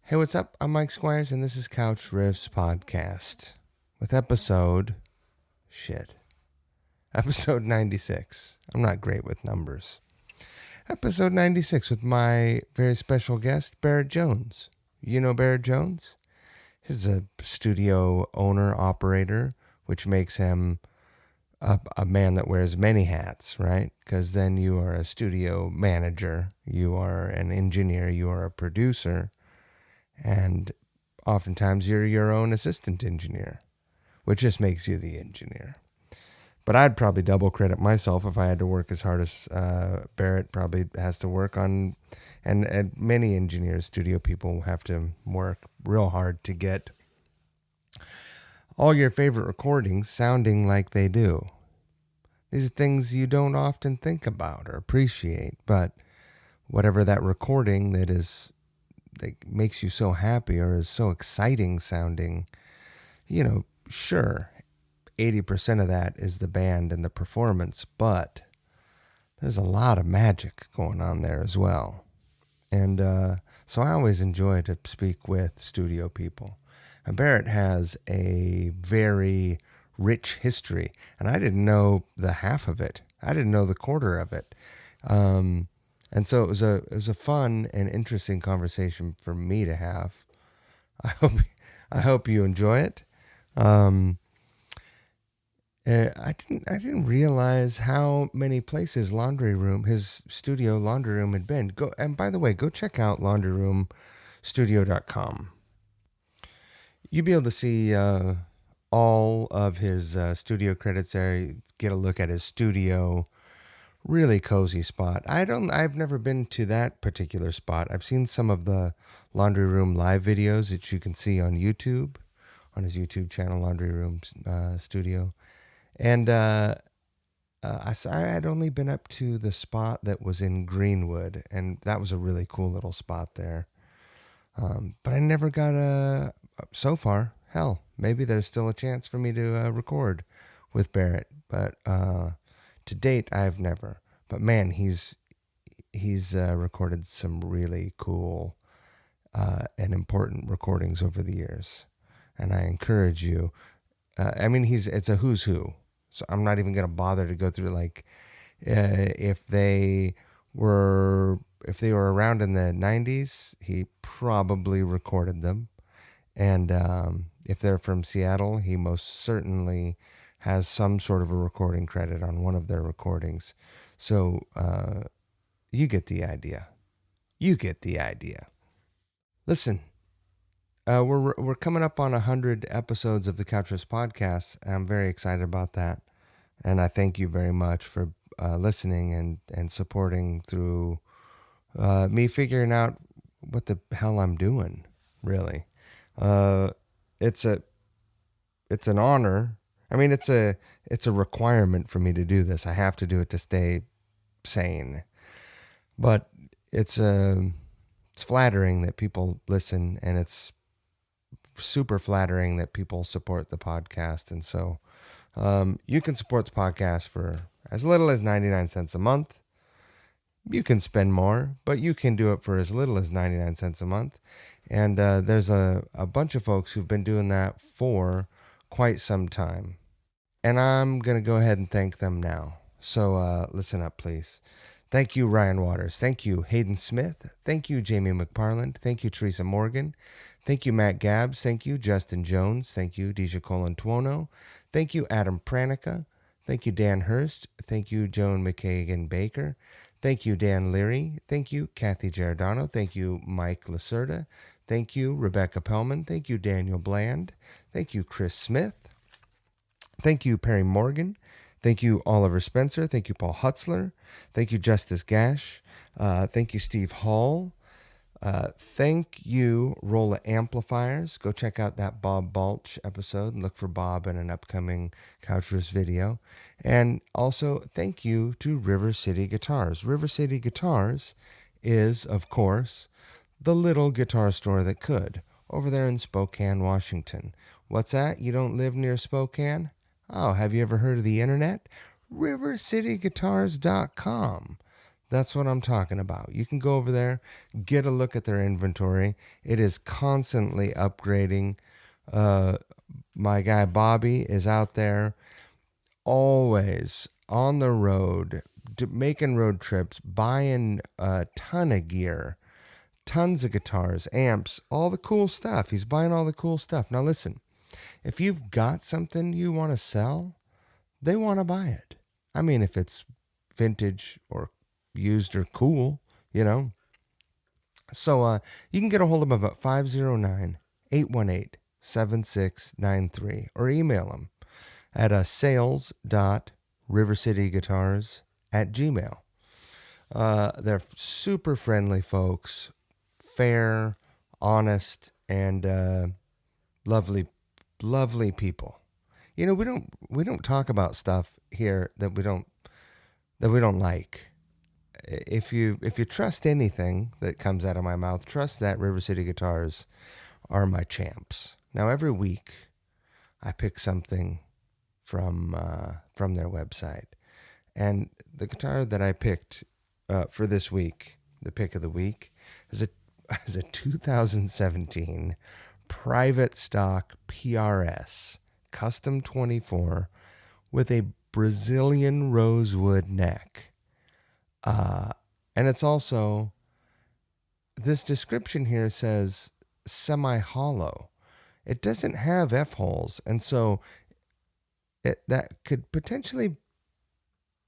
Hey, what's up? I'm Mike Squires, and this is Couch Riffs Podcast with episode 96. I'm not great with numbers. Episode 96 with my very special guest, Barrett Jones. You know Barrett Jones? He's a studio owner, operator, which makes him a man that wears many hats, right? Because then you are a studio manager, you are an engineer, you are a producer, and oftentimes you're your own assistant engineer, which just makes you the engineer. But I'd probably double credit myself if I had to work as hard as Barrett probably has to work on. And many engineers, studio people have to work real hard to get all your favorite recordings sounding like they do. These are things you don't often think about or appreciate, but whatever that recording that makes you so happy or is so exciting sounding, sure, 80% of that is the band and the performance, but there's a lot of magic going on there as well. And so I always enjoy to speak with studio people. And Barrett has a very rich history, and I didn't know the half of it. I didn't know the quarter of it. And so it was a fun and interesting conversation for me to have. I hope you enjoy it. I didn't realize how many places his studio Landry Room had been. And by the way, go check out landryroomstudio.com. You'll be able to see all of his studio credits there. Get a look at his studio. Really cozy spot. I've never been to that particular spot. I've seen some of the Landry Room live videos that you can see on YouTube, on his YouTube channel, Landry Room Studio. And I had only been up to the spot that was in Greenwood, and that was a really cool little spot there. But I never got so far, hell, maybe there's still a chance for me to record with Barrett, but to date, I've never. But man, he's recorded some really cool and important recordings over the years, and I encourage you. It's a who's who, so I'm not even gonna bother to go through if they were around in the 90s, he probably recorded them, and if they're from Seattle, he most certainly has some sort of a recording credit on one of their recordings. So you get the idea. Listen, we're coming up on 100 episodes of the Couch Riffs Podcast. I'm very excited about that, and I thank you very much for listening and supporting through me figuring out what the hell I'm doing. Really, it's an honor. I mean, it's a requirement for me to do this. I have to do it to stay sane. But it's flattering that people listen, and it's super flattering that people support the podcast. And so you can support the podcast for as little as 99 cents a month. You can spend more, but you can do it for as little as 99 cents a month. And there's a bunch of folks who've been doing that for quite some time. And I'm going to go ahead and thank them now. So listen up, please. Thank you, Ryan Waters. Thank you, Hayden Smith. Thank you, Jamie McParland. Thank you, Teresa Morgan. Thank you, Matt Gabbs. Thank you, Justin Jones. Thank you, Deja Colantuono. Thank you, Adam Pranica. Thank you, Dan Hurst. Thank you, Joan McKagan Baker. Thank you, Dan Leary. Thank you, Kathy Giordano. Thank you, Mike Lacerda. Thank you, Rebecca Pellman. Thank you, Daniel Bland. Thank you, Chris Smith. Thank you, Perry Morgan. Thank you, Oliver Spencer. Thank you, Paul Hutzler. Thank you, Justice Gash. Thank you, Steve Hall. Thank you, Rolla Amplifiers. Go check out that Bob Balch episode and look for Bob in an upcoming Couch Riffs video. And also, thank you to River City Guitars. River City Guitars is, of course, the little guitar store that could, over there in Spokane, Washington. What's that? You don't live near Spokane? Oh, have you ever heard of the internet? RiverCityGuitars.com. That's what I'm talking about. You can go over there, get a look at their inventory. It is constantly upgrading. Uh, my guy Bobby is out there always on the road, making road trips, buying a ton of gear, tons of guitars, amps, all the cool stuff. He's buying all the cool stuff. Now, listen, if you've got something you want to sell, they want to buy it. I mean, if it's vintage or used or cool, you know. So you can get a hold of him at 509-818-7693 or email him at sales.rivercityguitars@gmail. They're super friendly folks, fair, honest, and lovely, lovely people. You know, we don't talk about stuff here that we don't like. If you trust anything that comes out of my mouth, trust that River City Guitars are my champs. Now every week, I pick something from their website, and the guitar that I picked for this week, the pick of the week, is a 2017 private stock PRS custom 24 with a Brazilian rosewood neck. And it's also, this description here says semi-hollow. It doesn't have F-holes, and so that could potentially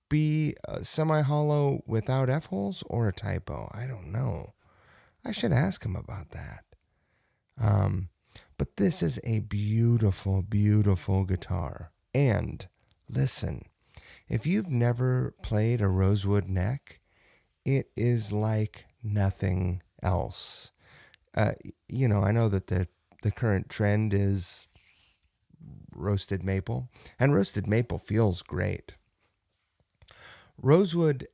be semi-hollow without F-holes or a typo. I don't know. I should ask him about that. But this is a beautiful, beautiful guitar. And listen, if you've never played a rosewood neck, it is like nothing else. You know, I know that the current trend is roasted maple, and roasted maple feels great. Rosewood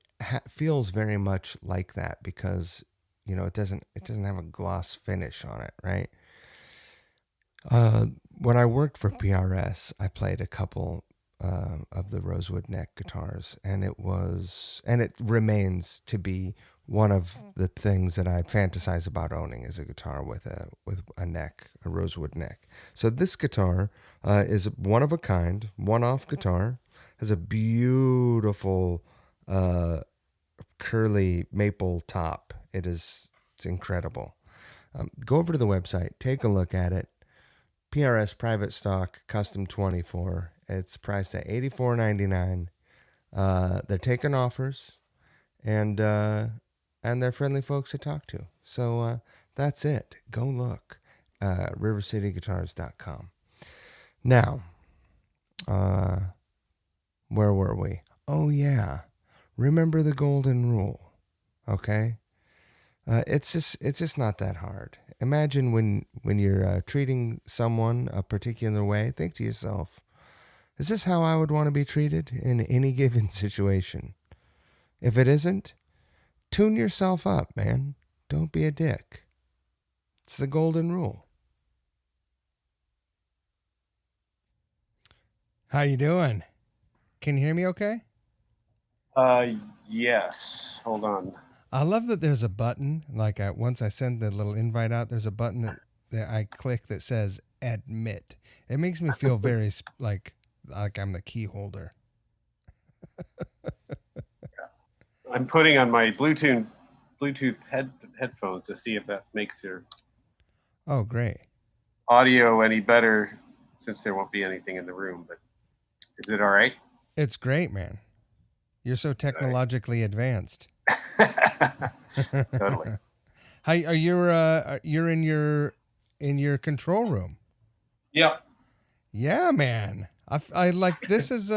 feels very much like that because, you know, it doesn't have a gloss finish on it, right? When I worked for PRS, I played a couple of the rosewood neck guitars, and it remains to be one of the things that I fantasize about owning is a guitar with a neck, a rosewood neck. So this guitar is one of a kind, one-off guitar, has a beautiful curly maple top. It's incredible. Go over to the website, take a look at it. PRS private stock custom 24. It's priced at $84.99. They're taking offers, and they're friendly folks to talk to. So that's it. Go look. rivercityguitars.com. Now, where were we? Oh yeah, remember the golden rule. Okay. It's just not that hard. Imagine when you're treating someone a particular way, think to yourself, is this how I would want to be treated in any given situation? If it isn't, tune yourself up, man. Don't be a dick. It's the golden rule. How you doing? Can you hear me okay? Yes. Hold on. I love that there's a button, like once I send the little invite out, there's a button that I click that says admit. It makes me feel very like I'm the key holder. I'm putting on my Bluetooth headphones to see if that makes your great audio any better, since there won't be anything in the room. But is it all right? It's great, man. You're so technologically advanced. Totally. How are you're in your control room? Yep. Yeah, man. I like this is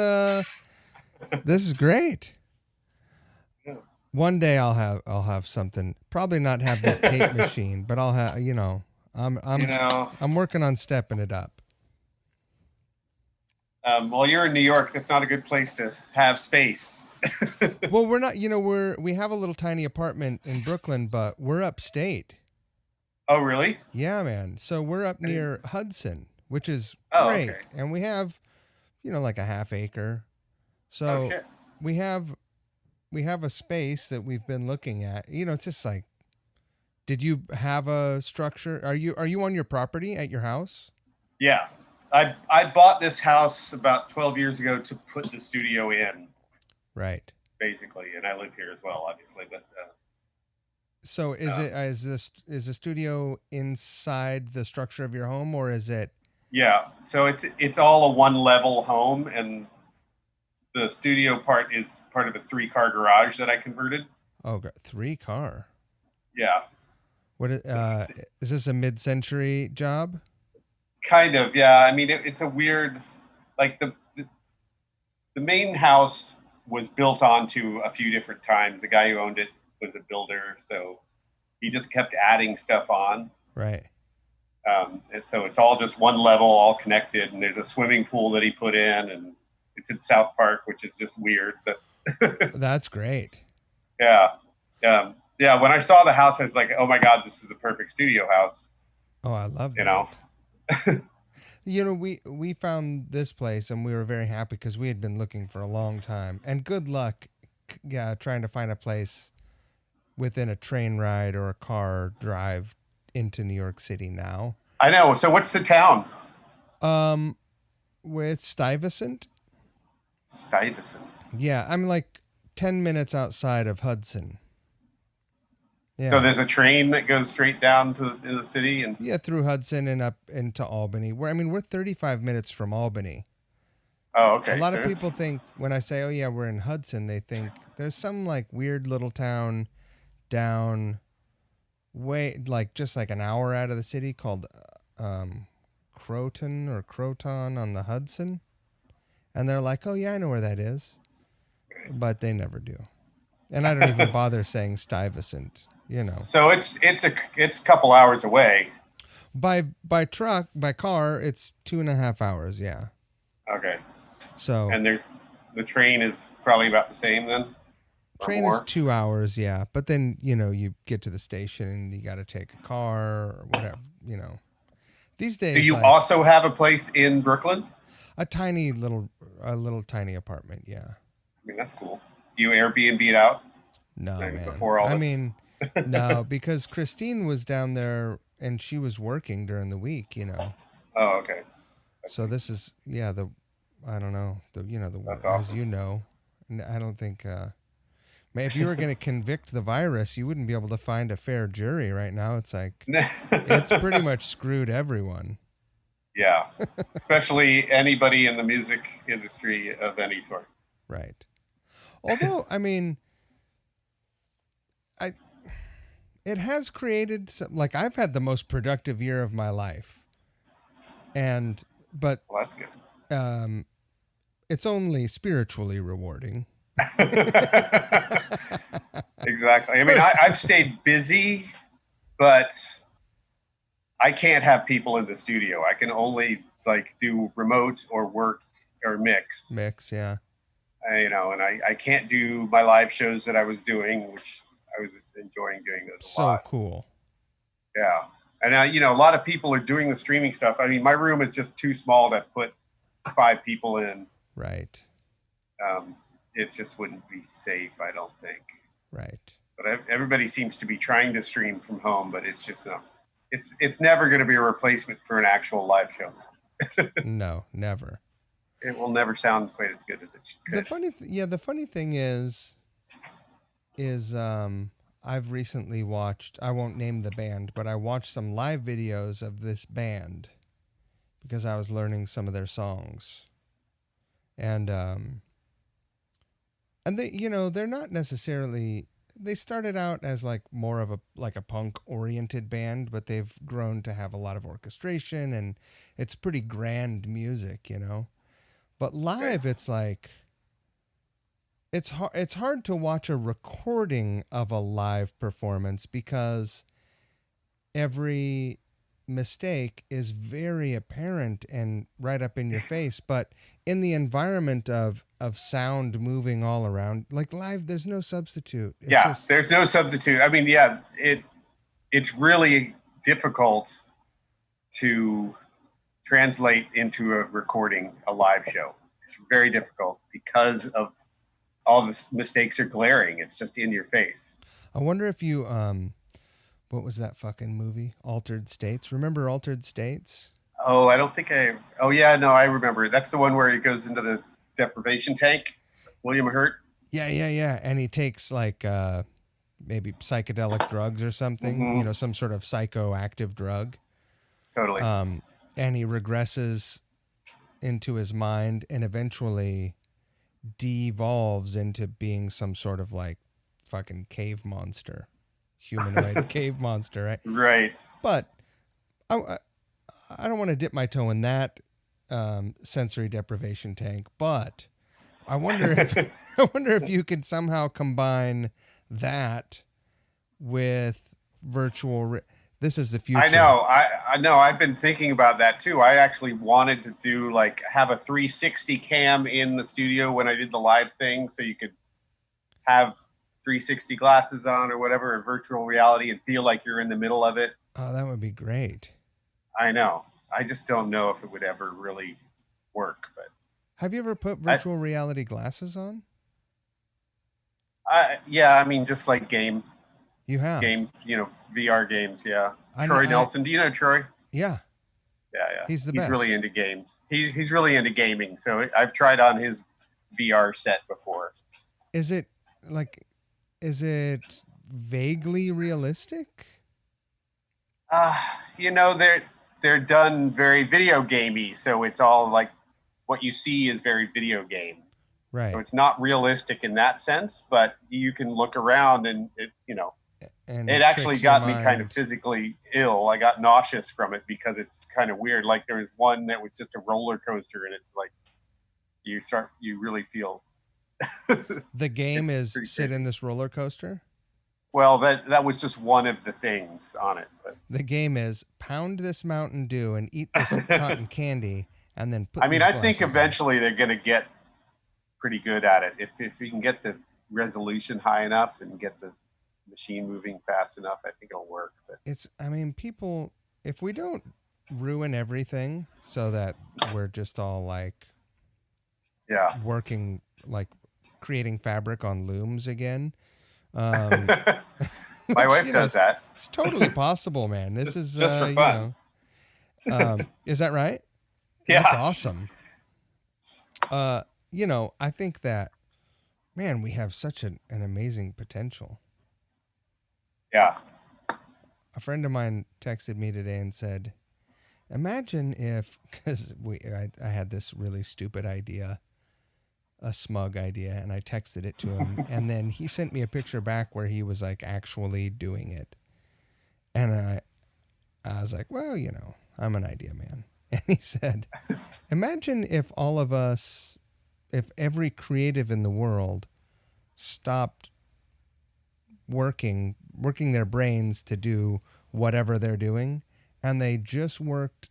great. Yeah. One day I'll have something. Probably not have that tape machine, but I'll have, I'm working on stepping it up. Well, you're in New York. That's not a good place to have space. Well, we're not, we have a little tiny apartment in Brooklyn, but we're upstate. Oh, really? Yeah, man. So we're up near Hudson, which is great. Okay. And we have, like a half acre. So we have have a space that we've been looking at. It's just like, did you have a structure? Are you on your property at your house? Yeah. I bought this house about 12 years ago to put the studio in, Right. basically, and I live here as well, obviously. But So is the studio inside the structure of your home, or is it? yeah, so it's all a one level home, and the studio part is part of a 3-car garage that I converted. Oh, 3-car. Yeah, What is this a mid-century job? kind of. Yeah, I mean it's a weird, like the main house was built onto a few different times. The guy who owned it was a builder, so he just kept adding stuff on. Right. And so it's all just one level, all connected. And there's a swimming pool that he put in, and it's in South Park, which is just weird. But That's great. yeah, yeah. When I saw the house, I was like, "Oh my god, this is the perfect studio house." Oh, I love that. We found this place and we were very happy because we had been looking for a long time. And good luck, trying to find a place within a train ride or a car drive into New York City now. I know. So what's the town? With Stuyvesant. Stuyvesant. Yeah, I'm like 10 minutes outside of Hudson. Yeah. So there's a train that goes straight down to the city, and through Hudson and up into Albany. We're 35 minutes from Albany. Oh, okay. A lot of people think when I say, "Oh yeah, we're in Hudson," they think there's some like weird little town down way like just like an hour out of the city called Croton on the Hudson. And they're like, "Oh yeah, I know where that is." But they never do. And I don't even bother saying Stuyvesant, So it's a couple hours away. By car, it's 2.5 hours. Yeah. Okay. So. And the train is probably about the same then. Train is 2 hours. Yeah, but then you get to the station and you got to take a car or whatever. These days. Do you also have a place in Brooklyn? A little tiny apartment. Yeah. I mean, that's cool. Do you Airbnb it out? No, man. Before all this? No, because Christine was down there and she was working during the week, Oh, okay. So this is, I don't know, That's awesome. I don't think, if you were going to convict the virus, you wouldn't be able to find a fair jury right now. It's like, it's pretty much screwed everyone. Yeah, especially anybody in the music industry of any sort. Right. Although, it has created some, like I've had the most productive year of my life, but well, that's good. It's only spiritually rewarding. Exactly. I mean, I've stayed busy, but I can't have people in the studio. I can only like do remote or work or mix. Yeah. And I can't do my live shows that I was doing, which I was enjoying doing those a lot. So cool. Yeah. And a lot of people are doing the streaming stuff. I mean, my room is just too small to put 5 people in. Right. It just wouldn't be safe, I don't think. Right. But everybody seems to be trying to stream from home, but it's just not. It's never going to be a replacement for an actual live show. No, never. It will never sound quite as good as it could. The funny thing is I've recently watched, I won't name the band, but I watched some live videos of this band because I was learning some of their songs. And they, they're not necessarily, they started out as like more of a punk oriented band, but they've grown to have a lot of orchestration and it's pretty grand music, But live, it's like, it's hard to watch a recording of a live performance because every mistake is very apparent and right up in your face. But in the environment of sound moving all around, like live, there's no substitute. There's no substitute. I mean, it's really difficult to translate into a recording a live show. It's very difficult because of all the mistakes are glaring. It's just in your face. I wonder if you what was that fucking movie? Altered States. Remember Altered States? Oh, I don't think I. Oh yeah, no, I remember. That's the one where he goes into the deprivation tank. William Hurt. Yeah. And he takes like maybe psychedelic drugs or something, Mm-hmm. some sort of psychoactive drug. Totally. And he regresses into his mind and eventually devolves into being some sort of like fucking cave monster, humanoid cave monster, right? Right. But I don't want to dip my toe in that sensory deprivation tank, but I wonder if you could somehow combine that with virtual. This is the future. I know. I know. I've been thinking about that too. I actually wanted to do have a 360 cam in the studio when I did the live thing, so you could have 360 glasses on or whatever, or virtual reality, and feel like you're in the middle of it. Oh, that would be great. I know. I just don't know if it would ever really work. But have you ever put virtual reality glasses on? Yeah, I mean, just like game. You have VR games. Yeah. Troy Nelson. Do you know Troy? Yeah. Yeah. He's the best. He's really into games. He's really into gaming. So I've tried on his VR set before. Is it vaguely realistic? They're done very video gamey, so it's all like what you see is very video game. Right. So it's not realistic in that sense, but you can look around and it actually got me kind of physically ill. I got nauseous from it because it's kind of weird. Like there was one that was just a roller coaster, and it's like you really feel. The game is sit in this roller coaster? Well, that was just one of the things on it. But. The game is pound this Mountain Dew and eat this cotton candy, and then put. I think eventually they're going to get pretty good at it. If you can get the resolution high enough and get the machine moving fast enough, I think it'll work. But people, if we don't ruin everything so that we're just all like, working like creating fabric on looms again. My wife does that. It's totally possible, man. This is just for fun. Is that right? Yeah, that's awesome. I think that, man, we have such an amazing potential. Yeah. A friend of mine texted me today and said, imagine if, because I had this really stupid idea, a smug idea, and I texted it to him, and then he sent me a picture back where he was like actually doing it. And I was like, well, I'm an idea man. And he said, imagine if all of us, if every creative in the world stopped working their brains to do whatever they're doing, and they just worked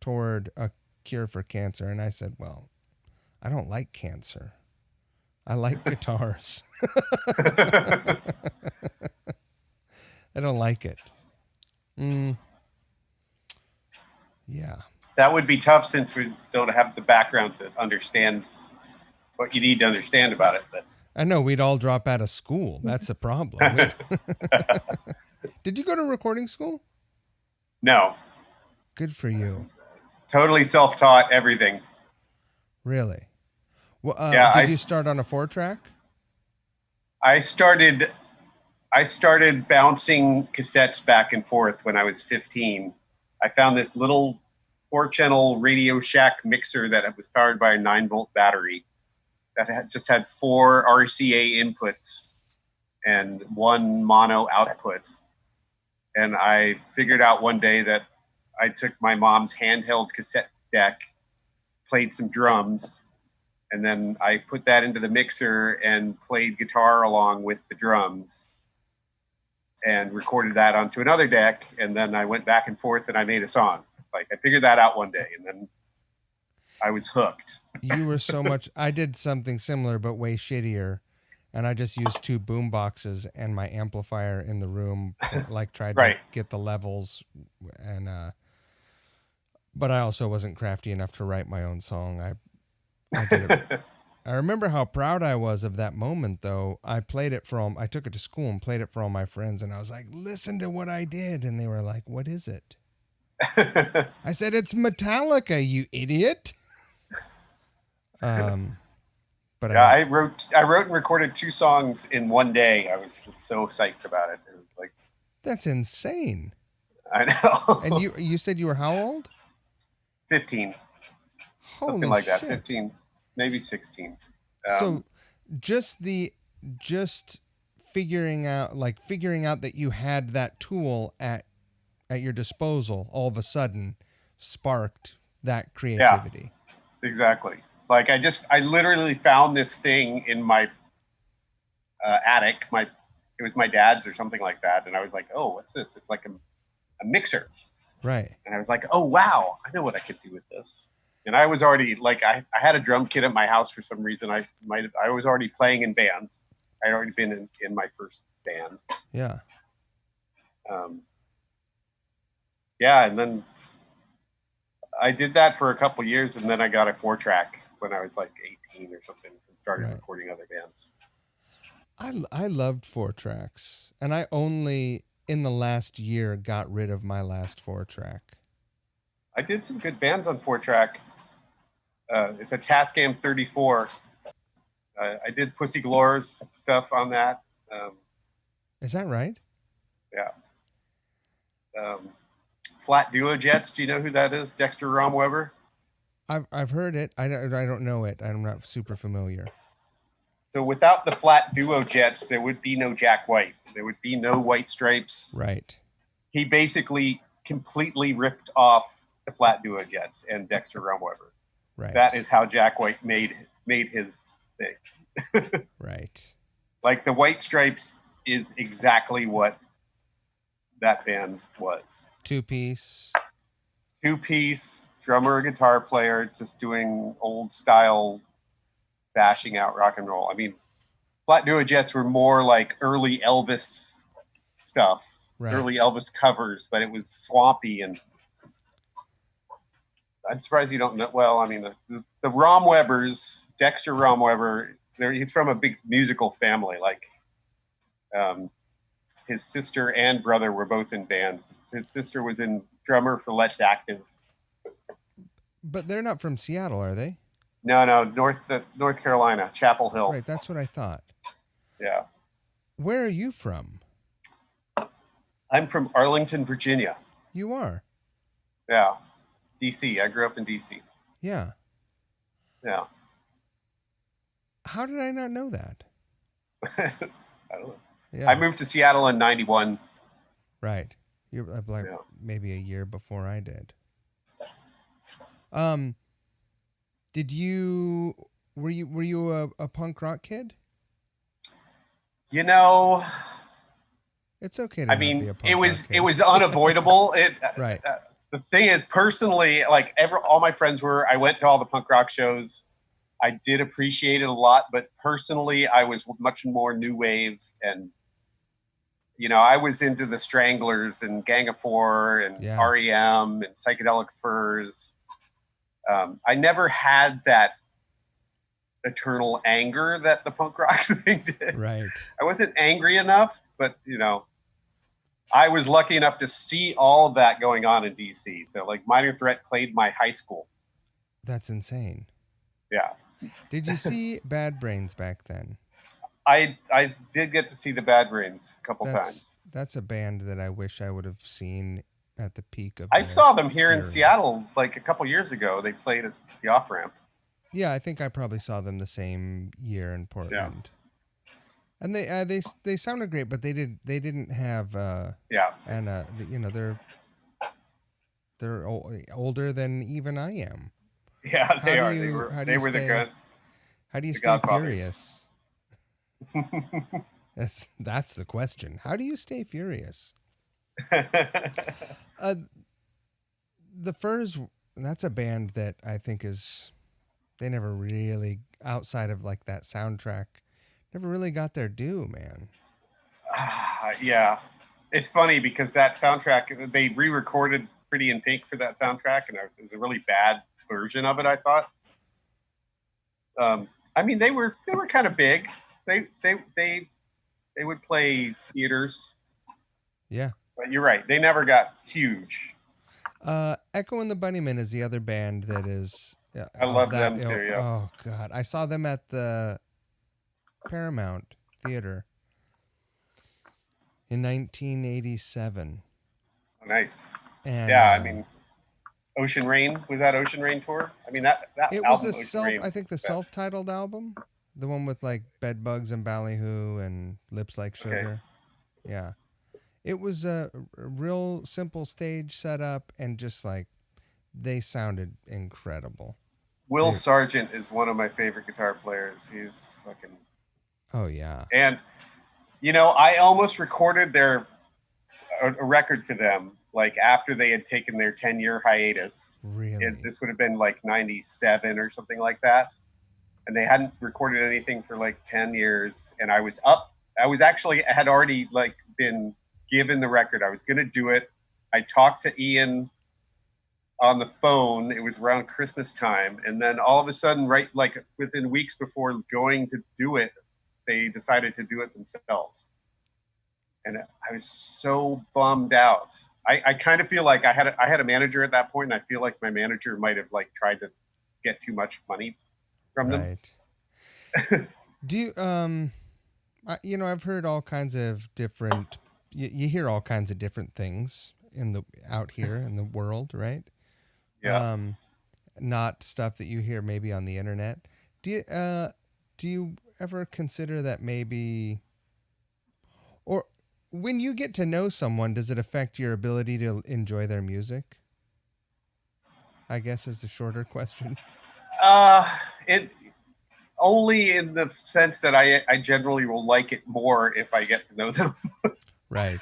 toward a cure for cancer. And I said, well, I don't like cancer. I like guitars. I don't like it. Yeah. That would be tough since we don't have the background to understand what you need to understand about it. But I know we'd all drop out of school. That's the problem. Did you go to recording school? No. Good for you. Totally self-taught everything. Really? Well, did you start on a 4-track? I started bouncing cassettes back and forth when I was 15. I found this little 4-channel Radio Shack mixer that was powered by a 9-volt battery that just had 4 RCA inputs and 1 mono output. And I figured out one day that I took my mom's handheld cassette deck, played some drums, and then I put that into the mixer and played guitar along with the drums and recorded that onto another deck. And then I went back and forth and I made a song. Like I figured that out one day and then I was hooked. You were so much, I did something similar, but way shittier. And I just used 2 boom boxes and my amplifier in the room, like tried to get the levels. And, but I also wasn't crafty enough to write my own song. I did it. I remember how proud I was of that moment, though. I took it to school and played it for all my friends, and I was like, listen to what I did. And they were like, what is it? I said, it's Metallica, you idiot. But yeah, I wrote and recorded 2 songs in one day. I was so psyched about it. It was like, that's insane. I know. And you said you were how old? 15. Holy something like shit. that. 15, maybe 16. So just figuring out that you had that tool at your disposal all of a sudden sparked that creativity. Yeah, exactly. Like I literally found this thing in my attic. It was my dad's or something like that. And I was like, oh, what's this? It's like a mixer. Right. And I was like, oh, wow, I know what I could do with this. And I was already like, I had a drum kit at my house for some reason. I was already playing in bands. I'd already been in my first band. Yeah. Yeah. And then I did that for a couple of years. And then I got a 4-track when I was like 18 or something and started recording other bands. I loved 4-tracks, and I only in the last year got rid of my last 4-track. I did some good bands on 4-track. It's a Tascam 34. I did Pussy Galore's stuff on that. Is that right? Yeah. Flat Duo Jets. Do you know who that is? Dexter Romweber. I've heard it. I don't know it. I'm not super familiar. So without the Flat Duo Jets, there would be no Jack White. There would be no White Stripes. Right. He basically completely ripped off the Flat Duo Jets and Dexter Romweber. Right. That is how Jack White made his thing. Right. Like the White Stripes is exactly what that band was. 2-piece, drummer, guitar player, just doing old style, bashing out rock and roll. I mean, Flat Duo Jets were more like early Elvis stuff, early Elvis covers, but it was swampy, and I'm surprised you don't know. Well, I mean, the Romwebers, Dexter Romweber, he's from a big musical family. Like, his sister and brother were both in bands. His sister was in drummer for Let's Active. But they're not from Seattle, are they? No, North Carolina, Chapel Hill. Right, that's what I thought. Yeah. Where are you from? I'm from Arlington, Virginia. You are? Yeah. DC. I grew up in DC. Yeah. Yeah. How did I not know that? I don't know. Yeah. I moved to Seattle in 91. Right. You're like maybe a year before I did. Were you a punk rock kid? You know, it's okay to be a punk rock kid. It was unavoidable. Right. The thing is, personally, like all my friends were, I went to all the punk rock shows. I did appreciate it a lot, but personally, I was much more new wave, and I was into the Stranglers and Gang of Four and REM and Psychedelic Furs. I never had that eternal anger that the punk rock thing did. Right. I wasn't angry enough, but I was lucky enough to see all of that going on in DC. So like Minor Threat played my high school. That's insane. Yeah. Did you see Bad Brains back then? I did get to see the Bad Brains a couple times. That's a band that I wish I would have seen at the peak of. I saw them here in Seattle like a couple years ago. They played at the Off Ramp. Yeah, I think I probably saw them the same year in Portland. Yeah. And they sounded great, but they didn't have and they're older than even I am. Yeah, they are. They were the good. How do you stay furious? That's the question. How do you stay furious? The Furs, that's a band that I think they never really, outside of like that soundtrack, never really got their due, man. Yeah. It's funny because that soundtrack, they re-recorded Pretty in Pink for that soundtrack, and it was a really bad version of it, I thought. I mean, they were kind of big. They would play theaters. Yeah. But you're right. They never got huge. Echo and the Bunnymen is the other band that is I of love that them ilk. too. Yeah. Oh God, I saw them at the Paramount Theater in 1987. Nice. And Yeah. I mean, Ocean Rain, was that Ocean Rain tour? I mean, that it was album, a Ocean Rain, I think the self-titled album, the one with like Bed Bugs and Ballyhoo and Lips Like Sugar. Okay. Yeah. It was a real simple stage setup, and just like they sounded incredible. Will Sargent is one of my favorite guitar players. He's fucking. Oh yeah. And I almost recorded a record for them, like after they had taken their 10-year hiatus. Really? This would have been like 97 or something like that. And they hadn't recorded anything for like 10 years. And I was had already like been given the record. I was going to do it. I talked to Ian on the phone. It was around Christmas time. And then all of a sudden, right, like within weeks before going to do it, they decided to do it themselves. And I was so bummed out. I kind of feel like I had a manager at that point, and I feel like my manager might have like tried to get too much money from them. Do you I've heard all kinds of different. You hear all kinds of different things out here in the world, right? Yeah. Not stuff that you hear maybe on the internet. Do you ever consider that maybe, or when you get to know someone, does it affect your ability to enjoy their music? I guess is the shorter question. It only in the sense that I generally will like it more if I get to know them. Right.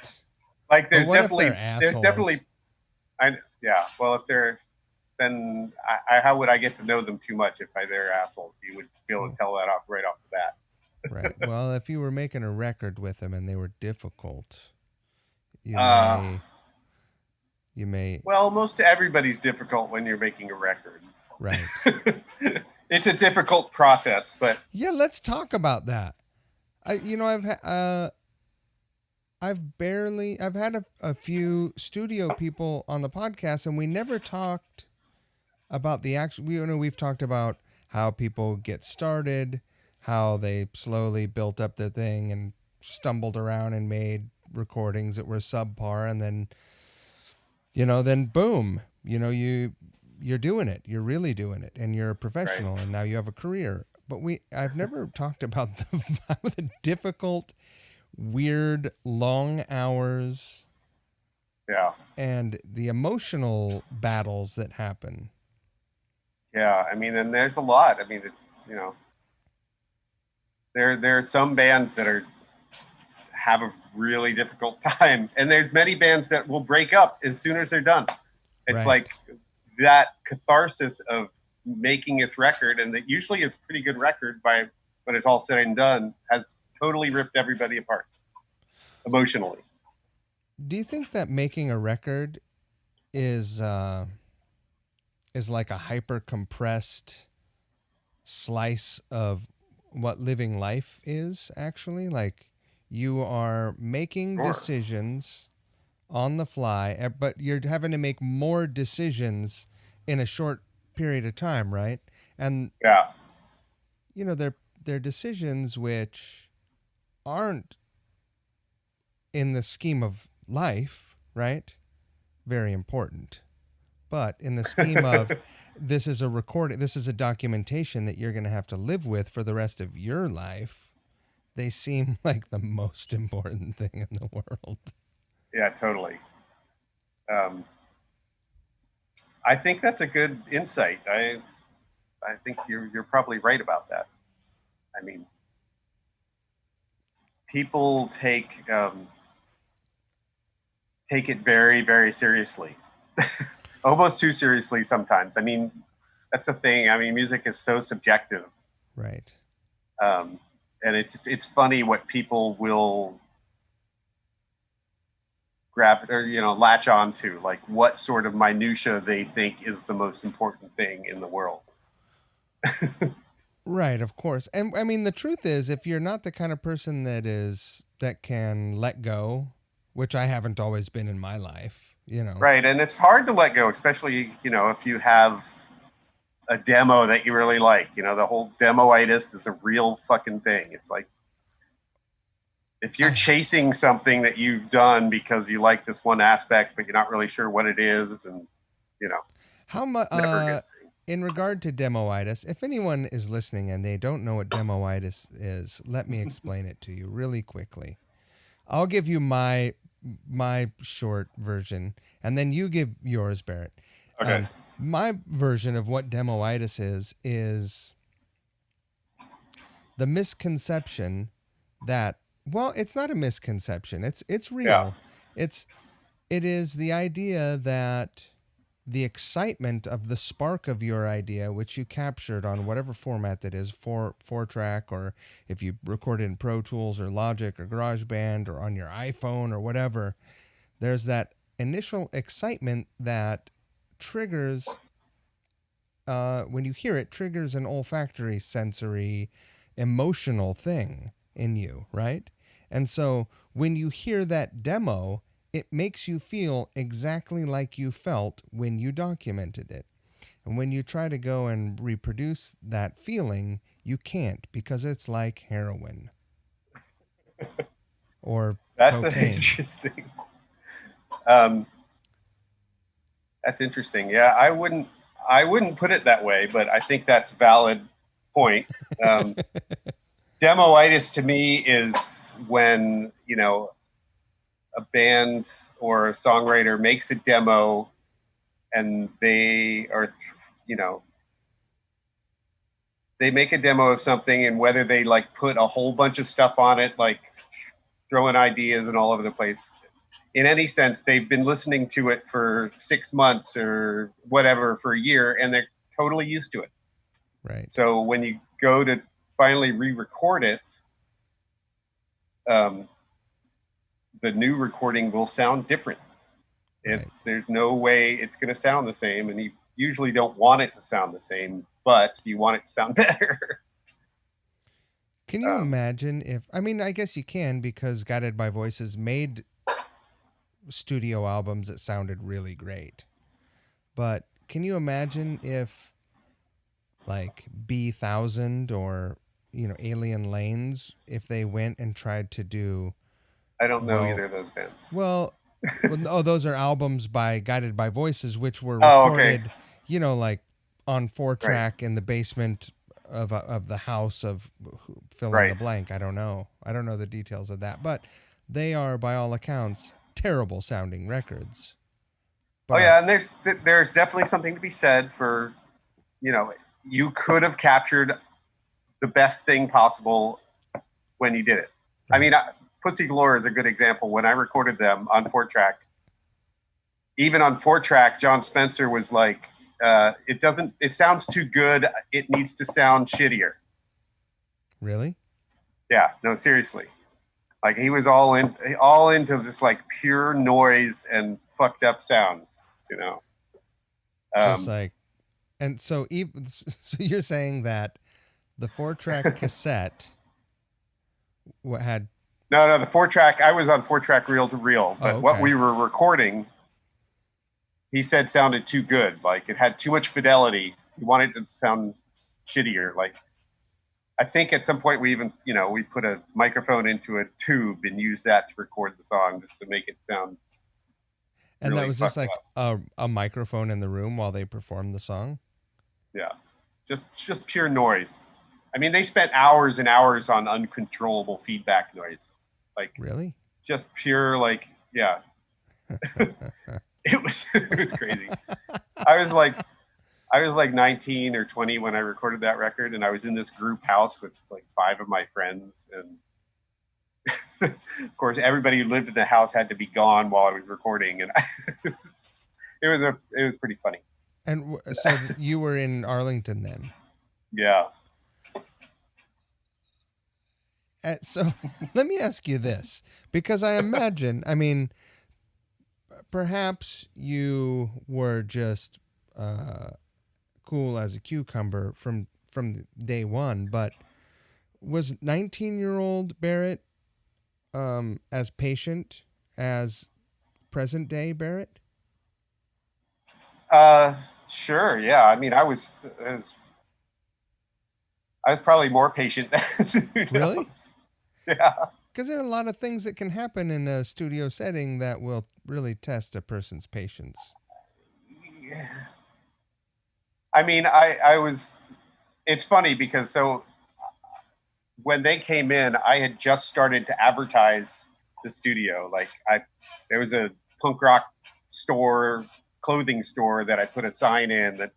Like there's definitely, well, if they're, then how would I get to know them too much if they're assholes? You would be able to tell that right off the bat. Right. Well, if you were making a record with them and they were difficult, you may. Well, most everybody's difficult when you're making a record. Right. It's a difficult process, but yeah, let's talk about that. I've had a few studio people on the podcast, and we never talked about the actual. We've talked about how people get started, how they slowly built up their thing and stumbled around and made recordings that were subpar, and then boom, you're doing it. You're really doing it, and you're a professional, right. And now you have a career. But I've never talked about the difficult, weird, long hours. Yeah. And the emotional battles that happen. Yeah, I mean, and there's a lot. I mean, it's, there are some bands that have a really difficult time, and there's many bands that will break up as soon as they're done. It's right. Like that catharsis of making its record, and that usually it's a pretty good record by when it's all said and done, has totally ripped everybody apart emotionally. Do you think that making a record is like a hyper compressed slice of what living life is actually? Like you are making decisions on the fly, but you're having to make more decisions in a short period of time, right? And yeah, they're decisions which aren't in the scheme of life, right? Very important. But in the scheme of this is a recording, this is a documentation that you're going to have to live with for the rest of your life, they seem like the most important thing in the world. Yeah, totally. I think that's a good insight. I think you're probably right about that. I mean, people take it very, very seriously. Almost too seriously sometimes. I mean, that's the thing. I mean, music is so subjective. Right. And it's funny what people will grab or, latch on to, like what sort of minutia they think is the most important thing in the world. Right, of course. And I mean, the truth is, if you're not the kind of person that can let go, which I haven't always been in my life, you know. Right, and it's hard to let go, especially if you have a demo that you really like. The whole demoitis is a real fucking thing. It's like if you're chasing something that you've done because you like this one aspect, but you're not really sure what it is, and how much never good. in regard to demoitis, if anyone is listening and they don't know what demoitis is, let me explain it to you really quickly. I'll give you my short version, and then you give yours, Barrett. Okay. My version of what demoitis is the misconception that, well, it's not a misconception. It's real. Yeah. It is the idea that the excitement of the spark of your idea, which you captured on whatever format that is, four track, or if you record in Pro Tools or Logic or GarageBand or on your iPhone or whatever, there's that initial excitement that triggers, when you hear it, triggers an olfactory, sensory, emotional thing in you, right? And so when you hear that demo, it makes you feel exactly like you felt when you documented it. And when you try to go and reproduce that feeling, you can't, because it's like heroin or That's cocaine. interesting. That's interesting. Yeah, I wouldn't put it that way, but I think that's a valid point. Demoitis to me is when a band or a songwriter makes a demo and they are they make a demo of something, and whether they like put a whole bunch of stuff on it, like throwing ideas and all over the place, in any sense, they've been listening to it for 6 months or whatever, for a year, and they're totally used to it. Right. So when you go to finally re-record it, the new recording will sound different. Right. There's no way it's going to sound the same, and you usually don't want it to sound the same, but you want it to sound better. Can you imagine if, I mean, I guess you can, because Guided by Voices made studio albums that sounded really great. But can you imagine if like B1000 or Alien Lanes, if they went and tried to do, I don't know either of those bands. Well, those are albums by Guided by Voices, which were recorded, like on 4-track in the basement of the house of fill in the blank. I don't know the details of that, but they are, by all accounts, terrible sounding records. But, and there's definitely something to be said for, you could have captured the best thing possible when you did it. Right. I mean, Pussy Galore is a good example. When I recorded them on 4-track, even on 4-track, John Spencer was like, it sounds too good. It needs to sound shittier. Really? Yeah, no, seriously. Like, he was all into this like pure noise and fucked up sounds, Just like, and so you're saying that the 4-track cassette had No, the 4-track, I was on 4-track reel to reel, but what we were recording, he said sounded too good. Like, it had too much fidelity. He wanted it to sound shittier. Like, I think at some point we even, we put a microphone into a tube and used that to record the song just to make it sound. And really, that was just like a microphone in the room while they performed the song? Yeah. Just pure noise. I mean, they spent hours and hours on uncontrollable feedback noise. Like, really? Just pure, like, yeah. It was crazy. I was like 19 or 20 when I recorded that record, and I was in this group house with like 5 of my friends, and of course everybody who lived in the house had to be gone while I was recording, and it was pretty funny. And so you were in Arlington then? Yeah. So let me ask you this, because I imagine, I mean, perhaps you were just cool as a cucumber from from day one, but was 19-year-old Barrett as patient as present day Barrett? Sure. Yeah. I mean, I was probably more patient. Who knows? Really? Yeah. Because there are a lot of things that can happen in a studio setting that will really test a person's patience. I mean, I was. It's funny because so when they came in, I had just started to advertise the studio. There was a punk rock store, clothing store that I put a sign in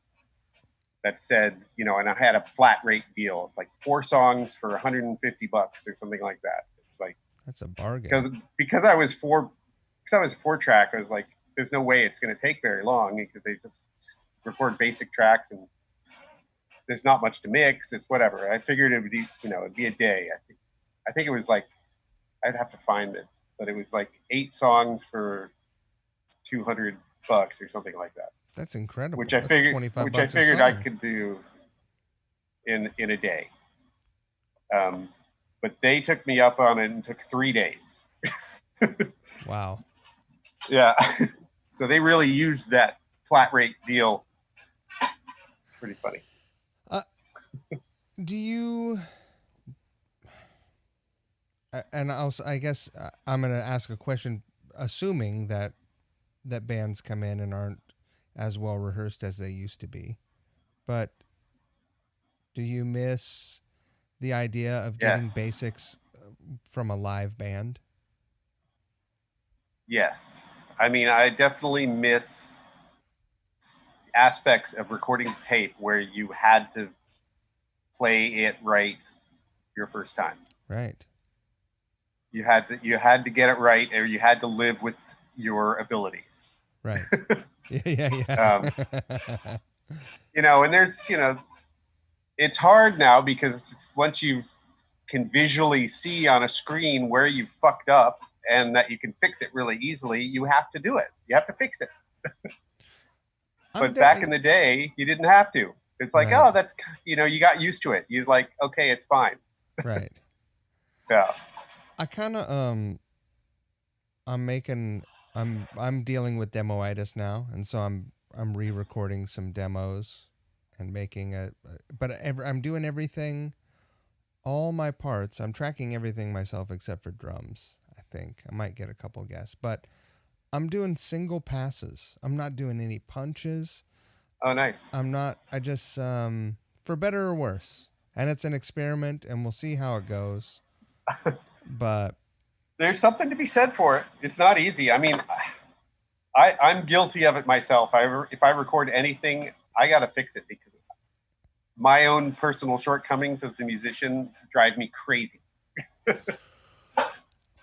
that said, and I had a flat rate deal. It's like 4 songs for $150 or something like that. It's like That's a bargain. because I was 4-track. I was like, there's no way it's going to take very long because they just record basic tracks and there's not much to mix. It's whatever. I figured it would be, it'd be a day. I think it was like, I'd have to find it, but it was like 8 songs for $200 or something like that. That's incredible. Which I That's figured, 25 which I bucks a figured I song. could do in a day. But they took me up on it and took 3 days. Wow. Yeah. So they really used that flat rate deal. It's pretty funny. Do you? And I guess I'm going to ask a question, assuming that bands come in and aren't as well rehearsed as they used to be. But do you miss the idea of getting Yes. basics from a live band? Yes. I mean, I definitely miss aspects of recording tape where you had to play it right your first time. Right. You had to get it right, or you had to live with your abilities. Right. Yeah. And there's, it's hard now because once you can visually see on a screen where you fucked up and that you can fix it really easily, you have to do it. You have to fix it. But back in the day, you didn't have to. It's like, right. Oh, that's, you got used to it. You're like, okay, it's fine. Right. Yeah. I kind of I'm dealing with demoitis now, and so I'm re-recording some demos and making I'm doing everything, all my parts. I'm tracking everything myself except for drums. I think I might get a couple guests, but I'm doing single passes. I'm not doing any punches. Oh, nice. I just for better or worse, and it's an experiment, and we'll see how it goes. But there's something to be said for it. It's not easy. I mean, I'm guilty of it myself. If I record anything, I got to fix it because my own personal shortcomings as a musician drive me crazy.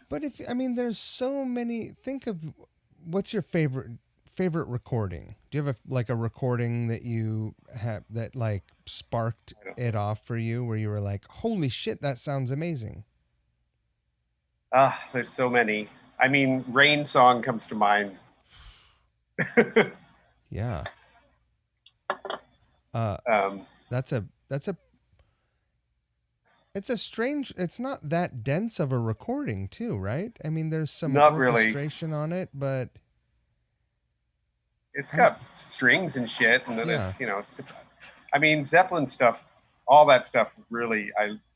But there's so many. Think of what's your favorite recording. Do you have a recording that you have that like sparked it off for you, where you were like, "Holy shit, that sounds amazing"? There's so many. I mean, Rain Song comes to mind. Yeah. It's a strange. It's not that dense of a recording, too, right? I mean, there's some not orchestration really on it, but it's got strings and shit, and then it's I mean, Zeppelin stuff, all that stuff. Really,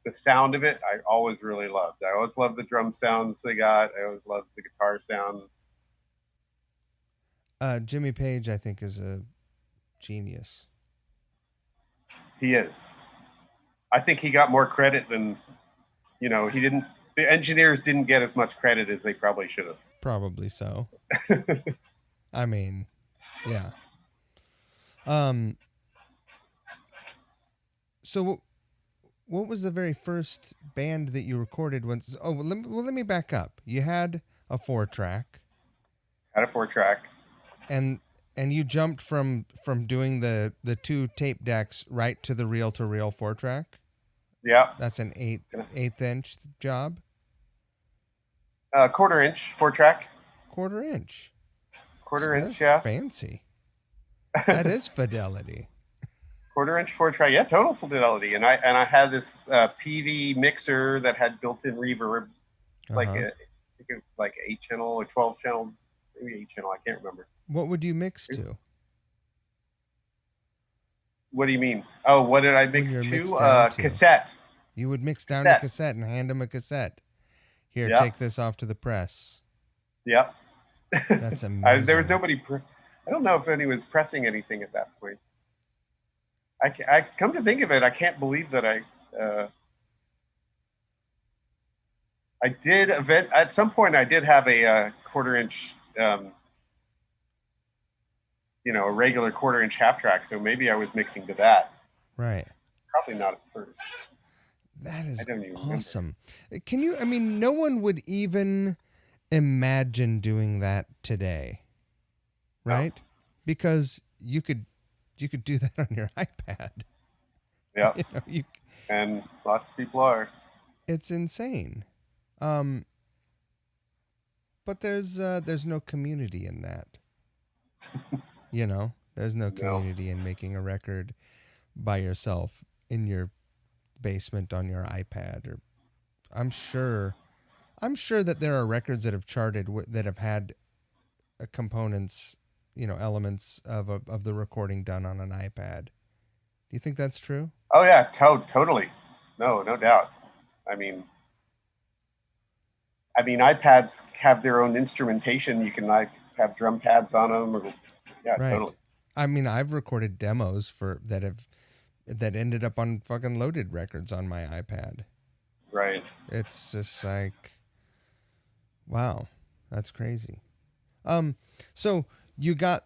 the sound of it, I always really loved. I always loved the drum sounds they got. I always loved the guitar sound. Jimmy Page, I think, is a genius. He is. I think he got more credit than, he didn't. The engineers didn't get as much credit as they probably should have. Probably so. I mean, yeah. So what was the very first band that you recorded? Let me back up. You had a 4-track. Had a 4-track. And you jumped from doing the 2 tape decks right to the reel-to-reel 4-track? Yeah. That's an 8-inch job? Quarter-inch 4-track. Quarter-inch. Quarter-inch, that's yeah. Fancy. That is fidelity. quarter-inch 4-track, yeah, total fidelity. And I had this PV mixer that had built-in reverb, like Uh-huh. I think it was like 8-channel or 12-channel, maybe 8-channel. I can't remember. What would you mix to What do you mean? Oh, what did I when mix you're to? mixed down to? Cassette. You would mix down to Cassette. cassette and hand him a cassette. Here, Yeah. take this off to the press. Yeah. That's There was amazing. nobody. I don't know if anyone was pressing anything at that point. I come to think of it, I can't believe that I did at some point. I did have a quarter-inch, a regular quarter-inch half track. So maybe I was mixing to that. Right. Probably not at first. That I is don't even remember. awesome. Can you, I mean, no one would even imagine doing that today, right? No. Because you could do that on your iPad. Yeah. And lots of people are. It's insane. But there's no community in that. There's no community in making a record by yourself in your basement on your iPad. Or I'm sure that there are records that have charted that have had components, elements of the recording done on an iPad. Do you think that's true? Oh yeah, totally. No doubt. I mean, iPads have their own instrumentation. You can like have drum pads on them, or yeah, right. Totally. I mean, I've recorded demos that ended up on fucking loaded records on my iPad. Right. It's just like, wow, that's crazy. So you got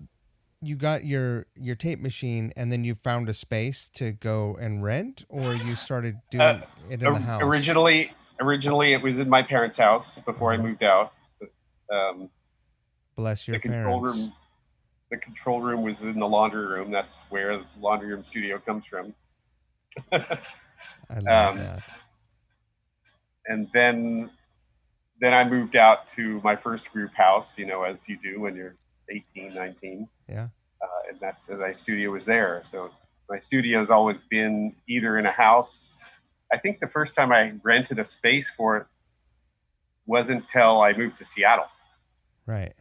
your tape machine, and then you found a space to go and rent, or you started doing it in the house? Originally, it was in my parents' house before I moved out. Bless your parents. The control room was in the laundry room. That's where the laundry room studio comes from. I love that. And then I moved out to my first group house, as you do when you're 18, 19. Yeah. And my studio was there. So my studio has always been either in a house. I think the first time I rented a space for it wasn't until I moved to Seattle. Right.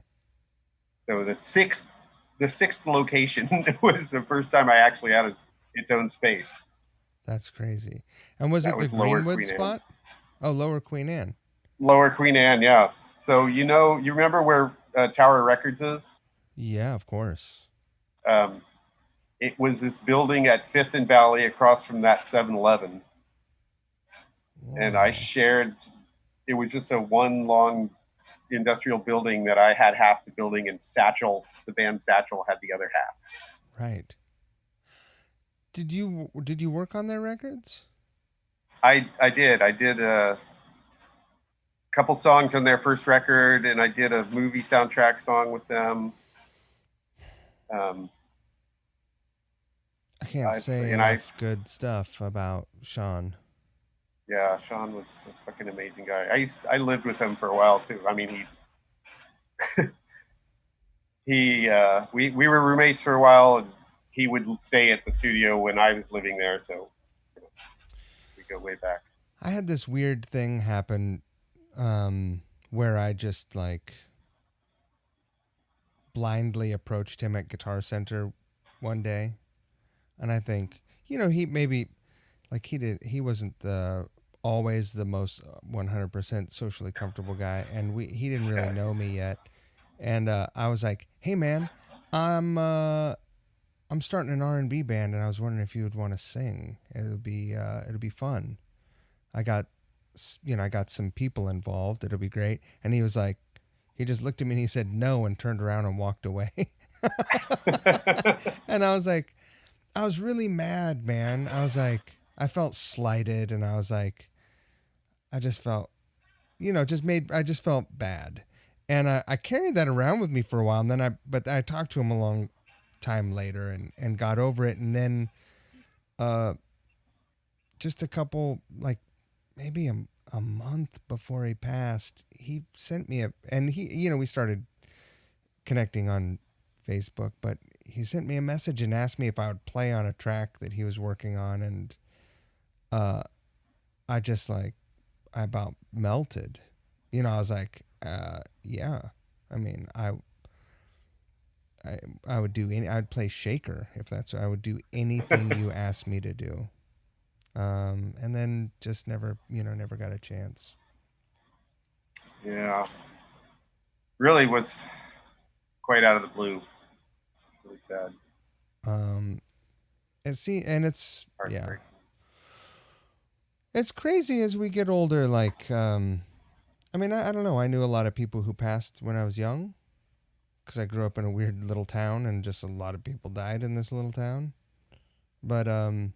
So the sixth location was the first time I actually had its own space. That's crazy. And was it the Greenwood spot? Oh, Lower Queen Anne. Lower Queen Anne, yeah. So you remember where Tower Records is? Yeah, of course. It was this building at 5th and Valley across from that 7-Eleven. And I shared, it was just a one long industrial building that I had half the building, and the band Satchel had the other half. Right. Did you work on their records? I did. I did a couple songs on their first record, and I did a movie soundtrack song with them. I can't say enough good stuff about Sean. Yeah, Sean was a fucking amazing guy. I lived with him for a while too. I mean, we were roommates for a while, and he would stay at the studio when I was living there, so we go way back. I had this weird thing happen where I just like blindly approached him at Guitar Center one day, and I think he maybe like he wasn't always the most 100% socially comfortable guy, and he didn't really know me yet, and I was like, hey man, I'm starting an R&B band, and I was wondering if you would want to sing. It'll be fun. I got some people involved. It'll be great. And he was like, he just looked at me and he said no and turned around and walked away. And I was like, I was really mad, man. I was like, I felt slighted, and I was like, I just felt, I just felt bad. And I carried that around with me for a while, and then I talked to him a long time later and got over it. And then just a couple, like maybe a month before he passed, he sent me and we started connecting on Facebook, but he sent me a message and asked me if I would play on a track that he was working on, and I just like I about melted. I was like, yeah. I mean, I would do I'd play Shaker if that's I would do anything you asked me to do. And then just never got a chance. Yeah. Really was quite out of the blue. Really sad. And it's yeah. Heartbreak. It's crazy as we get older. Like, I mean, I don't know. I knew a lot of people who passed when I was young because I grew up in a weird little town and just a lot of people died in this little town. But, and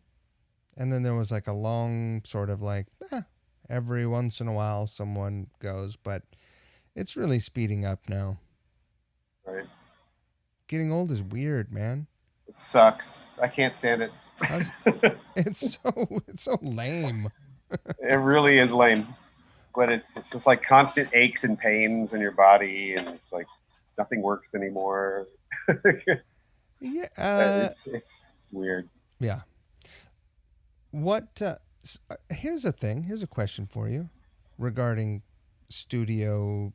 then there was like a long sort of like, every once in a while someone goes, but it's really speeding up now. Right. Getting old is weird, man. It sucks. I can't stand it. It's so lame. It really is lame. But it's just like constant aches and pains in your body, and it's like nothing works anymore. Yeah. It's weird. Yeah. What? Here's a thing. Here's a question for you regarding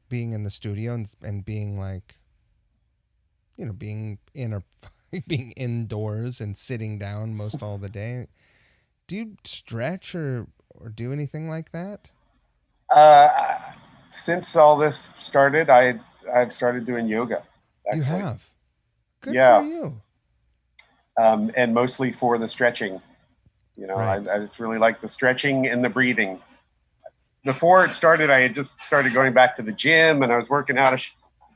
being in the studio and being like, being being indoors and sitting down most all the day. Do you stretch or do anything like that? Uh, since all this started, I've started doing yoga. You Actually. have. Good Yeah. for you. And mostly for the stretching. Right. I just really like the stretching and the breathing. Before it started, I had just started going back to the gym, and I was working out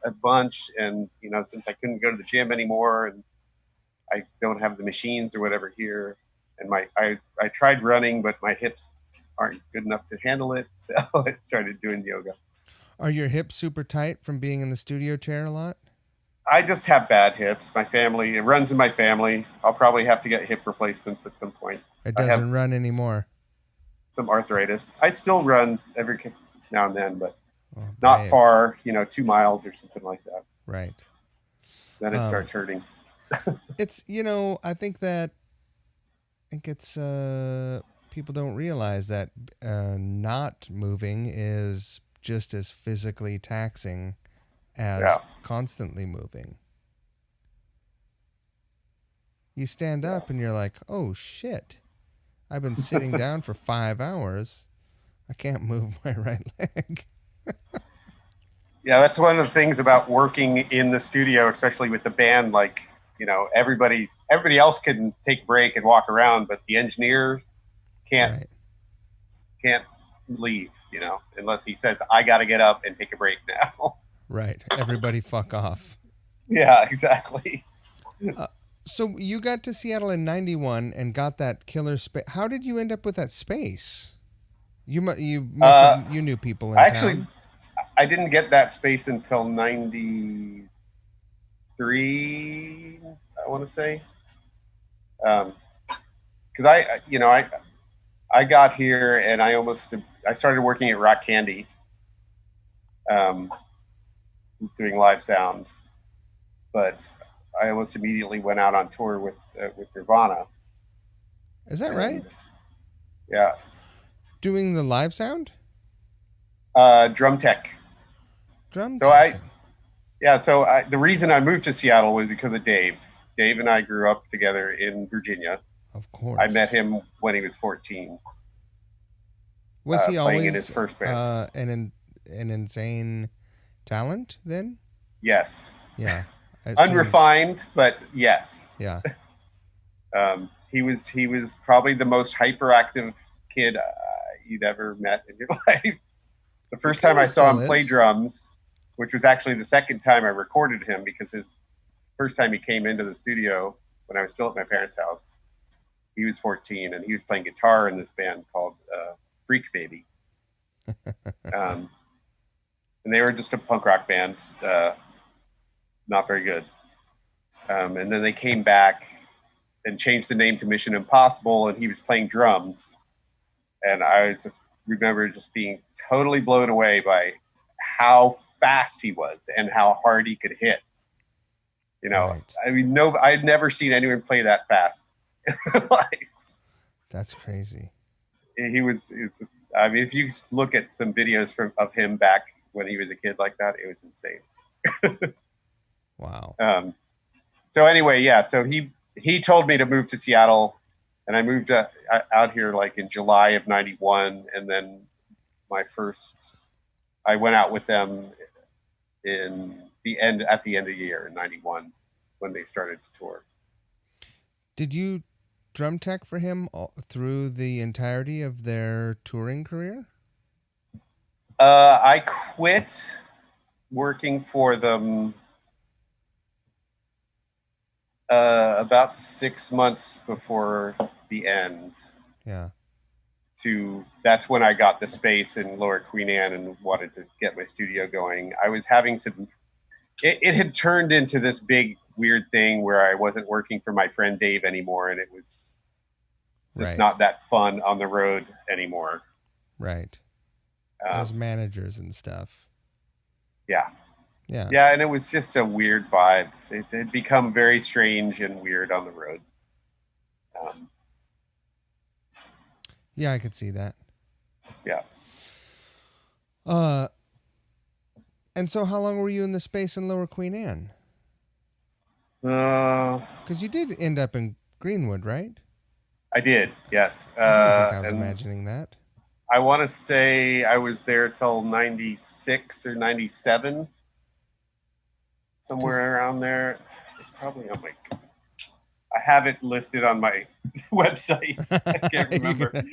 a bunch. And since I couldn't go to the gym anymore, and I don't have the machines or whatever here, and I tried running, but my hips aren't good enough to handle it, so I started doing yoga. Are your hips super tight from being in the studio chair a lot? I just have bad hips. It runs in my family. I'll probably have to get hip replacements at some point. It I have doesn't run anymore. some arthritis. I still run every now and then, but not brave. far, 2 miles or something like that. Right. Then it starts hurting. It's, I think it's, people don't realize that not moving is just as physically taxing as constantly moving. You stand up and you're like, oh shit, I've been sitting down for 5 hours. I can't move my right leg. Yeah, that's one of the things about working in the studio, especially with the band. Like, everybody else can take a break and walk around, but the engineer can't leave, unless he says, I got to get up and take a break now. Right. Everybody fuck off. Yeah, exactly. So you got to Seattle in 91 and got that killer space. How did you end up with that space? You knew people in town. I didn't get that space until 93, I want to say. Because I got here and I started working at Rock Candy, doing live sound, but I almost immediately went out on tour with Nirvana. Is that right? Yeah. Doing the live sound? Drum tech. Drum tech. So the reason I moved to Seattle was because of Dave. Dave and I grew up together in Virginia. Of course. I met him when he was 14. Was he always in his first band? An insane talent then? Yes. Yeah. Unrefined, but yes. Yeah. He was probably the most hyperactive kid you'd ever met in your life. The first time I saw him play drums, which was actually the second time I recorded him, because his first time he came into the studio when I was still at my parents' house, he was 14 and he was playing guitar in this band called Freak Baby. And they were just a punk rock band, not very good. And then they came back and changed the name to Mission Impossible, and he was playing drums. And I just remember just being totally blown away by how fast he was and how hard he could hit. You know, Right. I mean, no, I'd never seen anyone play that fast. Like, That's crazy. he was. I mean, if you look at some videos of him back when he was a kid like that, it was insane. Wow. So anyway, yeah. So he told me to move to Seattle, and I moved out here like in July of '91, and then I went out with them at the end of the year in '91 when they started to tour. Did you drum tech for him through the entirety of their touring career? I quit working for them about 6 months before the end. Yeah. That's when I got the space in Lower Queen Anne and wanted to get my studio going. I was having it had turned into this big weird thing where I wasn't working for my friend Dave anymore, and it was just not that fun on the road anymore. Right. There's managers and stuff. Yeah. Yeah. Yeah, and it was just a weird vibe. It had become very strange and weird on the road. Yeah, I could see that. Yeah. And so how long were you in the space in Lower Queen Anne? Because you did end up in Greenwood, right? I did, yes. I didn't think I was imagining that. I want to say I was there till 96 or 97. Somewhere around there. It's probably on my... I have it listed on my website. I can't remember.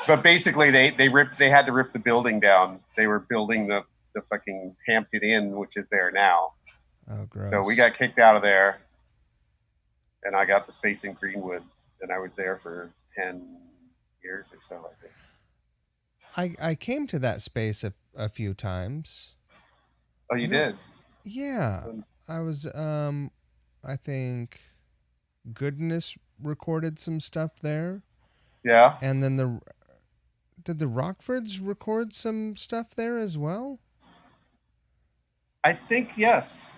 But basically, they had to rip the building down. They were building the fucking Hampton Inn, which is there now. Oh, gross. So we got kicked out of there, and I got the space in Greenwood, and I was there for 10 years or so, I think. I came to that space a few times. Oh, you did? Yeah. I was, I think Goodness recorded some stuff there. Yeah. And then did the Rockfords record some stuff there as well? I think yes.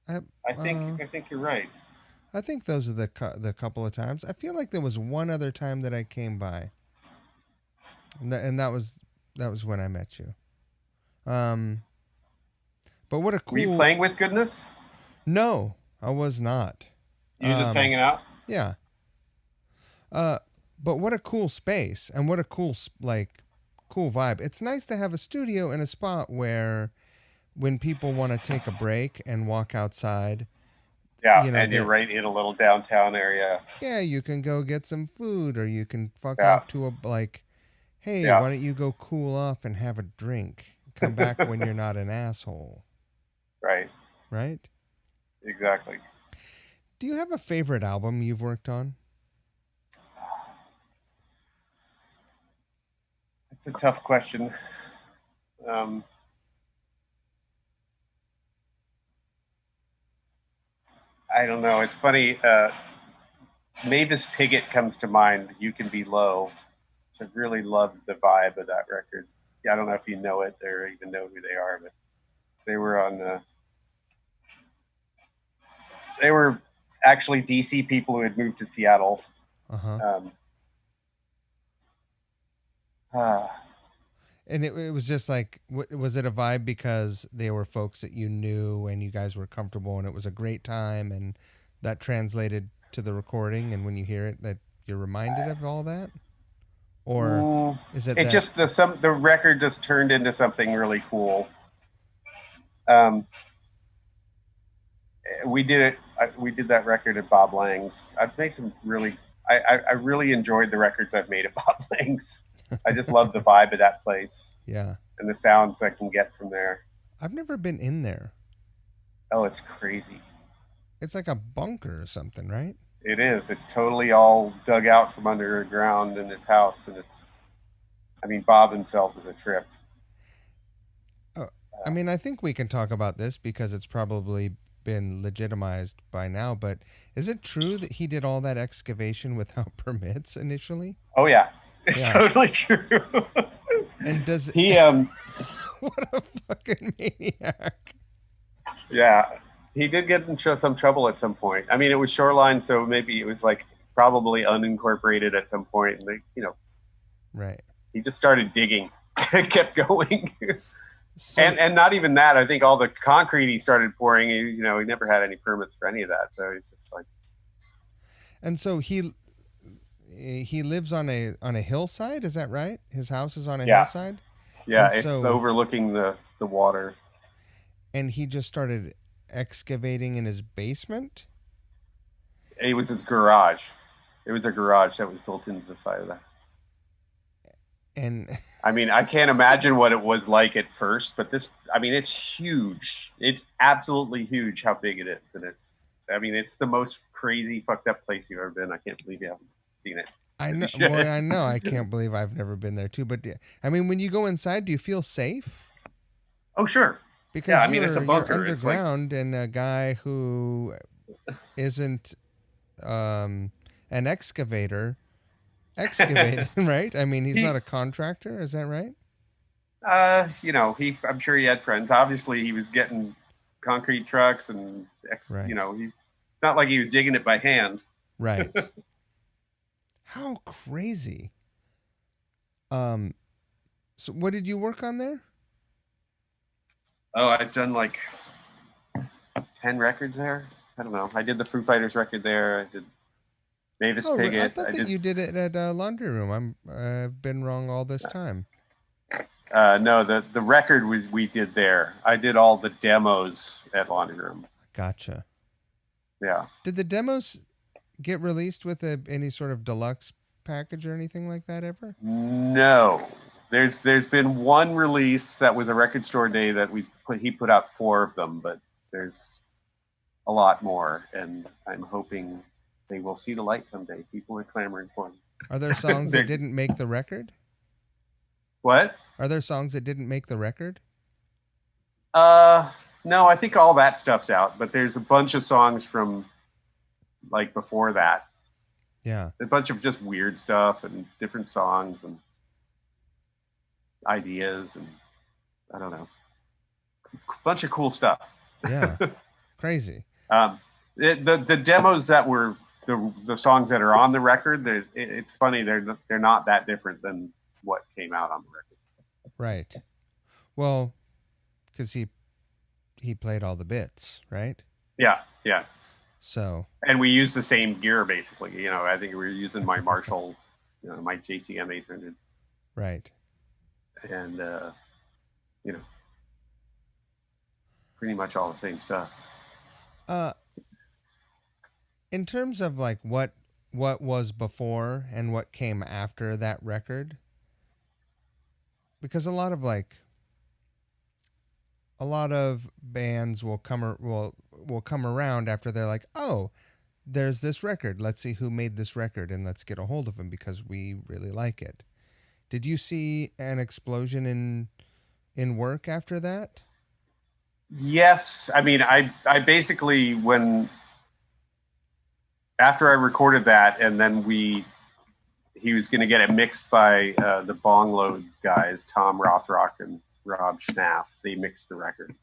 I think you're right. I think those are the couple of times. I feel like there was one other time that I came by, and that was when I met you. But what a cool... Were you playing with Goodness? No, I was not. You were just hanging out? Yeah. But what a cool space, and what a cool vibe. It's nice to have a studio in a spot where when people want to take a break and walk outside. Yeah, and you're right in a little downtown area. Yeah, you can go get some food, or you can fuck off to hey, why don't you go cool off and have a drink? Come back when you're not an asshole. Right. Right? Exactly. Do you have a favorite album you've worked on? It's a tough question. I don't know. It's funny. Mavis Piggott comes to mind. You Can Be Low. I really loved the vibe of that record. Yeah, I don't know if you know it or even know who they are, but they were on they were actually DC people who had moved to Seattle. And it was just like, was it a vibe because they were folks that you knew and you guys were comfortable and it was a great time, and that translated to the recording, and when you hear it that you're reminded of all that? Or is it just the record just turned into something really cool. We did that record at Bob Lang's. I've made some really... I really enjoyed the records I've made at Bob Lang's. I just love the vibe of that place. Yeah. And the sounds I can get from there. I've never been in there. Oh, it's crazy. It's like a bunker or something, right? It is. It's totally all dug out from underground in his house. And Bob himself is a trip. I think we can talk about this because it's probably been legitimized by now, but is it true that he did all that excavation without permits initially? Oh, yeah. It's totally true. And does he What a fucking maniac. Yeah, he did get in some trouble at some point. I mean, it was shoreline, so maybe it was like probably unincorporated at some point, and Right. he just started digging, kept going, So and not even that. I think all the concrete he started pouring, he never had any permits for any of that, so he's just like, and so he lives on a hillside, is that right? His house is on a yeah, hillside? yeah, And it's so overlooking the water. and he just started excavating in his basement? It was his garage. It was a garage that was built into the side of that. And I mean, I can't imagine what it was like at first, but it's huge. It's absolutely huge how big it is. And it's the most crazy, fucked up place you've ever been. I can't believe you haven't seen it. I know, boy, I know. I can't believe I've never been there too. But I mean, when you go inside, do you feel safe? Oh, sure. Yeah, Because I mean, it's a you're bunker. It's like, underground, and a guy who isn't an excavator excavating, right? I mean, he's he, not a contractor. Is that right? I'm sure he had friends. Obviously, he was getting concrete trucks and, Right. he's not like he was digging it by hand. Right. How crazy. So what did you work on there? Oh, I've done like 10 records there. I don't know. I did the Foo Fighters record there. I did Mavis Oh, I Piggott. thought that you did it at Laundry Room. I've been wrong all this time. No, the record we did there. I did all the demos at Laundry Room. Gotcha. Yeah. Did the demos get released with any sort of deluxe package or anything like that ever? No. There's been one release that was a record store day that he put out 4 of them, but there's a lot more, and I'm hoping they will see the light someday. People are clamoring for them. Are there songs that didn't make the record? What? Are there songs that didn't make the record? No, I think all that stuff's out, but there's a bunch of songs from like before that. Yeah. A bunch of just weird stuff and different songs and ideas, and I don't know. It's a bunch of cool stuff. Yeah. Crazy. The demos that were the songs that are on the record, it's funny, they're not that different than what came out on the record. Right. Well, because he played all the bits, right? Yeah. So. And we used the same gear basically. I think we were using my Marshall, my JCM 800. Right. And pretty much all the same stuff. In terms of like what was before and what came after that record, because a lot of bands will come around after they're like, oh, there's this record. Let's see who made this record and let's get a hold of them because we really like it. Did you see an explosion in work after that? Yes. I mean, I basically, after I recorded that, and then he was going to get it mixed by the Bong Load guys, Tom Rothrock and Rob Schnaff. They mixed the record.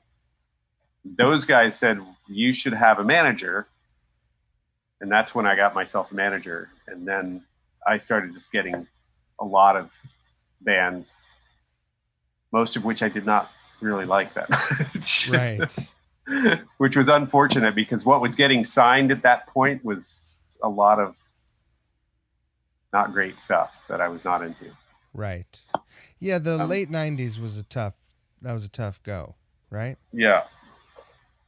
Those guys said, you should have a manager. And that's when I got myself a manager. And then I started just getting a lot of bands, most of which I did not really like that much. Right. Which was unfortunate because what was getting signed at that point was a lot of not great stuff that I was not into. Right. Yeah, the late 90s was a tough go, right? Yeah.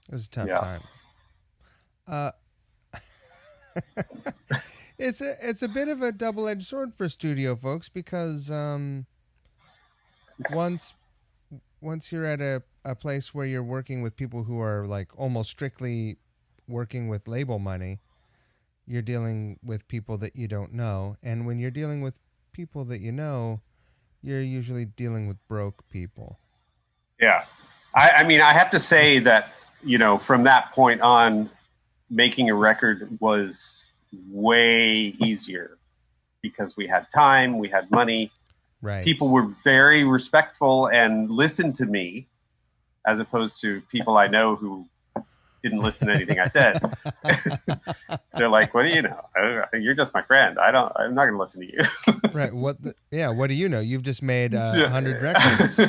It was a tough time. It's a bit of a double-edged sword for studio folks because once you're at a place where you're working with people who are like almost strictly working with label money, you're dealing with people that you don't know, and when you're dealing with people that you know, you're usually dealing with broke people. Yeah. I mean, I have to say that, from that point on, making a record was way easier because we had time, we had money, Right. people were very respectful and listened to me, as opposed to people I know who didn't listen to anything I said. They're like, "What do you know? You're just my friend. I'm not going to listen to you." Right. What do you know? You've just made 100 records,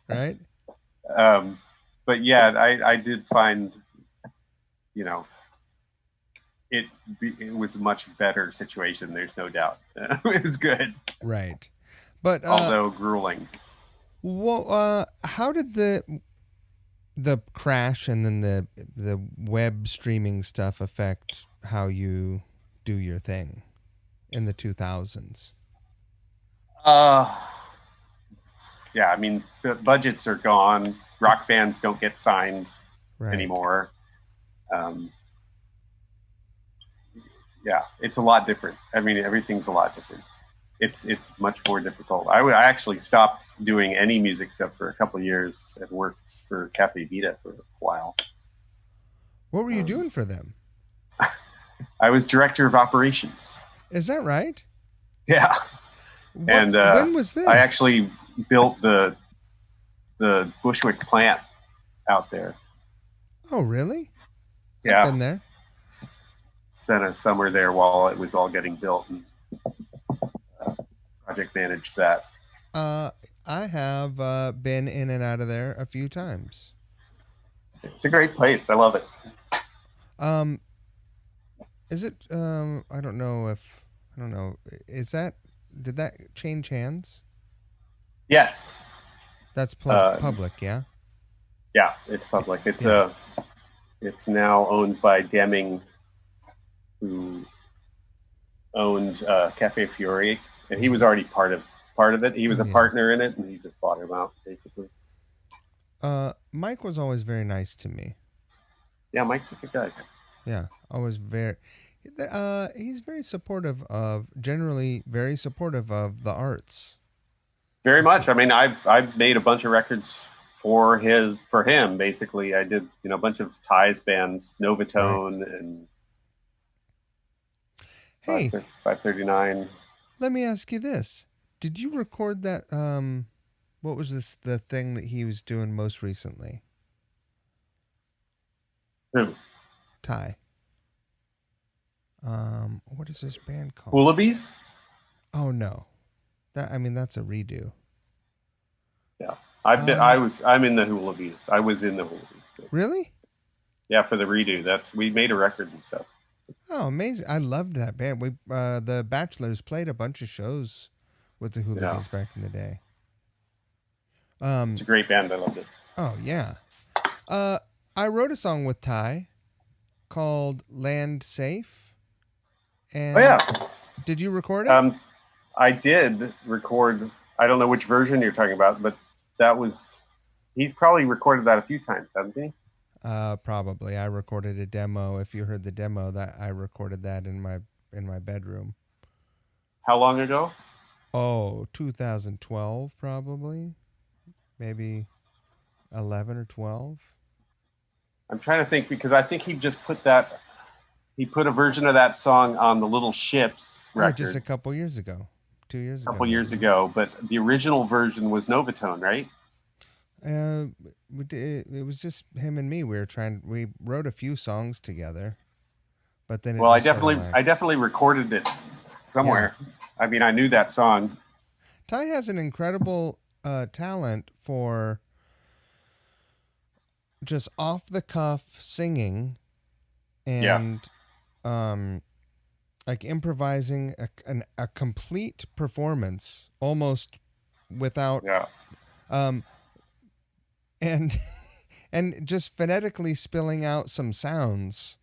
right? But yeah, I did find, you know, it was a much better situation. There's no doubt. It was good, Right. But although grueling. well, how did the crash and then the web streaming stuff affect how you do your thing in the 2000s? Uh, yeah, I mean, the budgets are gone. Rock bands don't get signed Right. anymore. Yeah, it's a lot different. I mean, everything's a lot different. It's much more difficult. I actually stopped doing any music stuff for a couple of years and worked for Cafe Vita for a while. What were you doing for them? I was director of operations. Is that right? Yeah. And when was this? I actually built the Bushwick plant out there. Oh, really? Yeah. I've been there. Spent a summer there while it was all getting built, and project managed that. I have been in and out of there a few times. It's a great place. I love it. Is it? I don't know. Did that change hands? Yes. That's public, yeah. Yeah, it's public. It's now owned by Deming, who owned Cafe Fiore, and he was already part of it. He was a partner in it, and he just bought him out, basically. Mike was always very nice to me. Yeah, Mike's a good guy. Yeah, always very. He's very supportive generally very supportive of the arts. Very much. I mean, I've made a bunch of records for him. Basically, I did a bunch of Ty's bands, Novatone, right, and Hey, 539. Let me ask you this: did you record that? What was the thing that he was doing most recently? Who? Ty. What is this band called? Woolabies? Oh no, that's a redo. Yeah, I'm in the Woolabies. I was in the Woolabies. Really? Yeah, for the redo. We made a record and stuff. Oh, amazing! I loved that band. We the Bachelors played a bunch of shows with the Woolabies back in the day. It's a great band. I loved it. Oh yeah. I wrote a song with Ty called "Land Safe." And oh yeah. Did you record it? I did record. I don't know which version you're talking about, but he's probably recorded that a few times, hasn't he? Probably. I recorded a demo. If you heard the demo, that I recorded that in my bedroom. How long ago? Oh, 2012 probably. Maybe 11 or 12. I'm trying to think, because I think he just put a version of that song on the Little Ships record. Just a couple years ago. 2 years ago. A couple years ago, but the original version was Novatone, right? It was just him and me. We wrote a few songs together, but then I definitely recorded it somewhere. Yeah. I mean, I knew that song. Ty has an incredible talent for just off the cuff singing, and like improvising a complete performance almost without and just phonetically spilling out some sounds.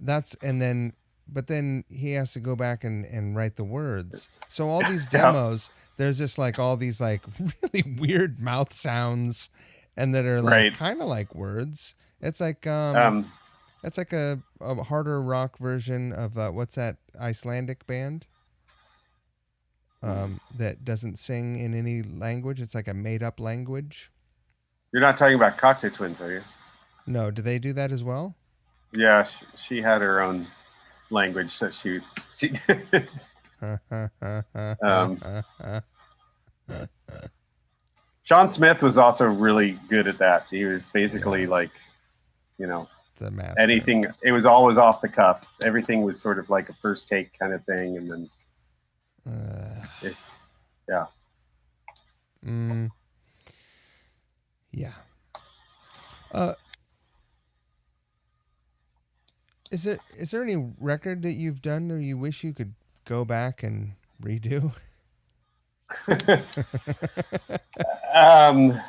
But then he has to go back and write the words. So all these demos, there's just like all these like really weird mouth sounds, and that are like kind of like words. It's like it's like a harder rock version of what's that Icelandic band that doesn't sing in any language. It's like a made up language. You're not talking about Cocktail Twins, are you? No, do they do that as well? Yeah, she had her own language that she Sean Smith was also really good at that. He was basically Yeah. like, you know, The master. anything. It was always off the cuff. Everything was sort of like a first take kind of thing, and then, it, yeah. Mm, yeah. Uh, is there any record that you've done or you wish you could go back and redo? um,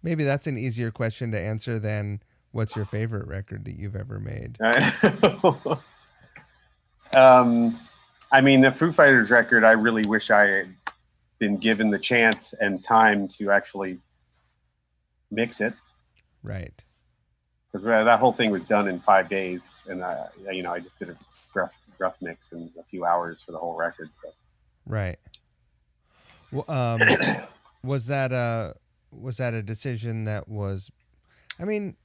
Maybe that's an easier question to answer than what's your favorite record that you've ever made. um, I mean, the Foo Fighters record. I really wish I had been given the chance and time to actually mix it, Right. because that whole thing was done in 5 days, and I just did a rough mix in a few hours for the whole record. So. Right. Well, was that a decision that was? I mean,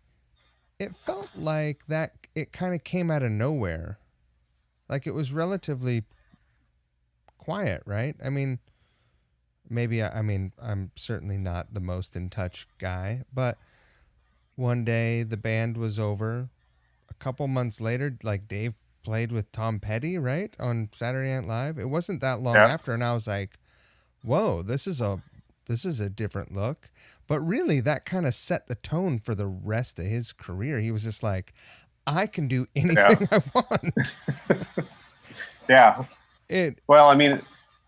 it felt like that it kind of came out of nowhere. Like it was relatively quiet, right? I mean, maybe I mean I'm certainly not the most in touch guy, but one day the band was over. A couple months later, like Dave played with Tom Petty, right, on Saturday Night Live. It wasn't that long Yeah, after, and I was like, "Whoa, this is a different look." But really, that kind of set the tone for the rest of his career. He was just like, "I can do yeah, anything I want." yeah. It Well, I mean,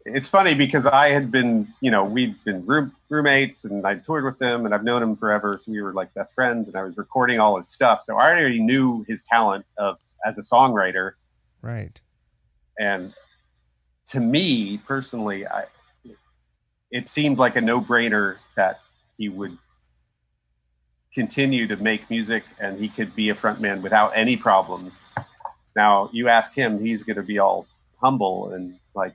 it's funny because I had been, we'd been roommates, and I toured with him, and I've known him forever, so we were like best friends. And I was recording all his stuff, so I already knew his talent of as a songwriter. right, And to me personally, it seemed like a no-brainer that he would continue to make music and he could be a frontman without any problems. Now, you ask him, he's going to be all humble and like,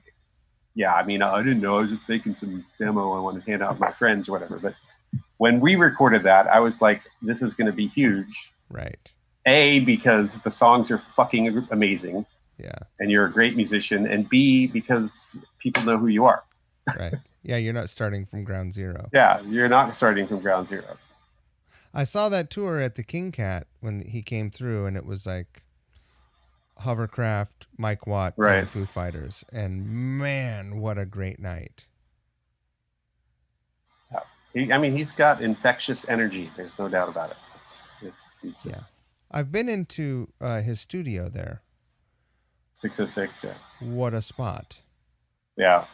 yeah, I mean, I didn't know. I was just making some demo I want to hand out to my friends or whatever. But when we recorded that, I was like, this is going to be huge. right, A, because the songs are fucking amazing yeah, and you're a great musician. And B, because people know who you are. right, yeah. You're not starting from ground zero. Yeah, you're not starting from ground zero. I saw that tour at the King Cat when he came through, and it was like Hovercraft, Mike Watt, Right. and Foo Fighters. And man, what a great night. I mean, he's got infectious energy. There's no doubt about it. He's just Yeah. I've been into his studio there. 606. Yeah. What a spot. Yeah.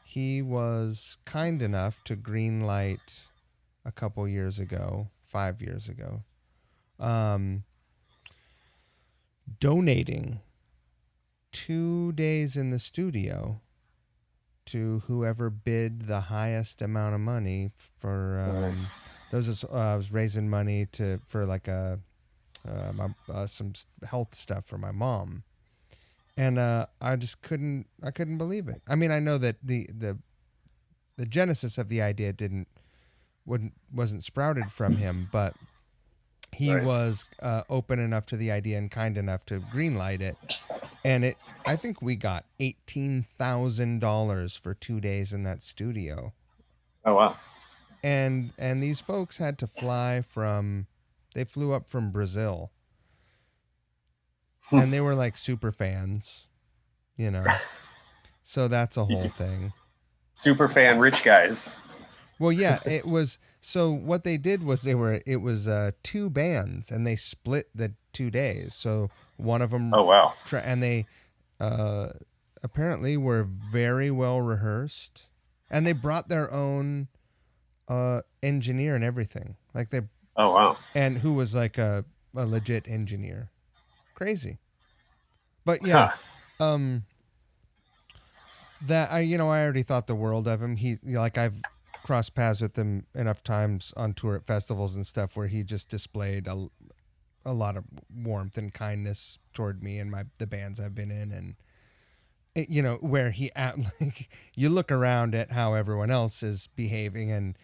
He was kind enough to green light a couple years ago, 5 years ago, um, donating 2 days in the studio to whoever bid the highest amount of money for Nice. those. I was raising money for like some health stuff for my mom, and I just couldn't believe it. I mean, I know that the genesis of the idea wasn't sprouted from him, but he Right. was open enough to the idea and kind enough to greenlight it. And I think we got $18,000 for 2 days in that studio. Oh wow. And these folks had to they flew up from Brazil, and they were like super fans, you know. So that's a whole thing. Super fan, rich guys. Well, yeah, it was. So what they did was it was two bands, and they split the 2 days. So one of them, Oh wow. and they uh, apparently were very well rehearsed, and they brought their own engineer and everything. Like they Oh wow. and who was like a legit engineer. Crazy, but yeah, Huh. um, that I already thought the world of him. Like I've crossed paths with him enough times on tour at festivals and stuff where he just displayed a lot of warmth and kindness toward me and the bands I've been in, and where like you look around at how everyone else is behaving, and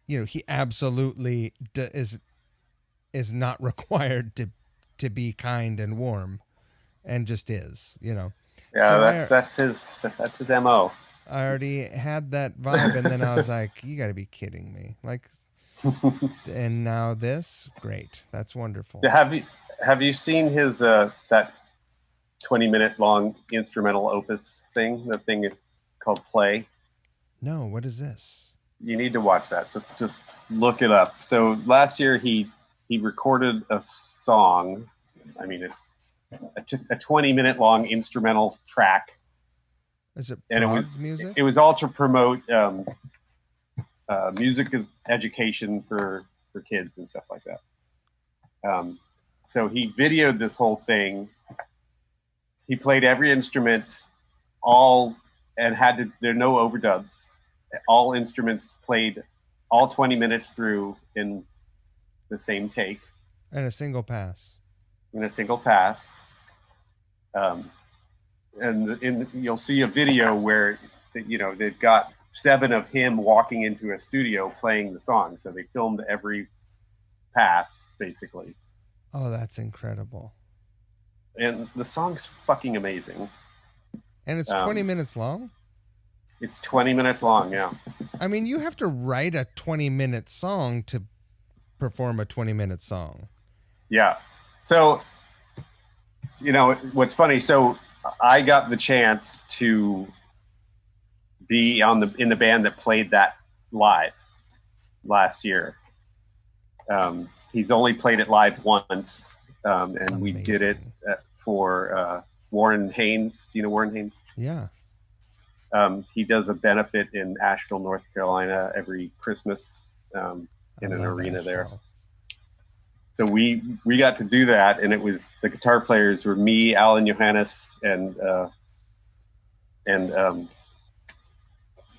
he absolutely is not required to be kind and warm, and just is. Yeah, So that's his mo. I already had that vibe, and then I was like, "You got to be kidding me!" Like, and now this, great. That's wonderful. Have you seen his that 20-minute long instrumental opus thing? The thing is called Play. No, what is this? You need to watch that. Just look it up. So last year he recorded a song. I mean, it's a 20-minute long instrumental track, Is it and prog music? it was all to promote music education for kids and stuff like that. So he videoed this whole thing. He played every instrument, all, and there are no overdubs. All instruments played all 20 minutes through in the same take. And a single pass. In a single pass. And you'll see a video where, they've got 7 of him walking into a studio playing the song. So they filmed every pass, basically. Oh, that's incredible. And the song's fucking amazing. And it's 20 minutes long? It's 20 minutes long, yeah. I mean, you have to write a 20-minute song to perform a 20-minute song. Yeah. So, what's funny, so I got the chance to be in the band that played that live last year. He's only played it live once, and Amazing. We did it for Warren Haynes. You know Warren Haynes? Yeah. He does a benefit in Asheville, North Carolina every Christmas in an arena Asheville. There. So we got to do that, and it was the guitar players were me, Alan Johannes, and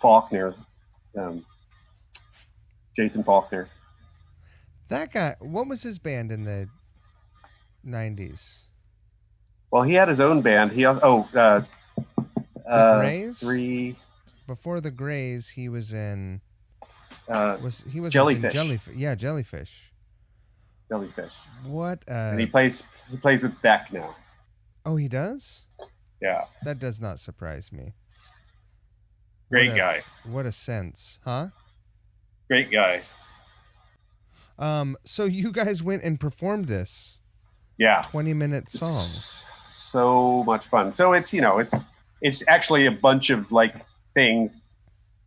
Faulkner, Jason Faulkner. That guy, what was his band in the 90s? Well, he had his own band. The Grays? Before the Grays, he was in. He was Jellyfish. Jellyfish. Jellyfish. What? And he plays with Beck now. Oh, he does? Yeah. That does not surprise me. Great guy. What a sense, huh? Great guy. So you guys went and performed this. Yeah. 20-minute song. So much fun. So it's actually a bunch of like things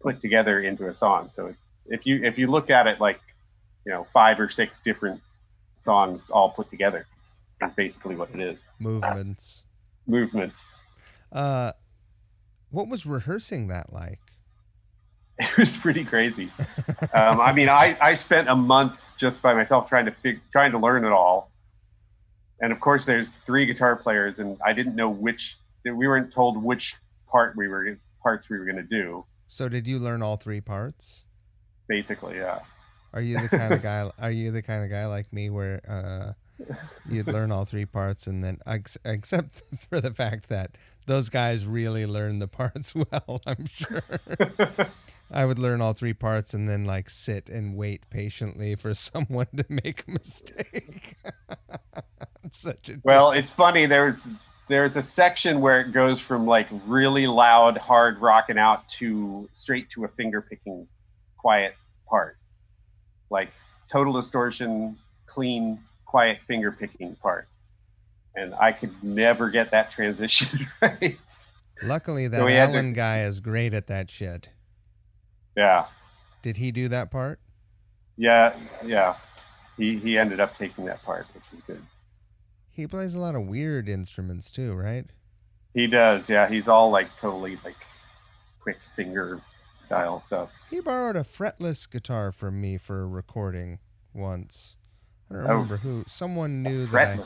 put together into a song. So if you look at it like 5 or 6 different songs all put together, that's basically what it is. Movements. What was rehearsing that like? It was pretty crazy. I mean, I spent a month just by myself trying to learn it all. And of course, there's 3 guitar players, and I didn't know we weren't told which parts we were going to do. So did you learn all 3 parts? Basically, yeah. Are you the kind of guy? Are you the kind of guy like me where you'd learn all 3 parts, and then except for the fact that those guys really learn the parts well, I'm sure. I would learn all 3 parts and then like sit and wait patiently for someone to make a mistake. I'm such a well, it's funny. There's a section where it goes from like really loud, hard rocking out to straight to a finger picking, quiet part, like total distortion, clean, quiet finger picking part, and I could never get that transition right. Luckily, that Alan guy is great at that shit. Yeah. Did he do that part? Yeah. He ended up taking that part, which was good. He plays a lot of weird instruments too, right? He does, yeah. He's all like totally like quick finger style stuff. He borrowed a fretless guitar from me for a recording once. I don't remember who. Someone knew that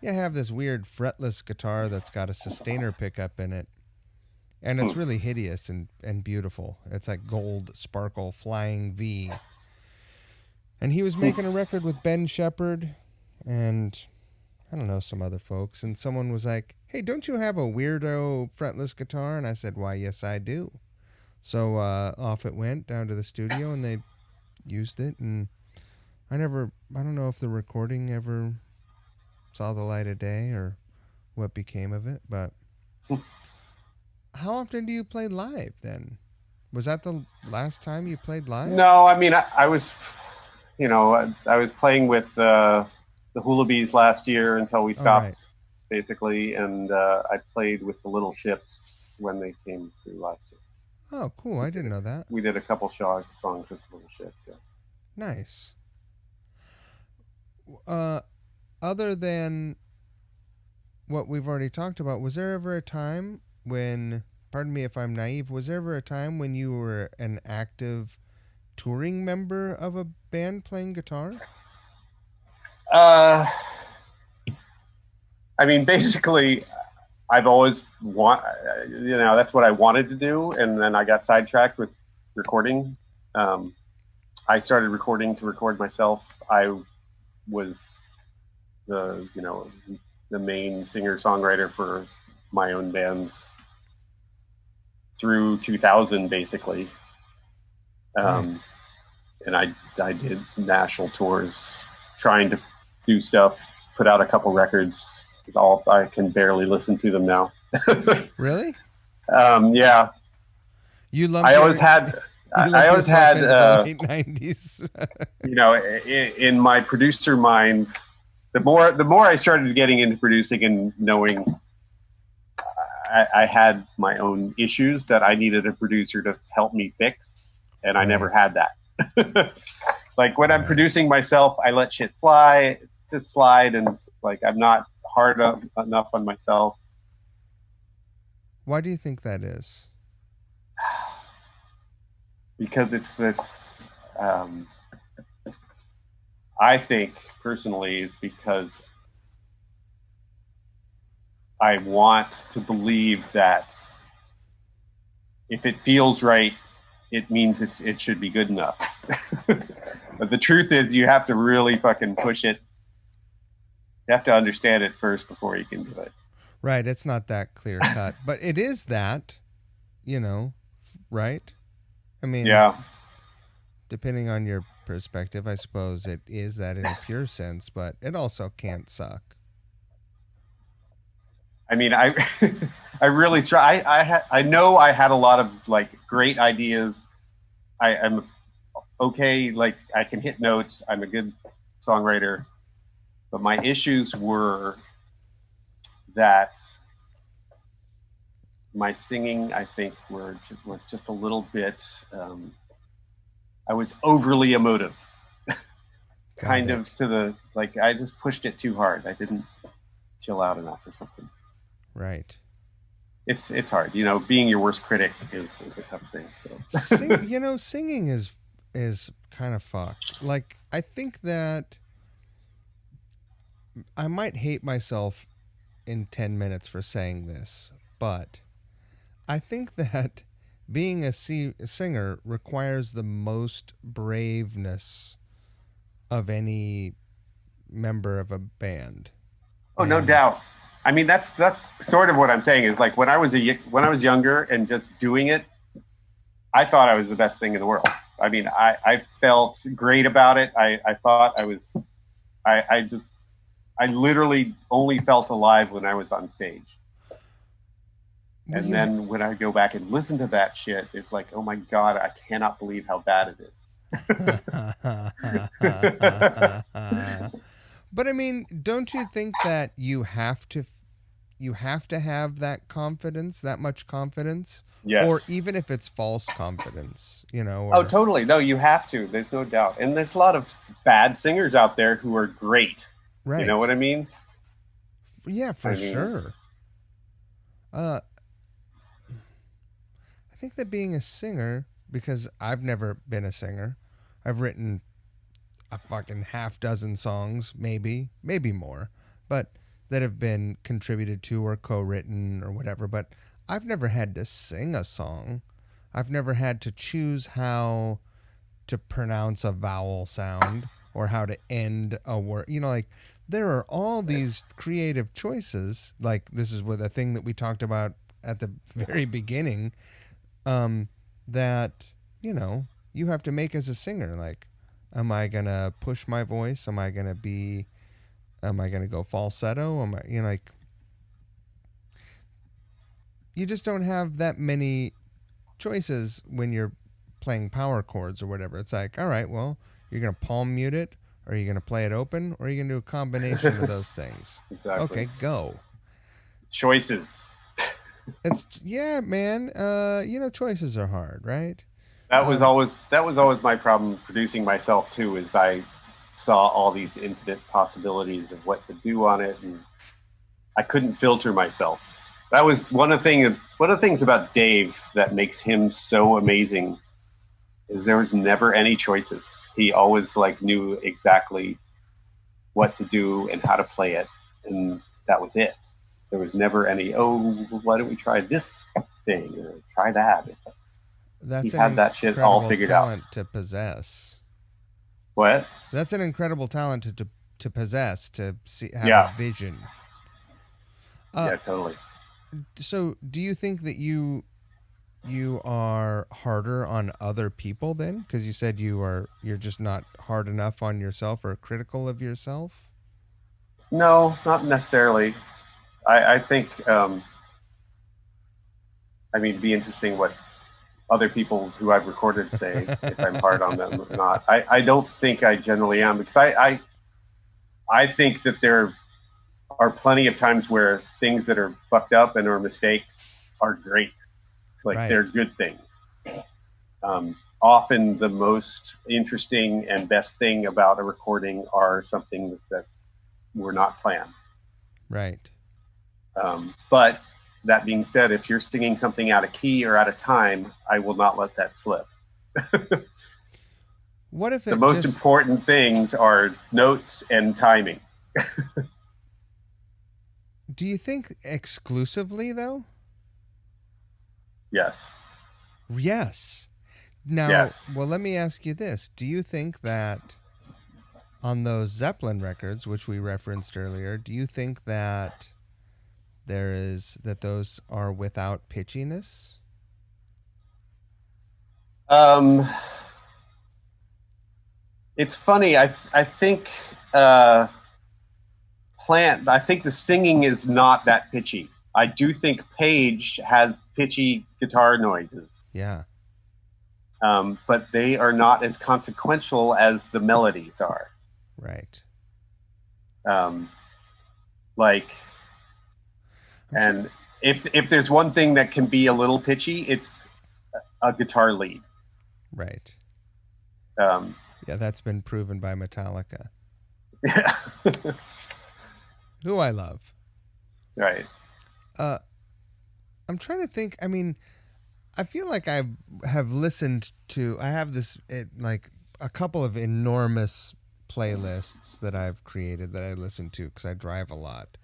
I have this weird fretless guitar that's got a sustainer pickup in it. And it's really hideous and beautiful. It's like gold sparkle flying V. And he was making a record with Ben Shepherd and I don't know, some other folks. And someone was like, hey, don't you have a weirdo fretless guitar? And I said, why, yes, I do. So off it went down to the studio and they used it. And I don't know if the recording ever saw the light of day or what became of it, but how often do you play live then? Was that the last time you played live? No, I mean I was, I was playing with the Hula Bees last year until we Oh, right. stopped, basically, and I played with the Little Ships when they came through last year. Oh, cool. I didn't know that. We did a couple songs with the Little Ships. Yeah. Nice. Uh, Other than what we've already talked about, was there ever a time when, pardon me if I'm naive, was there ever a time when you were an active touring member of a band playing guitar? Uh, I mean, basically, I've always that's what I wanted to do, and then I got sidetracked with recording. Um, I started recording to record myself. I was the the main singer songwriter for my own bands through 2000, basically. Right. And I did national tours, trying to do stuff, put out a couple records. All I can barely listen to them now. Really? Yeah, You I lumped always your had. you I lumped always yourself had, into the late 90s. in my producer mind, the more I started getting into producing and knowing, I had my own issues that I needed a producer to help me fix, and I never Right. had that. Like when I'm Right. producing myself, I let shit fly, just slide, and like I'm not hard enough on myself. Why do you think that is? Because it's this. Um, I think personally, it's because I want to believe that if it feels right, it means it should be good enough. But the truth is, you have to really fucking push it. You have to understand it first before you can do it. Right. It's not that clear cut, but it is that, you know, right? I mean, Yeah. depending on your perspective, I suppose it is that in a pure sense, but it also can't suck. I mean, I I really try. I know I had a lot of like great ideas. I'm okay. Like I can hit notes. I'm a good songwriter, but my issues were that my singing, I think, was just a little bit. I was overly emotive, Got kind of it. to the like. I just pushed it too hard. I didn't chill out enough or something. Right. It's hard, being your worst critic is a tough thing. So Singing is kind of fucked. Like I think that I might hate myself in 10 minutes for saying this, but I think that being a singer requires the most braveness of any member of a band. oh, no And doubt. I mean, that's sort of what I'm saying is like when I was younger and just doing it, I thought I was the best thing in the world. I mean, I felt great about it. I thought I was. I literally only felt alive when I was on stage. well, And you then when I go back and listen to that shit, it's like, oh my God, I cannot believe how bad it is. But I mean, don't you think that you have to have that confidence, that much confidence, Yes. or even if it's false confidence, Oh, or totally. No, you have to. There's no doubt. And there's a lot of bad singers out there who are great. You know right. what I mean? Yeah, for I mean, sure. Uh I think that being a singer, because I've never been a singer, I've written a fucking half dozen songs, maybe more, but that have been contributed to or co-written or whatever, but I've never had to sing a song. I've never had to choose how to pronounce a vowel sound or how to end a word. Like there are all these creative choices. Like this is with a thing that we talked about at the very beginning, um, that you have to make as a singer. Like, am I gonna push my voice? Am I gonna go falsetto? Am I like you just don't have that many choices when you're playing power chords or whatever. It's like, all right, well, you're going to palm mute it, or you're going to play it open, or you're going to do a combination of those things. Exactly. Okay, go. Choices. It's yeah, man. Choices are hard, right? That was always my problem producing myself too. Is I saw all these infinite possibilities of what to do on it, and I couldn't filter myself. That was one of the things about Dave that makes him so amazing is there was never any choices. He always knew exactly what to do and how to play it, and that was it. There was never any, oh, why don't we try this thing or try that? He That's an had that shit all incredible figured out. talent to possess. What? That's an incredible talent to possess, to have Yeah. a vision. Yeah, totally. So, do you think that you are harder on other people then? Because you said you're just not hard enough on yourself or critical of yourself. No, not necessarily. I think, it'd be interesting what other people who I've recorded say if I'm hard on them or not. I don't think I generally am because I think that there are plenty of times where things that are fucked up and or mistakes are great. Right. They're good things. Often the most interesting and best thing about a recording are something that were not planned. Right. But that being said, if you're singing something out of key or out of time, I will not let that slip. What if the most important things are notes and timing? Do you think exclusively though? Yes. Yes. Now, yes. Well, let me ask you this. Do you think that on those Zeppelin records, which we referenced earlier, do you think that those are without pitchiness? It's funny. I think Plant. I think the singing is not that pitchy. I do think Page has pitchy guitar noises. Yeah. But they are not as consequential as the melodies are. Right. And if there's one thing that can be a little pitchy, it's a guitar lead. Right. Yeah, that's been proven by Metallica. Yeah. Who I love. Right. I'm trying to think. I mean, I feel like I have listened to. I have a couple of enormous playlists that I've created that I listen to because I drive a lot,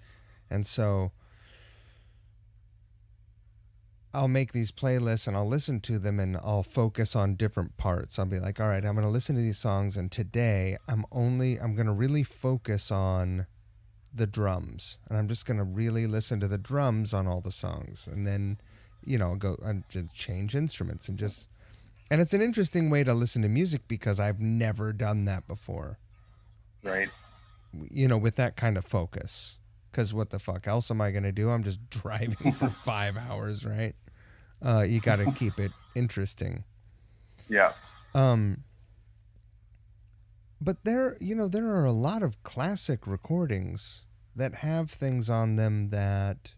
and so I'll make these playlists and I'll listen to them and I'll focus on different parts. I'll be like, all right, I'm going to listen to these songs, and today I'm going to really focus on the drums, and I'm just going to really listen to the drums on all the songs, and then go and just change instruments and it's an interesting way to listen to music because I've never done that before. Right. With that kind of focus, because what the fuck else am I going to do? I'm just driving for 5 hours, right? You got to keep it interesting. Yeah. But there are a lot of classic recordings that have things on them that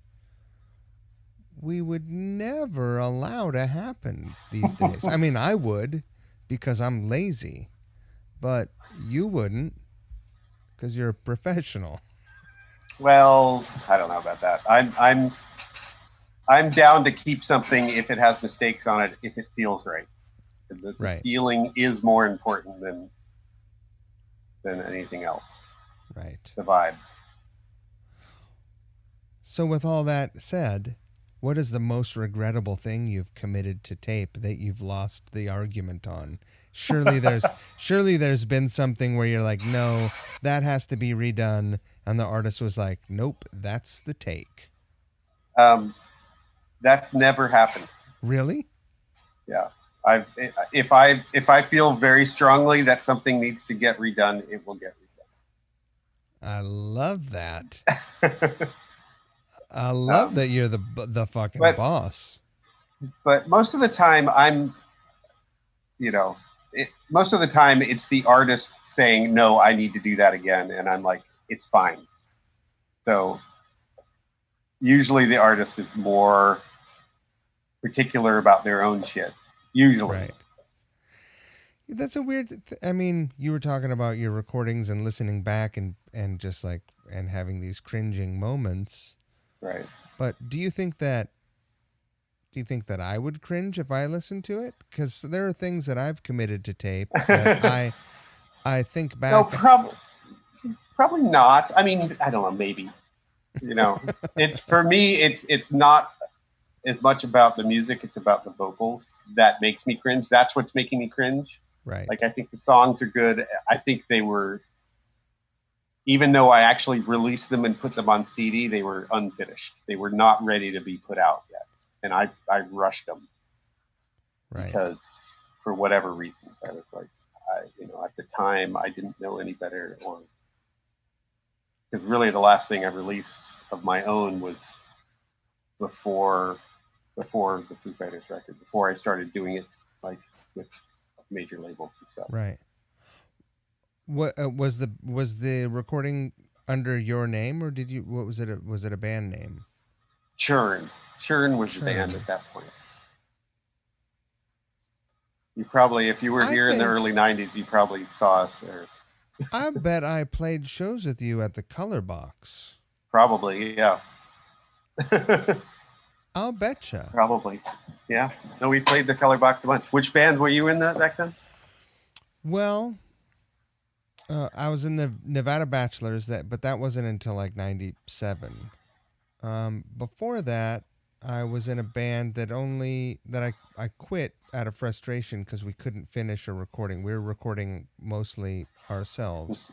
we would never allow to happen these days. I mean, I would because I'm lazy, but you wouldn't because you're a professional. Well, I don't know about that. I'm down to keep something if it has mistakes on it, if it feels right. The feeling is more important than anything else. Right. The vibe. So with all that said, what is the most regrettable thing you've committed to tape that you've lost the argument on? Surely there's been something where you're like, no, that has to be redone, and the artist was like, nope, that's the take. That's never happened. Really? Yeah. If I feel very strongly that something needs to get redone, it will get redone. I love that. I love Um, that you're the fucking but boss. but most of the time, you know, most of the time it's the artist saying, no, I need to do that again. And I'm like, it's fine. So usually the artist is more particular about their own shit. Usually. Right. That's a weird. I mean, you were talking about your recordings and listening back and just like and having these cringing moments. Right. But do you think that I would cringe if I listened to it? Because there are things that I've committed to tape that I think No, back. probably not. I mean, I don't know, maybe. You know, it's for me, it's not as much about the music, it's about the vocals that makes me cringe. That's what's making me cringe. Right. Like I think the songs are good. I think they were, even though I actually released them and put them on CD, they were unfinished. They were not ready to be put out yet, and I rushed them Right. because for whatever reasons I was like, at the time I didn't know any better, or because really the last thing I released of my own was before the Foo Fighters record, before I started doing it like with major labels and stuff. Right. What was the recording under your name, or did you? What was it? Was it a band name? Churn was the band Churn. at that point. You probably, if you were I here in the think early '90s, you probably saw us there. I bet I played shows with you at the Color Box. Probably, yeah. I'll betcha. Probably, yeah. No, we played the Color Box a bunch. Which band were you in back then? Well, I was in the Nevada Bachelors, but that wasn't until like '97. Before that, I was in a band that I quit out of frustration because we couldn't finish a recording. We were recording mostly ourselves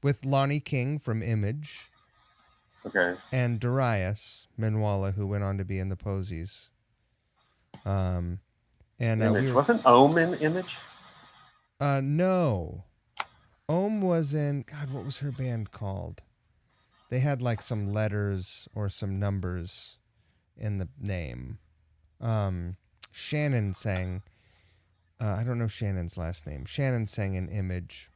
with Lonnie King from Image Okay. and Darius Menwala, who went on to be in the Posies. Um, and we Image. were Wasn't Ohm in Image? no, Ohm was in. God, what was her band called? They had like some letters or some numbers in the name. Shannon sang. I don't know Shannon's last name. Shannon sang an Image.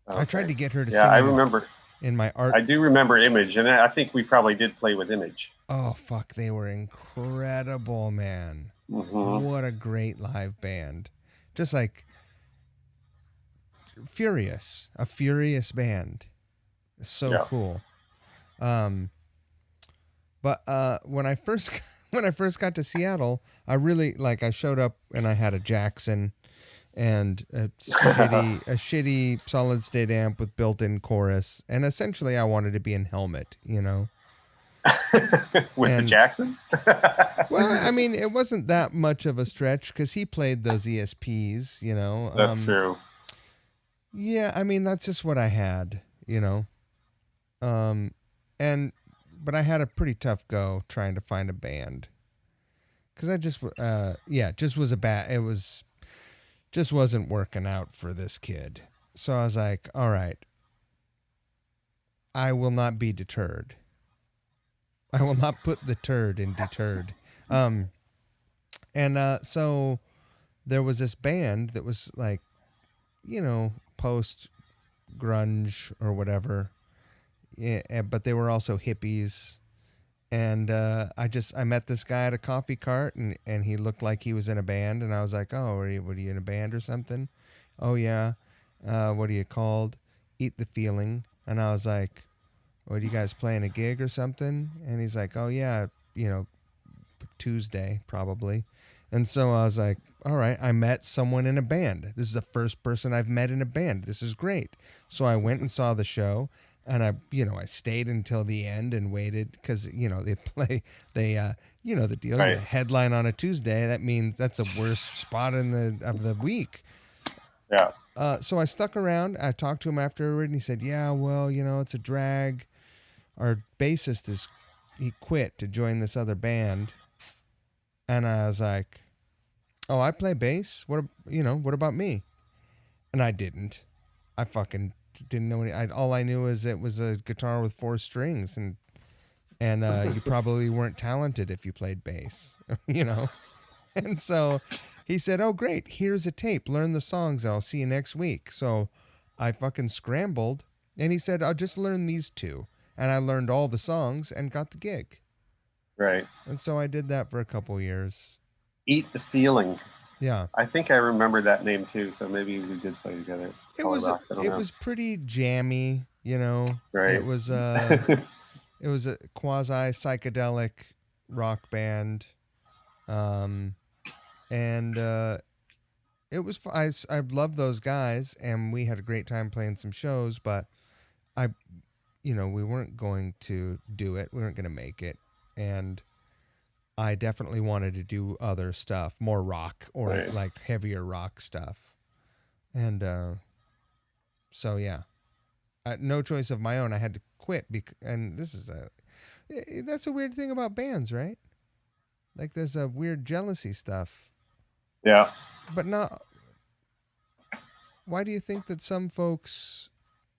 I tried Okay. to get her to Yeah, sing I remember. in my art. I do remember Image, and I think we probably did play with Image. Oh fuck, they were incredible, man. Mm-hmm. What a great live band. Just like a furious band. So Yeah. cool. Um, but when I first when I first got to Seattle, I showed up and I had a Jackson and a shitty solid state amp with built-in chorus, and essentially I wanted to be in Helmet, With the And Jackson? well, I mean, it wasn't that much of a stretch because he played those ESPs, That's true. Yeah, I mean that's just what I had, um, and but I had a pretty tough go trying to find a band because I just just was a bad. It was just wasn't working out for this kid. So I was like, all right, I will not be deterred. I will not put the turd in deterred. Um, and so there was this band that was like, post grunge or whatever. Yeah, but they were also hippies. And I met this guy at a coffee cart, and he looked like he was in a band, and I was like, oh, what are you in a band or something? Oh yeah, what are you called? Eat the Feeling. And I was like, what, are you guys playing a gig or something? And he's like, oh yeah, Tuesday probably. And so I was like, all right, I met someone in a band. This is the first person I've met in a band. This is great. So I went and saw the show, and I stayed until the end and waited because, the deal, you Right. headline on a Tuesday. That means that's the worst spot of the week. Yeah. So I stuck around. I talked to him afterward, and he said, yeah, well, it's a drag. Our bassist he quit to join this other band. And I was like, oh, I play bass. What about me? And I didn't. I fucking didn't know any. All I knew is it was a guitar with 4 strings, and and you probably weren't talented if you played bass, you know. And so he said, "Oh, great! Here's a tape. Learn the songs, and I'll see you next week." So I fucking scrambled, and he said, "I'll just learn these two," and I learned all the songs and got the gig. Right. And so I did that for a couple years. Eat the Feeling. Yeah, I think I remember that name too. So maybe we did play together. it Color was Rock. I don't it know. was pretty jammy, you know. Right. It was a quasi psychedelic rock band, um, and it was. I loved those guys, and we had a great time playing some shows. But I, we weren't going to do it. We weren't going to make it, and I definitely wanted to do other stuff, more rock or Right. like heavier rock stuff, and so yeah, no choice of my own. I had to quit, and this is that's a weird thing about bands, right? Like there's a weird jealousy stuff, Yeah. but not. Why do you think that some folks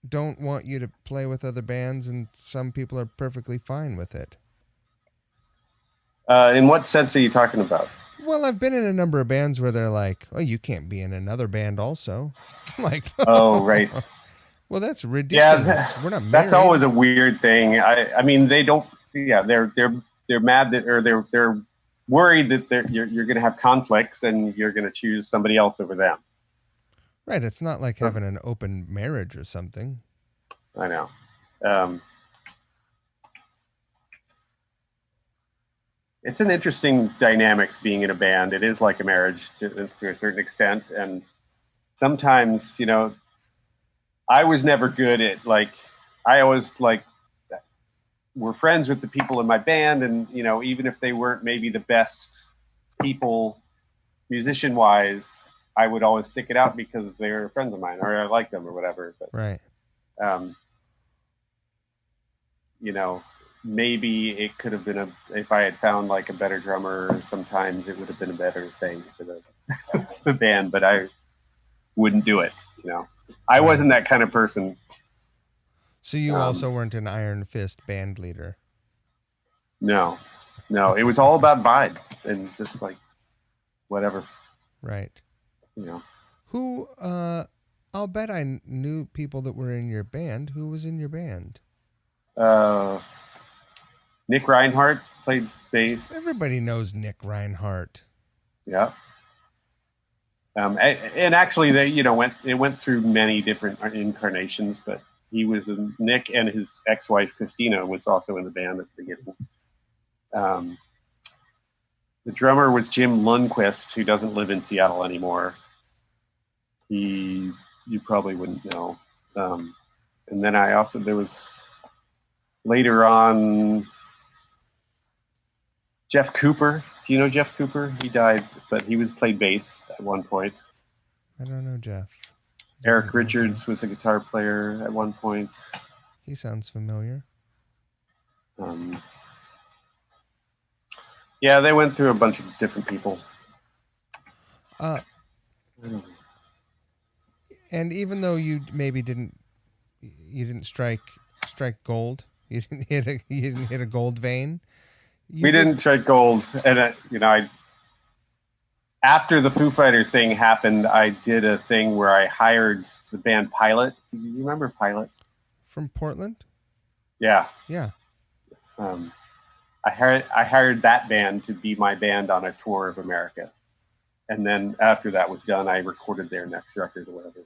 don't want you to play with other bands and some people are perfectly fine with it? In what sense are you talking about? Well, I've been in a number of bands where they're like, "Oh, you can't be in another band also." I'm like, Oh, right. well, that's Yeah, ridiculous. We're not that's married. always a weird thing. I mean, they don't. Yeah, they're mad that, or they're worried that you're going to have conflicts and you're going to choose somebody else over them. Right. It's not like having an open marriage or something. I know. Um, it's an interesting dynamic being in a band. It is like a marriage to a certain extent, and sometimes, I was never good at like. I always like were friends with the people in my band, and even if they weren't maybe the best people musician wise, I would always stick it out because they're friends of mine or I liked them or whatever. But Right. um, maybe it could have been if I had found like a better drummer, sometimes it would have been a better thing for the band, but I wouldn't do it. I wasn't that kind of person. So you also weren't an Iron Fist band leader. No, it was all about vibe and just like whatever. Right. You Who? I'll bet I knew people that were in your band. Who was in your band? Nick Reinhardt played bass. Everybody knows Nick Reinhardt. Yeah. And actually, it went through many different incarnations, but he was Nick, and his ex-wife Christina was also in the band at the beginning. The drummer was Jim Lundquist, who doesn't live in Seattle anymore. You probably wouldn't know. And then there was later on Jeff Cooper. Do you know Jeff Cooper? He died, but he played bass at one point. I don't know Jeff. Eric Richards was a guitar player at one point. He sounds familiar. Yeah, they went through a bunch of different people. And even though you maybe didn't strike gold, you didn't hit a gold vein. We didn't strike gold, and after the Foo Fighter thing happened, I did a thing where I hired the band Pilot. Do you remember Pilot? From Portland? Yeah. Yeah. I hired that band to be my band on a tour of America. And then after that was done, I recorded their next record or whatever.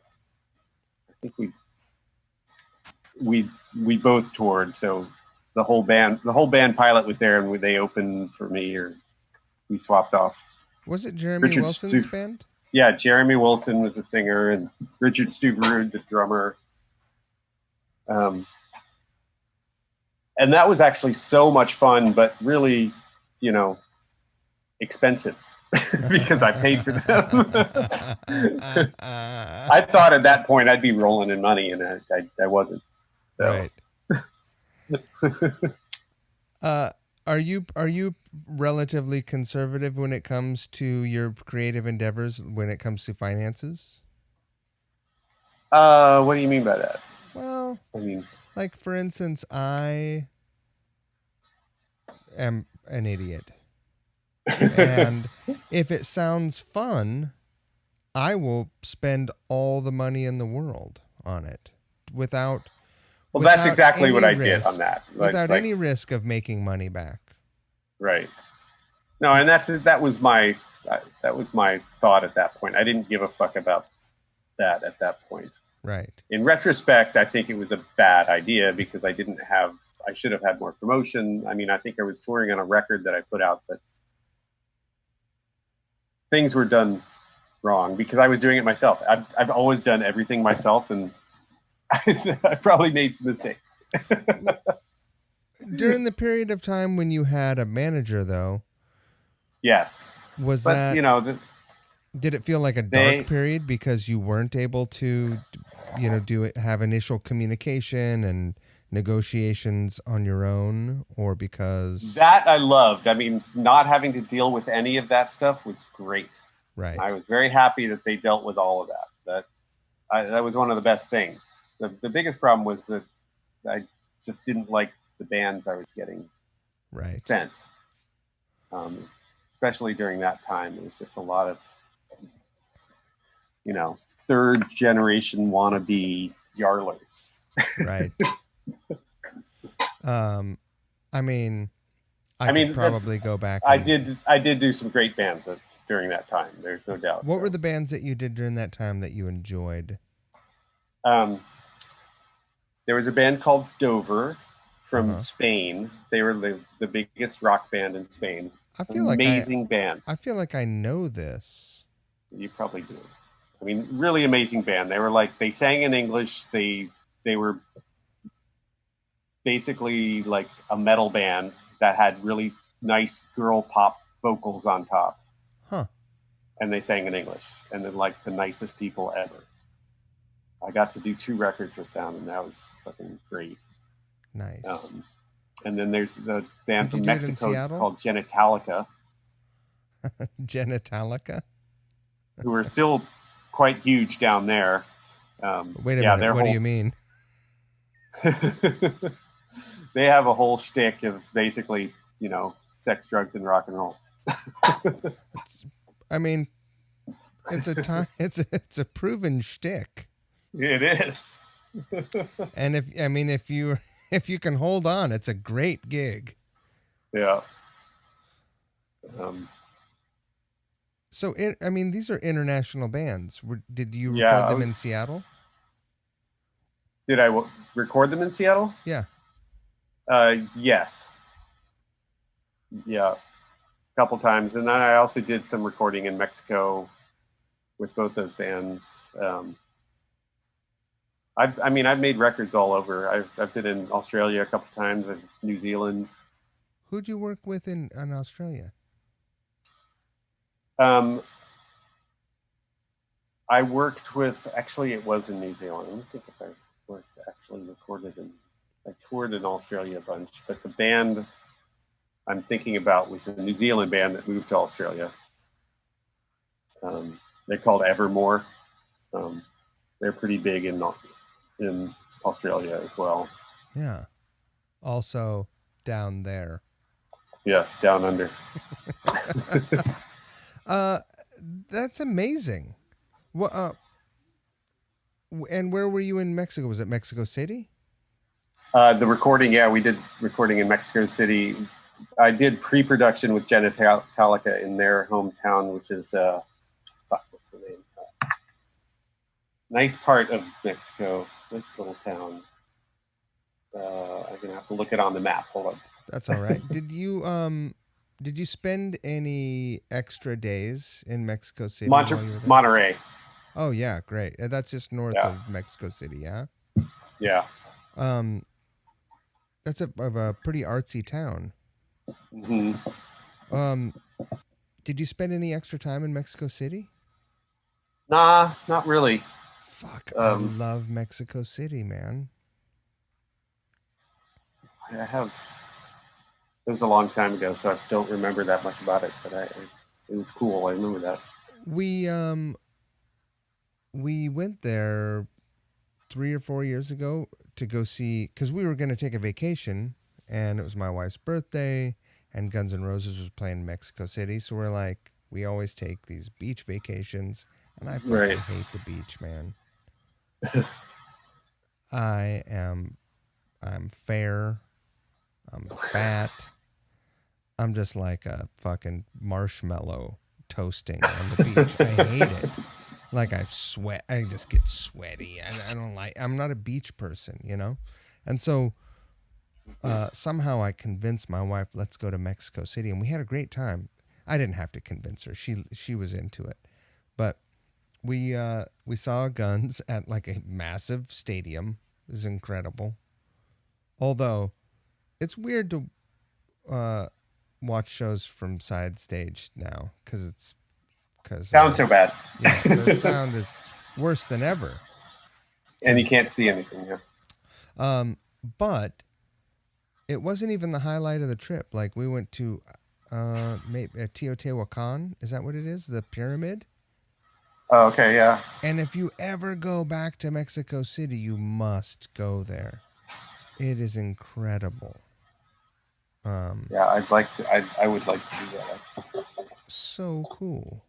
I think we both toured, so the whole band Pilot was there, and they opened for me, or we swapped off. Was it Jeremy Wilson's band? Yeah, Jeremy Wilson was the singer, and Richard Stuverud, the drummer. And that was actually so much fun, but really, expensive because I paid for them. I thought at that point I'd be rolling in money, and I wasn't. So. Right. Are you relatively conservative when it comes to your creative endeavors, when it comes to finances? What do you mean by that? Well, I mean, like for instance, I am an idiot. And if it sounds fun, I will spend all the money in the world on it without Well, that's without exactly what any I did on risk, that. It's without like, any risk of making money back. right. No, and that was my thought at that point. I didn't give a fuck about that at that point. Right. In retrospect, I think it was a bad idea because I should have had more promotion. I mean, I think I was touring on a record that I put out, but things were done wrong because I was doing it myself. I've always done everything myself, and I probably made some mistakes. During the period of time when you had a manager, though, Yes, was but that, you know, did it feel like a dark period because you weren't able to, have initial communication and negotiations on your own, or because that I loved. I mean, not having to deal with any of that stuff was great. right, I was very happy that they dealt with all of that. That was one of the best things. The biggest problem was that I just didn't like the bands I was getting right, sent. Especially during that time, it was just a lot of, third generation wannabe yarlers. right. I mean, I could probably go back. I did do some great bands during that time. There's no doubt. What were the bands that you did during that time that you enjoyed? There was a band called Dover from Spain. They were the biggest rock band in Spain. I feel amazing band. I feel like I know this. You probably do. I mean, really amazing band. They sang in English. They were basically like a metal band that had really nice girl pop vocals on top. Huh. And they sang in English. And they're like the nicest people ever. I got to do 2 records with them, and that was fucking great. Nice. And then there's the band from Mexico called Genitalica. Genitalica? Who are still quite huge down there. Wait a minute, what do you mean? They have a whole shtick of basically, sex, drugs, and rock and roll. I mean, it's a proven shtick. It is. And if you can hold on, it's a great gig. Yeah. So these are international bands. Did you record them in Seattle? Did I record them in Seattle? Yeah. Yes. Yeah. A couple times. And then I also did some recording in Mexico with both those bands. I've made records all over. I've been in Australia a couple times, and New Zealand. Who'd you work with in Australia? I worked with, actually it was in New Zealand. I don't think if I toured in Australia a bunch, but the band I'm thinking about was a New Zealand band that moved to Australia. They're called Evermore. They're pretty big in Australia as well. Yeah. Also down there. Yes, down under. That's amazing. Well, and where were you in Mexico? Was it Mexico City? The recording, yeah, we did recording in Mexico City. I did pre-production with Genitalica in their hometown, which is what's the name? Nice part of Mexico. Nice little town. I'm gonna have to look it on the map. Hold on. That's all right. Did you spend any extra days in Mexico City? Monterey. Oh yeah, great. That's just north of Mexico City, yeah. Yeah. That's a pretty artsy town. Mm-hmm. Did you spend any extra time in Mexico City? Nah, not really. Fuck, I love Mexico City, man. I have. It was a long time ago, so I don't remember that much about it. But it was cool. I remember that. We went there 3 or 4 years ago to go see, because we were going to take a vacation, and it was my wife's birthday, and Guns N' Roses was playing in Mexico City. So we're like, we always take these beach vacations, and I fucking Right. hate the beach, man. I'm fair. I'm fat. I'm just like a fucking marshmallow toasting on the beach. I hate it. Like I sweat. I just get sweaty. I don't like. I'm not a beach person, you know. And so somehow I convinced my wife, let's go to Mexico City, and we had a great time. I didn't have to convince her; she was into it. But we saw Guns at like a massive stadium. It was incredible. Although it's weird to uh, watch shows from side stage now because Sounds so bad. yeah, the sound is worse than ever. And you can't see anything. Yeah. But it wasn't even the highlight of the trip. Like we went to maybe Teotihuacan. Is that what it is? The pyramid. Oh, okay, yeah. And if you ever go back to Mexico City, you must go there. It is incredible. Yeah, I'd like to. I would like to do that. So cool.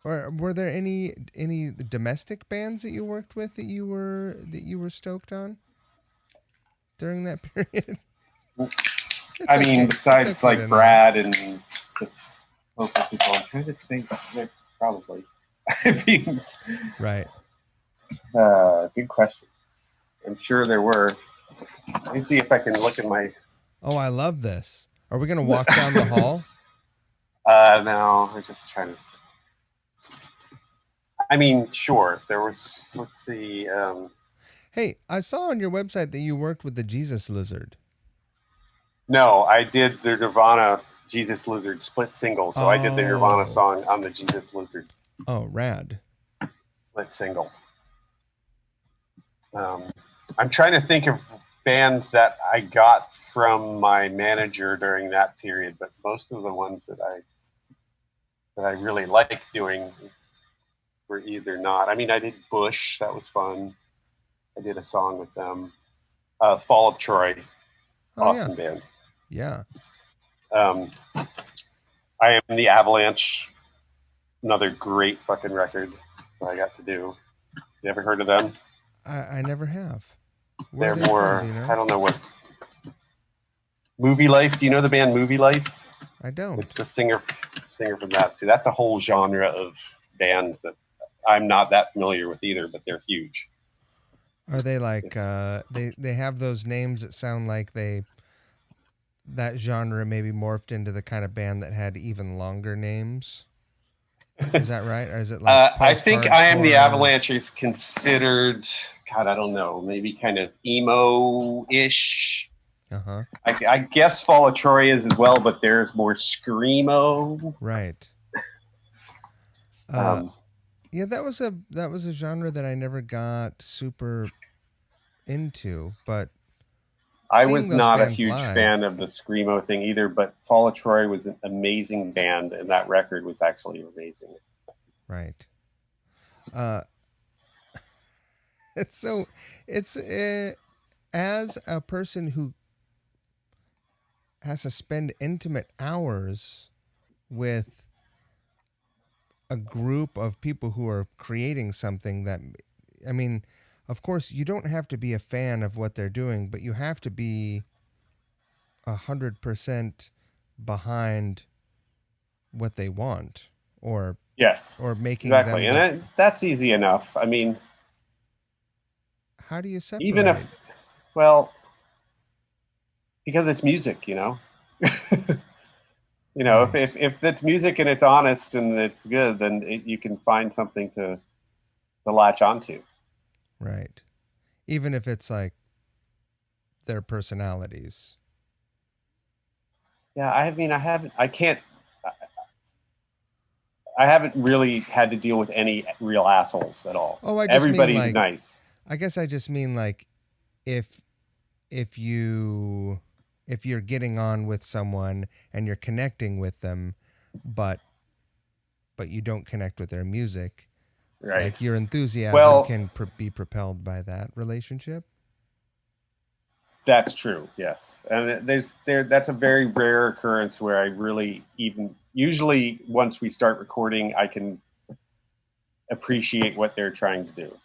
Or were there any domestic bands that you worked with that you were stoked on during that period? I mean, okay. besides okay like Brad and just local people, I'm trying to think. Yeah, probably. I mean, right. Good question. I'm sure there were. Let me see if I can look at my. Oh, I love this. Are we gonna walk down the hall? No, I'm just trying to. I mean, sure. There was. Let's see. Hey, I saw on your website that you worked with the Jesus Lizard. No, I did the Nirvana Jesus Lizard split single. So I did the Nirvana song on the Jesus Lizard. Oh, rad. Split single. I'm trying to think of bands that I got from my manager during that period, but most of the ones that I really liked doing were either not. I mean, I did Bush. That was fun. I did a song with them. Fall of Troy. Awesome band. Yeah. I Am the Avalanche. Another great fucking record that I got to do. You ever heard of them? I never have. They're more, from, you know? I don't know what. Movie Life. Do you know the band Movie Life? I don't. It's the singer from that. See, that's a whole genre of bands that I'm not that familiar with either, but they're huge. Are they like they have those names that sound like that genre maybe morphed into the kind of band that had even longer names? Is that right? Or is it like I think I Am the Avalanche is considered, God, I don't know, maybe kind of emo-ish. Uh-huh. I guess Fall of Troy is as well, but there's more screamo. Right. Yeah, that was a genre that I never got super into, but I was not a huge fan of the screamo thing either, but Fall of Troy was an amazing band, and that record was actually amazing. Right. It's as a person who has to spend intimate hours with a group of people who are creating something that, I mean, of course, you don't have to be a fan of what they're doing, but you have to be 100% behind what they want, or yes, or making exactly, them and that's easy enough. I mean, how do you separate? Even if, well, because it's music, you know. You know, right. if it's music and it's honest and it's good, then you can find something to latch onto. Right. Even if it's like their personalities. Yeah, I haven't really had to deal with any real assholes at all. Oh, everybody's mean like, nice. I guess I just mean like if you're getting on with someone and you're connecting with them, but you don't connect with their music, right? Like your enthusiasm can be propelled by that relationship. That's true. Yes, and that's a very rare occurrence where I really even usually once we start recording, I can appreciate what they're trying to do.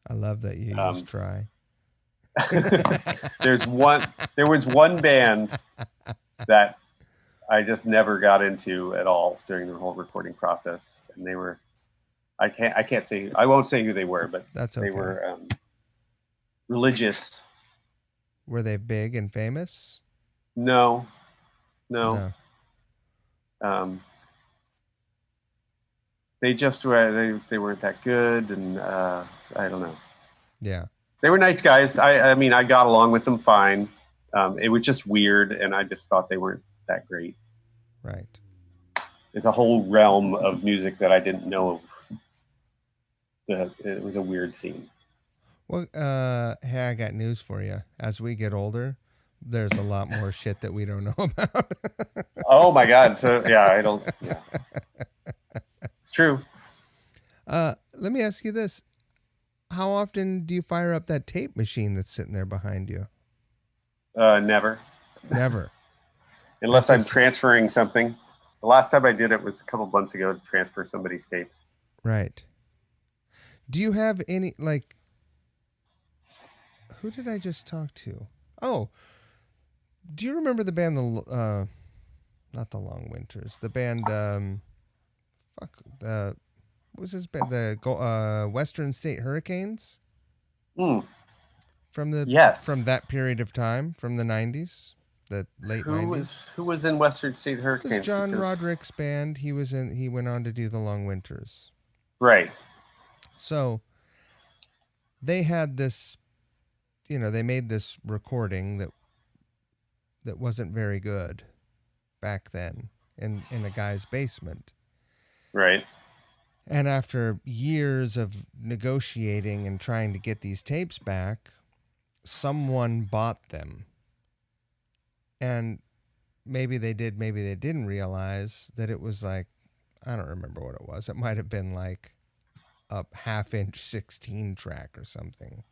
I love that you use try. There was one band that I just never got into at all during the whole recording process, and they were I can't say I won't say who they were, but That's okay. They were religious. Were they big and famous? No. They just were they weren't that good, and I don't know. Yeah, they were nice guys. I mean, I got along with them fine. It was just weird, and I just thought they weren't that great. Right. It's a whole realm of music that I didn't know of. It was a weird scene. Well, hey, I got news for you. As we get older, there's a lot more shit that we don't know about. Oh my God! So yeah, I don't. Yeah. It's true. Let me ask you this: how often do you fire up that tape machine that's sitting there behind you? Never. Never. Unless I'm transferring something. The last time I did it was a couple months ago to transfer somebody's tapes. Right. Do you have any, like, who did I just talk to? Oh, do you remember the band, not the Long Winters, the band, what was this band? The Western State Hurricanes? Mm. From that period of time, from the 90s, the late 90s. Who was in Western State Hurricanes? It was John Roderick's band. He went on to do the Long Winters. Right. So they had this, they made this recording that wasn't very good back then in a guy's basement. Right. And after years of negotiating and trying to get these tapes back, someone bought them. And maybe they did, maybe they didn't realize that it was like, I don't remember what it was. It might have been like a 1/2-inch 16 track or something.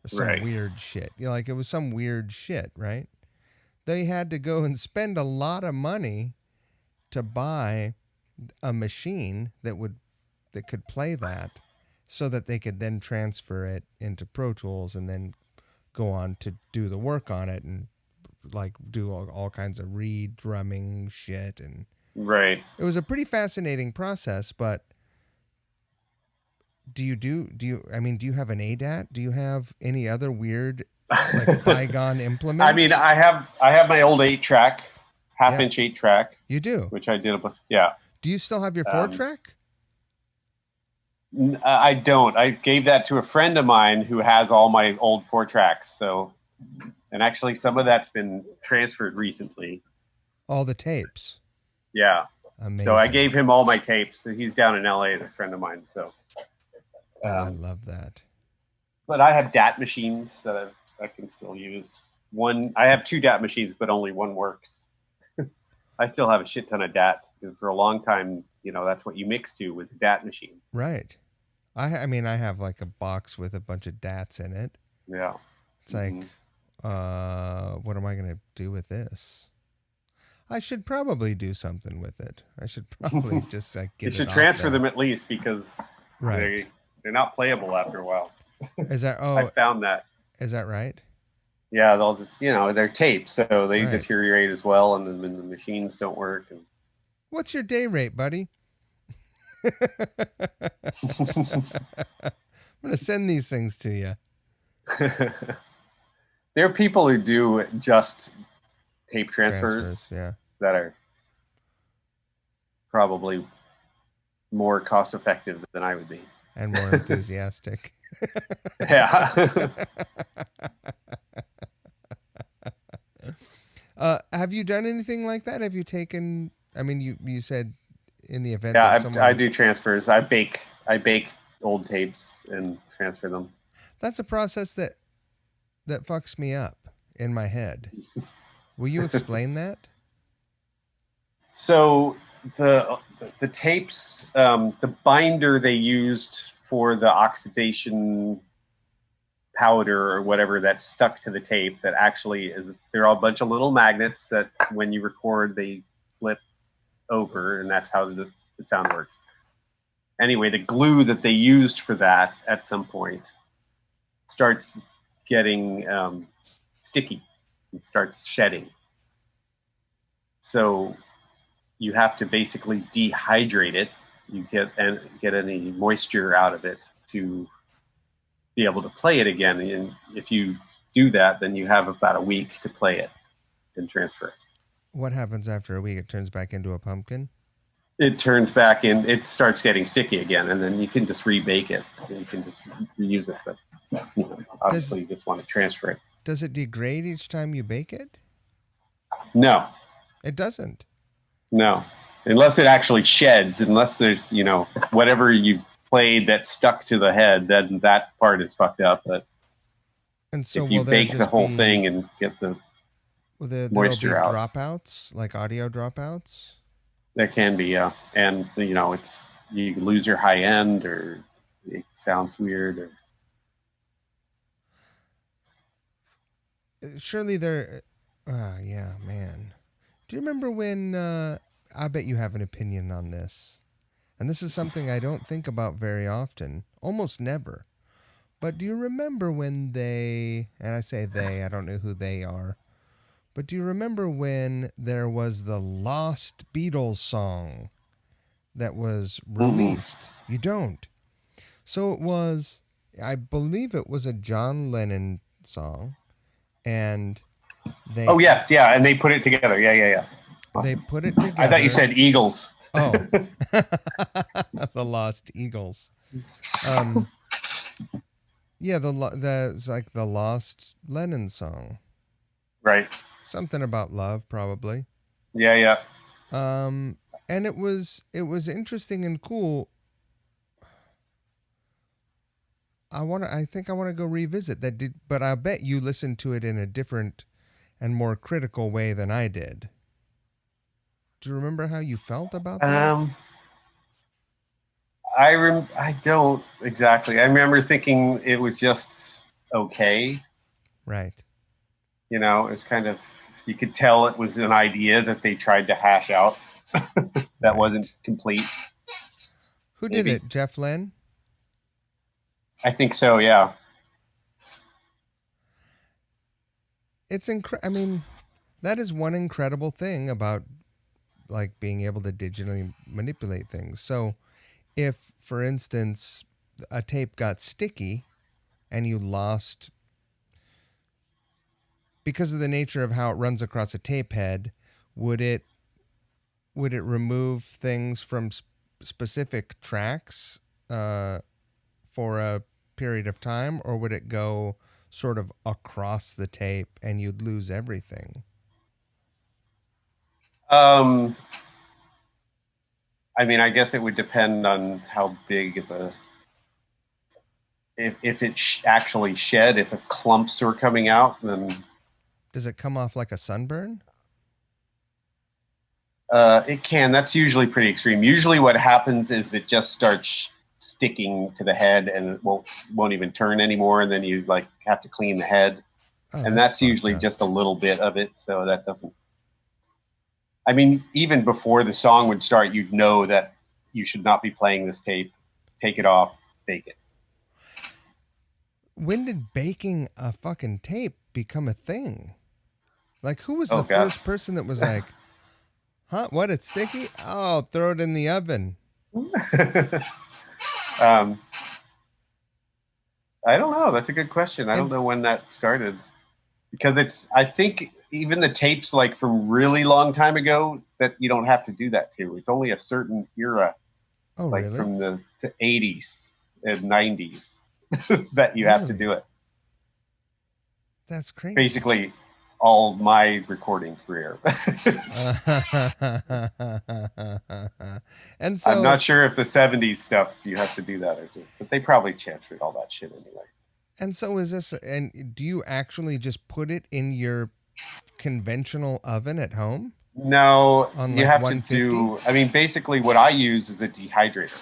Or some weird shit. Like it was some weird shit, right? They had to go and spend a lot of money to buy a machine that could play that, so that they could then transfer it into Pro Tools and then go on to do the work on it and like do all kinds of re-drumming shit. And right. It was a pretty fascinating process. But do you have an ADAT? Do you have any other weird like bygone implements? I mean, I have my old 8-track, 1/2-inch 8-track. You do? Which I did. Yeah. Do you still have your 4-track? I don't. I gave that to a friend of mine who has all my old 4-tracks. So, and actually some of that's been transferred recently. All the tapes. Yeah. Amazing. So I gave him all my tapes. He's down in LA, this friend of mine. So I love that. But I have DAT machines that I can still use. I have 2 DAT machines, but only one works. I still have a shit ton of DATs because for a long time, that's what you mix to with a DAT machine. Right. I have like a box with a bunch of DATs in it. Yeah. It's like, what am I going to do with this? I should probably do something with it. I should probably just get it. You should transfer them at least because they're not playable after a while. Is that? Oh, I found that. Is that right? Yeah, they'll just they're tapes, so they deteriorate as well, and then the machines don't work. And... What's your day rate, buddy? I'm gonna send these things to you. There are people who do just tape transfers that are probably more cost effective than I would be. And more enthusiastic. Yeah. Have you done anything like that? Have you taken, you said in the event that someone... I do transfers. I bake old tapes and transfer them. That's a process that fucks me up in my head. Will you explain that? So the tapes, the binder they used for the oxidation powder or whatever that's stuck to the tape that actually is, they're all a bunch of little magnets that when you record, they flip over, and that's how the sound works. Anyway, the glue that they used for that at some point starts getting sticky and starts shedding. So you have to basically dehydrate it. You get any moisture out of it to be able to play it again. And if you do that, then you have about a week to play it and transfer it. What happens after a week? It turns back into a pumpkin? It turns back in, it starts getting sticky again, and then you can just rebake it. You can just reuse it. But obviously, you just want to transfer it. Does it degrade each time you bake it? No. It doesn't? No. Unless it actually sheds, unless there's, whatever you played that stuck to the head, then that part is fucked up. But and so if you bake the whole thing and get the moisture out. Dropouts, like audio dropouts? There can be, yeah. And, it's, you lose your high end, or it sounds weird. Or... Surely there... yeah, man. Do you remember when... I bet you have an opinion on this. And this is something I don't think about very often. Almost never. But do you remember when they... And I say they, I don't know who they are. But do you remember when there was the Lost Beatles song that was released? Mm-hmm. You don't. So it was, I believe it was a John Lennon song. And they... Oh, yes, yeah. And they put it together. Yeah. They put it together. I thought you said Eagles. Oh. The Lost Eagles. Yeah, it's like the Lost Lennon song. Right. Something about love, probably. Yeah. And it was interesting and cool. I think I want to go revisit that. But I bet you listened to it in a different and more critical way than I did. Do you remember how you felt about that? I don't exactly. I remember thinking it was just okay. Right. It was kind of, you could tell it was an idea that they tried to hash out that wasn't complete. Who did it? Jeff Lynne? I think so, yeah. It's I mean, that is one incredible thing about like being able to digitally manipulate things. So if, for instance, a tape got sticky and you lost, because of the nature of how it runs across a tape head, would it remove things from specific tracks for a period of time, or would it go sort of across the tape and you'd lose everything? I mean, I guess it would depend on how big if it actually shed, if clumps were coming out, then... Does it come off like a sunburn? It can. That's usually pretty extreme. Usually what happens is it just starts sticking to the head and it won't even turn anymore, and then you have to clean the head. Oh, and that's usually just a little bit of it, so that doesn't... I mean, even before the song would start, you'd know that you should not be playing this tape. Take it off, bake it. When did baking a fucking tape become a thing? Like, who was the first person that was like, huh, what, it's sticky? Oh, throw it in the oven. I don't know. That's a good question. I don't know when that started. Because I think even the tapes from really long time ago, that you don't have to do that to. It's only a certain era, really? From the 80s and 90s that you have to do it. That's crazy. Basically, all my recording career. And so, I'm not sure if the 70s stuff you have to do that or not, but they probably transferred all that shit anyway. And so is this, and do you actually just put it in your conventional oven at home? No, on you have to do, I mean, basically what I use is a dehydrator.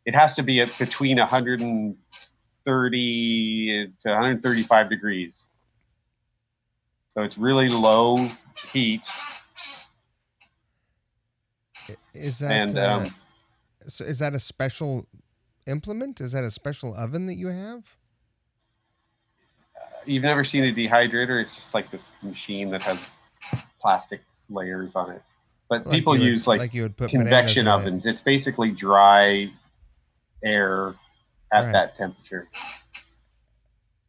It has to be between 130 130 to 135 degrees. So it's really low heat. Is that And so is that a special implement? Is that a special oven that you have? you've never seen a dehydrator. It's just like this machine that has plastic layers on it. But Like people you would use like like you would put bananas convection in it. ovens. It's basically dry air at Right. that temperature.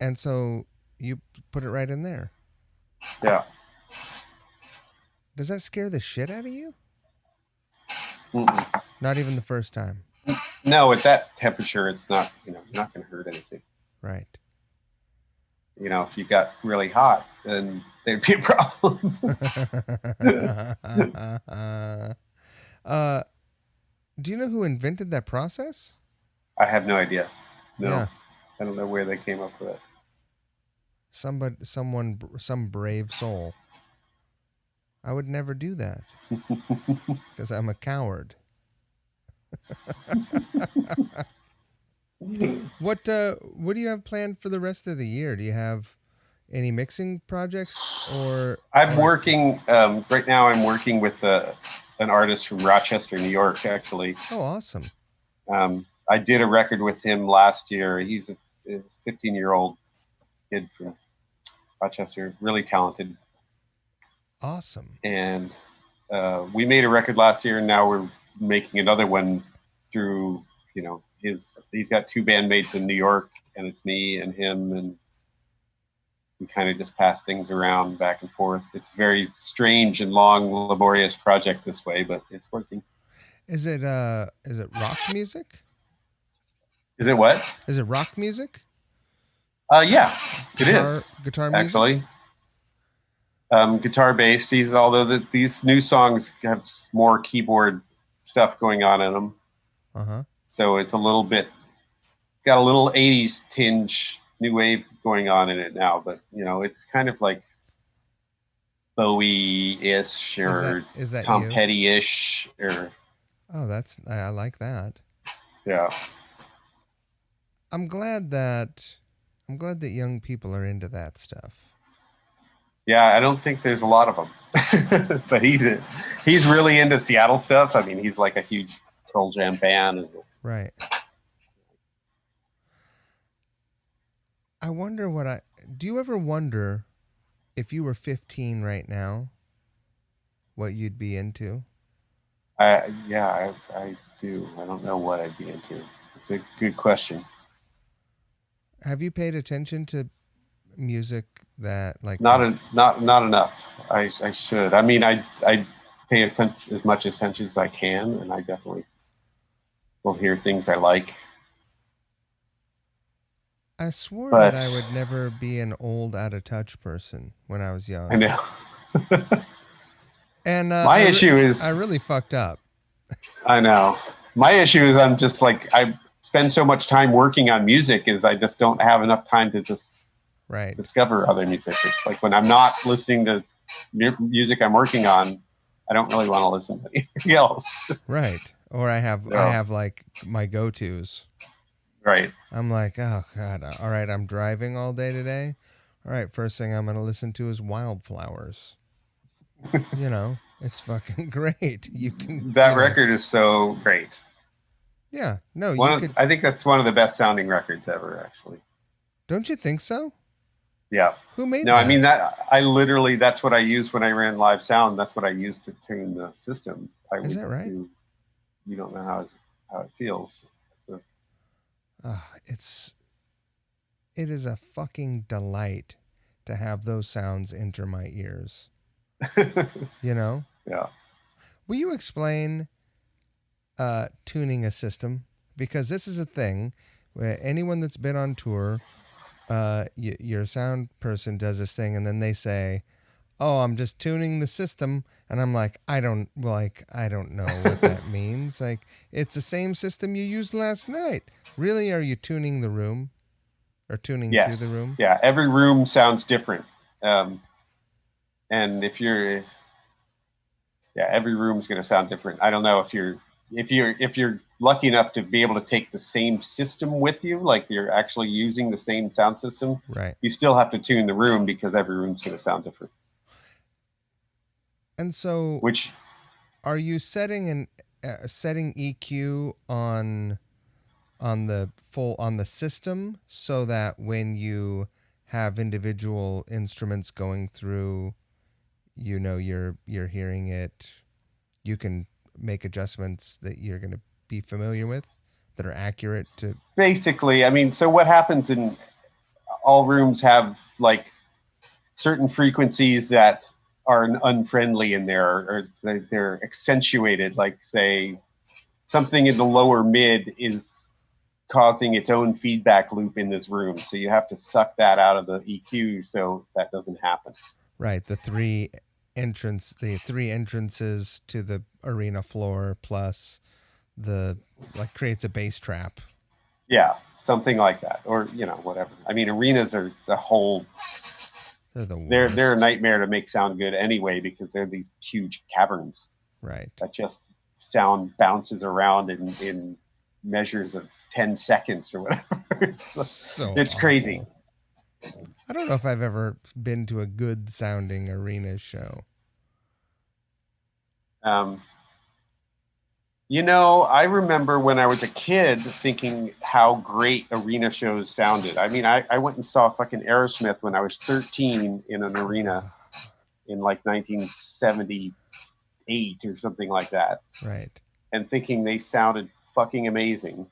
And so you put it right in there. Yeah. Does that scare the shit out of you? Mm-mm. Not even the first time. No, at that temperature, it's not, you're not going to hurt anything. Right. If you got really hot, then there'd be a problem. uh, do you know who invented that process? I have no idea. No, Yeah, I don't know where they came up with it. some brave soul. I would never do that because I'm a coward. What do you have planned for the rest of the year? Do you have any mixing projects I'm or working right now. I'm working with an artist from Rochester, New York. Actually, Oh, awesome. I did a record with him last year. He's a 15-year-old kid from Rochester, really talented, Awesome. and we made a record last year, and now we're making another one through he's got two bandmates in New York, and it's me and him, and we kind of just pass things around back and forth. It's a very strange and long, laborious project this way, but it's working. Is it rock music? Is it what? Is it rock music? Yeah, it is Guitar music? actually. Guitar based. Although these new songs have more keyboard stuff going on in them, Uh-huh. so it's got a little '80s tinge, new wave going on in it now. But it's kind of like Bowie-ish or Is that Tom you? Petty-ish, or Oh, I like that. yeah. I'm glad that young people are into that stuff. Yeah, I don't think there's a lot of them, but he's really into Seattle stuff. I mean, he's like a huge Pearl Jam fan. Right. I wonder do you ever wonder if you were 15 right now, what you'd be into? I do. I don't know what I'd be into. It's a good question. Have you paid attention to music that like Not enough. I should. I mean, I pay attention as much attention as I can, and I definitely will hear things I like. I swore that But I would never be an old out of touch person when I was young. I know And my issue is I really fucked up. I know my issue is I'm just like I spend so much time working on music is I just don't have enough time to just Right. discover other music. It's like when I'm not listening to music I'm working on, I don't really want to listen to anything else. Right. Or I have like my go-tos. Right. I'm like, oh god, all right, I'm driving all day today. All right, first thing I'm going to listen to is Wildflowers. It's fucking great. You can That record is so great. Yeah. No, I think that's one of the best sounding records ever, actually. Don't you think so? Yeah. Who made No, that? I mean that's what I used when I ran live sound. That's what I used to tune the system. Is that right? You don't know how it feels. So. It is a fucking delight to have those sounds enter my ears. Yeah. Will you explain tuning a system? Because this is a thing where anyone that's been on tour, your sound person does this thing, and then they say, "Oh, I'm just tuning the system," and I'm like, I don't know what that means. Like, it's the same system you used last night. Really? Are you tuning the room, or tuning to the room? Yeah. Every room sounds different, and every room's going to sound different. I don't know if you're lucky enough to be able to take the same system with you, like you're actually using the same sound system, right. You still have to tune the room because every room's going to sound different. And so, Which, are you setting setting EQ on the system so that when you have individual instruments going through, you're hearing it, you can make adjustments that you're going to be familiar with that are accurate to. basically, I mean, so what happens in all rooms have like certain frequencies that are unfriendly in there, or they're accentuated. Like, say, something in the lower mid is causing its own feedback loop in this room. So you have to suck that out of the EQ so that doesn't happen. Right, the three entrances to the arena floor plus the creates a bass trap. Yeah, something like that, or whatever. I mean, arenas are the whole. They're a nightmare to make sound good anyway because they're these huge caverns. Right. That just sound bounces around in measures of 10 seconds or whatever. It's crazy. I don't know if I've ever been to a good sounding arena show. I remember when I was a kid thinking how great arena shows sounded. I mean, I went and saw fucking Aerosmith when I was 13 in an arena in like 1978 or something like that. Right. And thinking they sounded fucking amazing.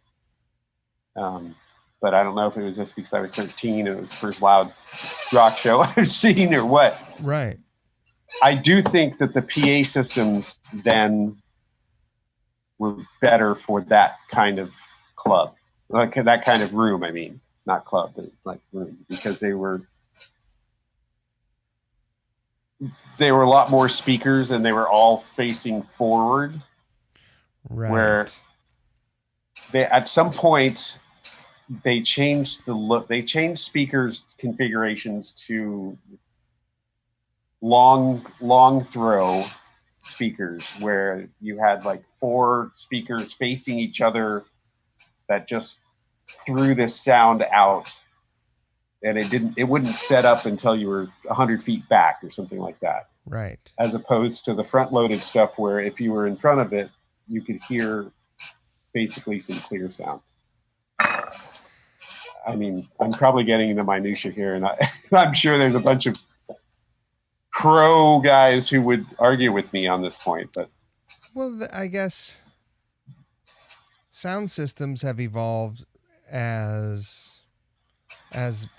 But I don't know if it was just because I was 13 and it was the first loud rock show I've seen or what. Right. I do think that the PA systems then were better for that kind of club, like that kind of room. I mean, not club, but like room, because they were a lot more speakers and they were all facing forward. Right. Where at some point they changed the look. They changed speakers configurations to long throw speakers where you had like 4 speakers facing each other that just threw this sound out, and it wouldn't set up until you were 100 feet back or something like that. Right. As opposed to the front loaded stuff where if you were in front of it, you could hear basically some clear sound. I mean, I'm probably getting into minutia here, and I'm sure there's a bunch of pro guys who would argue with me on this point, but I guess sound systems have evolved as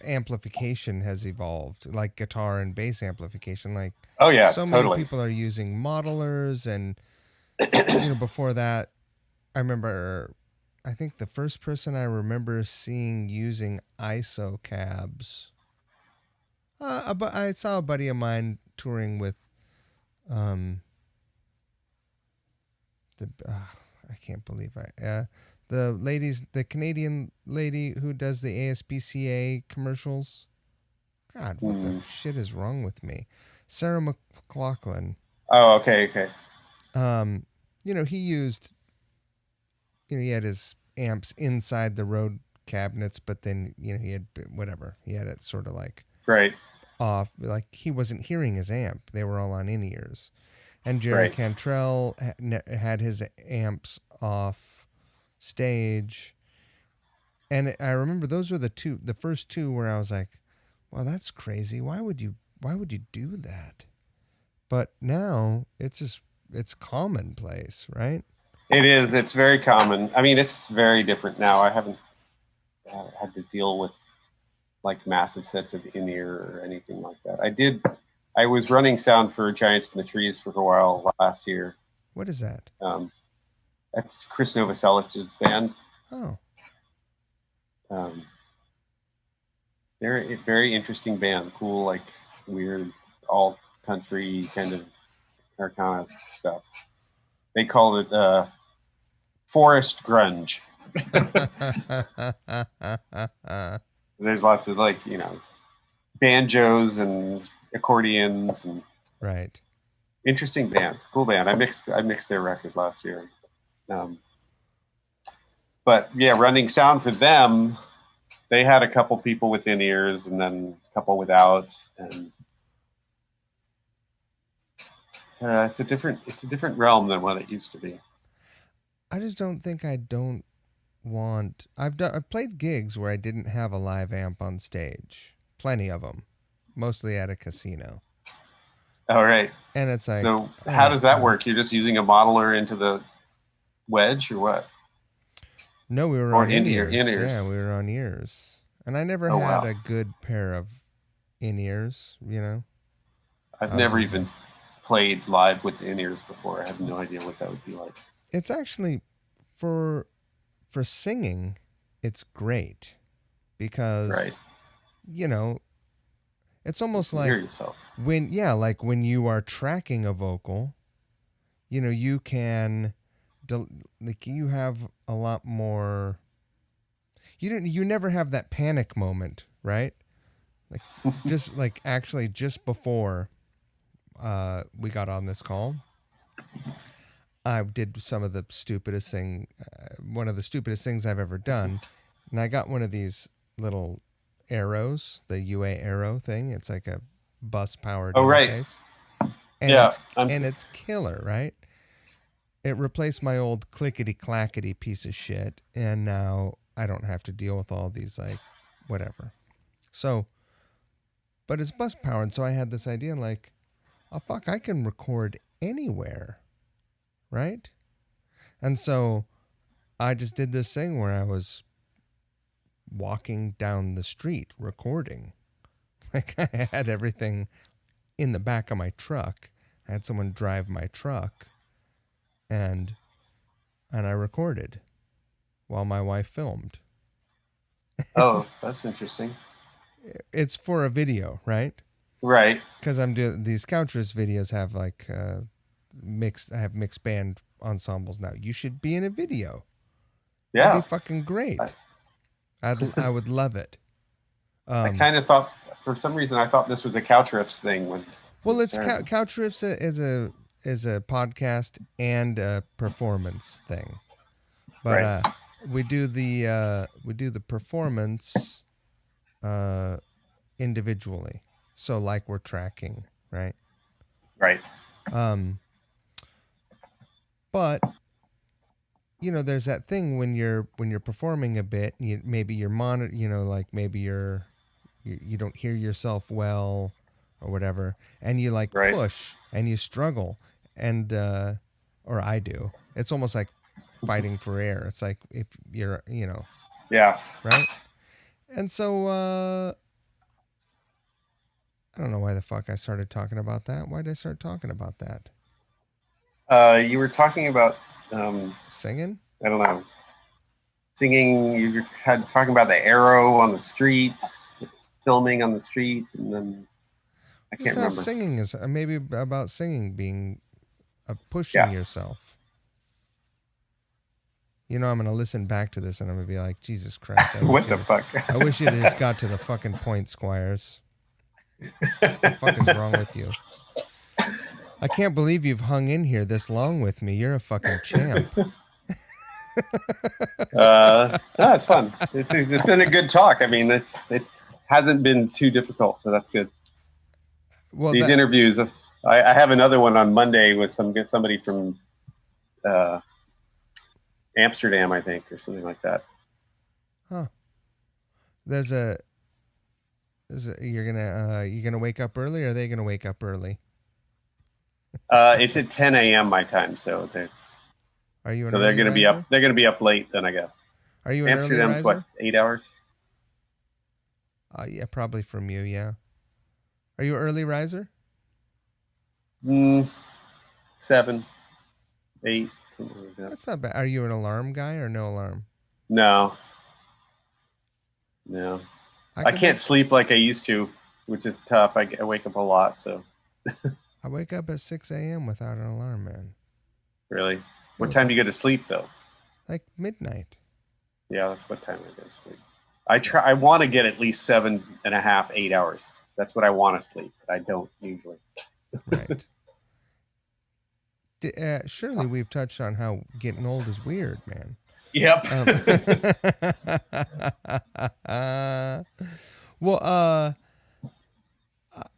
amplification has evolved, like guitar and bass amplification. Like, oh yeah, so totally. many people are using modelers, and before that, I remember, I think the first person I remember seeing using ISO cabs. I saw a buddy of mine touring with, I can't believe the Canadian lady who does the ASPCA commercials. God, what the shit is wrong with me? Sarah McLachlan. Oh, okay. He used, he had his amps inside the Rode cabinets, but then, he had it sort of like right off, like he wasn't hearing his amp. They were all on in-ears. And Jerry Cantrell had his amps off stage. And I remember those were the first two where I was like, well, that's crazy. Why would you do that? But now it's commonplace, right? It is. It's very common. I mean, it's very different now. I haven't had to deal with like massive sets of in-ear or anything like that. I was running sound for Giants in the Trees for a while last year. What is that? That's Chris Novoselic's band. Oh. They're a very interesting band. Cool, like weird alt country kind of stuff. They call it forest grunge. There's lots of banjos and accordions and right. Interesting band, cool band. I mixed their record last year. but yeah, running sound for them, they had a couple people with in-ears and then a couple without, and it's a different realm than what it used to be. I just don't think I don't want. I've played gigs where I didn't have a live amp on stage. Plenty of them, mostly at a casino. All right. And it's like, so how does that work? You're just using a modeler into the wedge, or what? No, we were Or on into your in-ears. in-ears. Yeah, we were on ears. And I never had a good pair of in-ears, you know? I've never even played live with in-ears before. I have no idea what that would be like. It's actually, for singing, it's great. Because, you know, it's almost like when you are tracking a vocal, you know, you can, like, you have a lot more. You never have that panic moment, right? Like, just before we got on this call, I did some of the stupidest thing, one of the stupidest things I've ever done, and I got one of these little arrows, the UA arrow thing. It's like a bus powered interface. And it's killer, right? It replaced my old clickety clackety piece of shit, and now I don't have to deal with all these, like, whatever. So, but it's bus powered, so I had this idea, like, oh fuck, I can record anywhere, right? And so I just did this thing where I was walking down the street recording. Like, I had everything in the back of my truck. I had someone drive my truck, and I recorded while my wife filmed. Oh, that's interesting. It's for a video, right? Right. Because I'm doing these Couch Riffs videos have like I have mixed band ensembles now. You should be in a video. Yeah, that'd be fucking great. I would love it. I kind of thought, for some reason, I thought this was a Couch Riffs thing. It's Couch Riffs is a podcast and a performance thing, but we do the performance individually. So, like, we're tracking, right? Right. But you know, there's that thing when you're performing a bit, maybe you're maybe you don't hear yourself well or whatever, and you like push and you struggle, and or I do. It's almost like fighting for air. It's like if you're, yeah, right. And so I don't know why the fuck I started talking about that. Why did I start talking about that? You were talking about singing. I don't know. Singing. You had talking about the arrow on the streets, filming on the streets, and then I can't remember. Singing is maybe about singing being pushing yourself. You know, I'm going to listen back to this and I'm going to be like, Jesus Christ. What the fuck? I wish it just got to the fucking point, Squires. What the fuck is wrong with you? I can't believe you've hung in here this long with me. You're a fucking champ. No, it's fun. It's been a good talk. I mean, it hasn't been too difficult, so that's good. Well, these interviews, I have another one on Monday with somebody from Amsterdam, I think, or something like that. Huh. You're gonna wake up early, or are they gonna wake up early? It's at 10 a.m. my time, so are you? So they're gonna be up. They're gonna be up late then, I guess. Are you an Amsterdam's early riser? what, 8 hours? Yeah, probably from you. Yeah. Are you an early riser? 7, 8. That's not bad. Are you an alarm guy or no alarm? No. I can't sleep like I used to, which is tough. I wake up a lot, so. I wake up at 6 a.m. without an alarm, man. Really? What time do you go to sleep, though? Like midnight. Yeah, that's what time I go to sleep. I want to get at least 7.5, 8 hours. That's what I want to sleep, but I don't usually. Right. Surely we've touched on how getting old is weird, man. Yep. Well,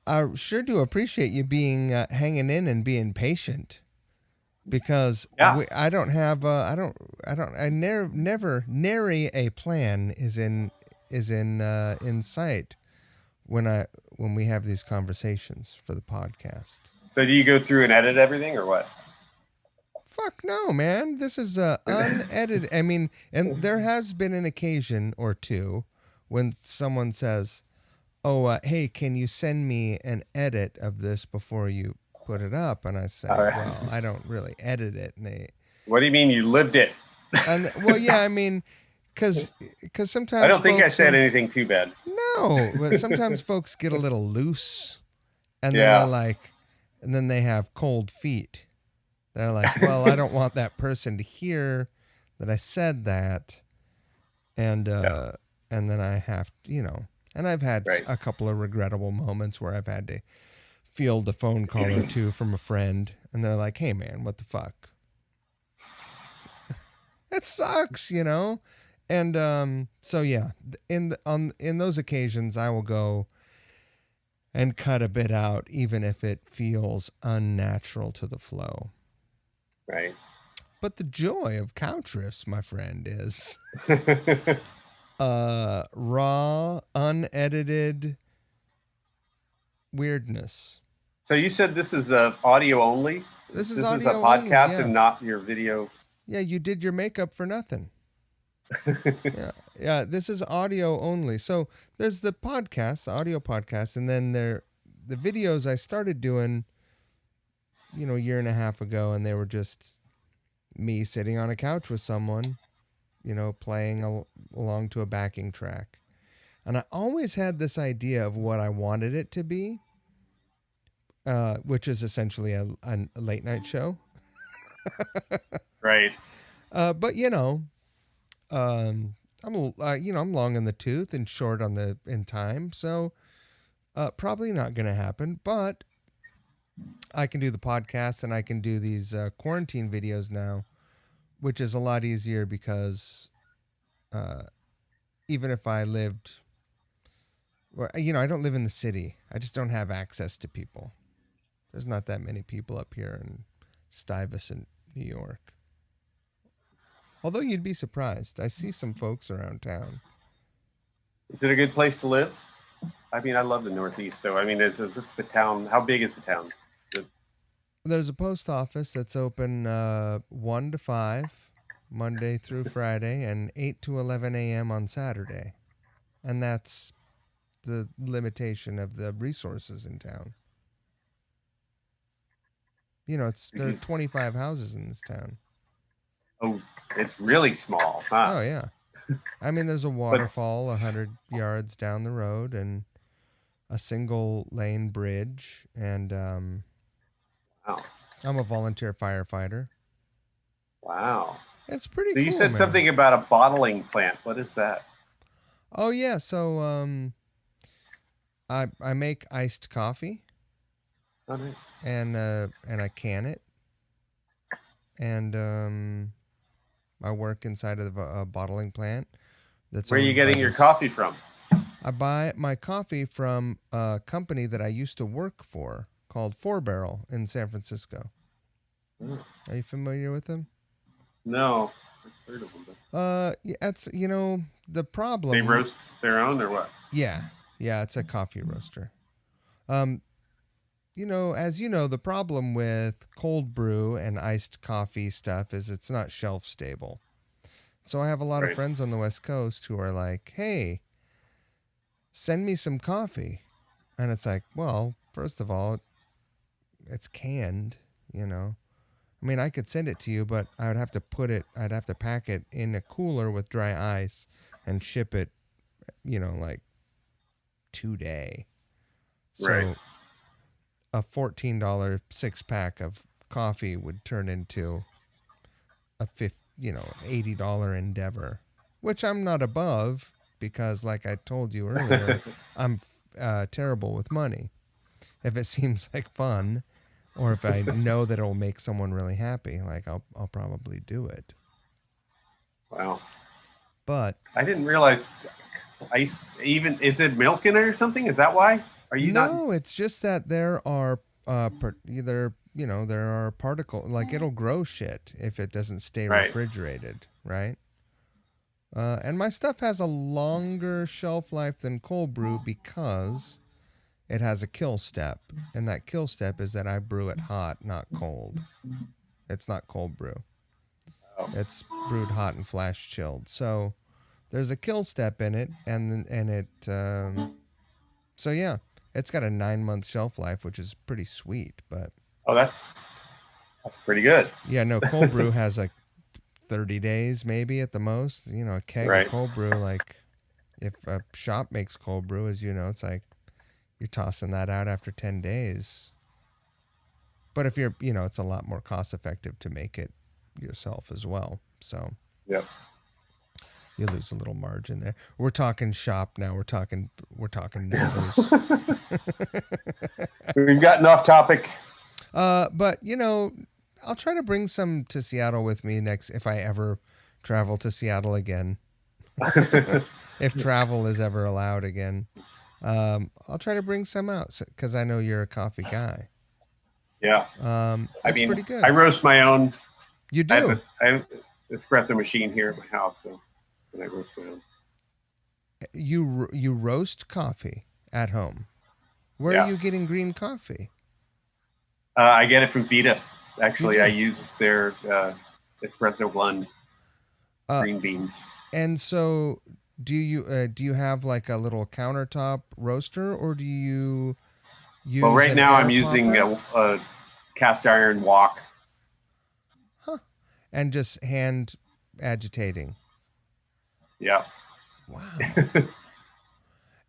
I sure do appreciate you being hanging in and being patient because Yeah. I never nary a plan is in sight when we have these conversations for the podcast. So do you go through and edit everything or what? Fuck no, man. This is unedited. I mean, and there has been an occasion or two when someone says, "Oh, hey, can you send me an edit of this before you put it up?" And I say, right. "Well, I don't really edit it." What do you mean you lived it? Well, yeah, I mean, because sometimes I don't think I said are, anything too bad. No, but sometimes folks get a little loose, and then Yeah. they're like, and then they have cold feet. They're like, well, I don't want that person to hear that I said that, and then I have to, and I've had Right. a couple of regrettable moments where I've had to field a phone call or two from a friend, and they're like, hey, man, what the fuck? It sucks, And so yeah, in those occasions, I will go and cut a bit out, even if it feels unnatural to the flow. Right. But the joy of Couch Riffs, my friend, is raw, unedited weirdness. So you said this is audio only? This is a audio podcast only, yeah. and not your video. Yeah, you did your makeup for nothing. Yeah. This is audio only. So there's the podcast, the audio podcast, and then the videos I started doing, a year and a half ago, and they were just me sitting on a couch with someone, playing along to a backing track. And I always had this idea of what I wanted it to be, which is essentially a late night show. Right. But I'm I'm long in the tooth and short in time, so probably not going to happen. But I can do the podcast and I can do these quarantine videos now, which is a lot easier because even if I lived, I don't live in the city. I just don't have access to people. There's not that many people up here in Stuyvesant, New York. Although you'd be surprised. I see some folks around town. Is it a good place to live? I mean, I love the Northeast. So, I mean, it's the town. How big is the town? There's a post office that's open 1 to 5, Monday through Friday, and 8 to 11 a.m. on Saturday. And that's the limitation of the resources in town. There are 25 houses in this town. Oh, it's really small, huh? Oh, yeah. I mean, there's a waterfall 100 yards down the road and a single lane bridge. And wow. I'm a volunteer firefighter. Wow. It's pretty cool, you said man. Something about a bottling plant. What is that? Oh, yeah. So I make iced coffee. Oh, nice. And I can it. And I work inside of a bottling plant. Where are you getting your coffee from? I buy my coffee from a company that I used to work for called 4 Barrel in San Francisco. Oh. Are you familiar with them? No, I've heard of them. Yeah, it's the problem. They roast their own or what? Yeah, it's a coffee roaster. As the problem with cold brew and iced coffee stuff is it's not shelf stable. So I have a lot of friends on the West Coast who are like, hey, send me some coffee. And it's like, well, first of all, it's canned, I mean, I could send it to you, but I'd have to pack it in a cooler with dry ice and ship it, like today. So a $14 6-pack of coffee would turn into a $80 endeavor, which I'm not above because, like I told you earlier, I'm terrible with money. If it seems like fun, or if I know that it'll make someone really happy, like I'll probably do it. Wow. But I didn't realize ice even is it milk in it or something? Is that why? Are you not no, it's just that there are either there are particles, like it'll grow shit if it doesn't stay right? refrigerated, right? And my stuff has a longer shelf life than cold brew because it has a kill step, and that kill step is that I brew it hot, not cold. It's not cold brew. Oh, It's brewed hot and flash chilled. So there's a kill step in it, and it so yeah, it's got a 9 month shelf life, which is pretty sweet. But oh, that's pretty good. yeah, no, cold brew has like 30 days maybe at the most. A keg of Right. cold brew, like if a shop makes cold brew, as you know, it's like you're tossing that out after 10 days. But if it's a lot more cost effective to make it yourself as well. So Yep. you lose a little margin there. We're talking shop now. We're talking numbers. We've gotten off topic. But I'll try to bring some to Seattle with me next if I ever travel to Seattle again. If travel is ever allowed again, I'll try to bring some out because I know you're a coffee guy. Yeah. That's pretty good. I roast my own. You I do. have an espresso machine here at my house, so I roast my own. You roast coffee at home. Where Yeah. are you getting green coffee? I get it from Vita. Actually, You do? I use their espresso blend green beans. And so, do you have like a little countertop roaster, or do you use? Well, right an now air I'm using popper? a cast iron wok. And just hand agitating. Yeah. Wow.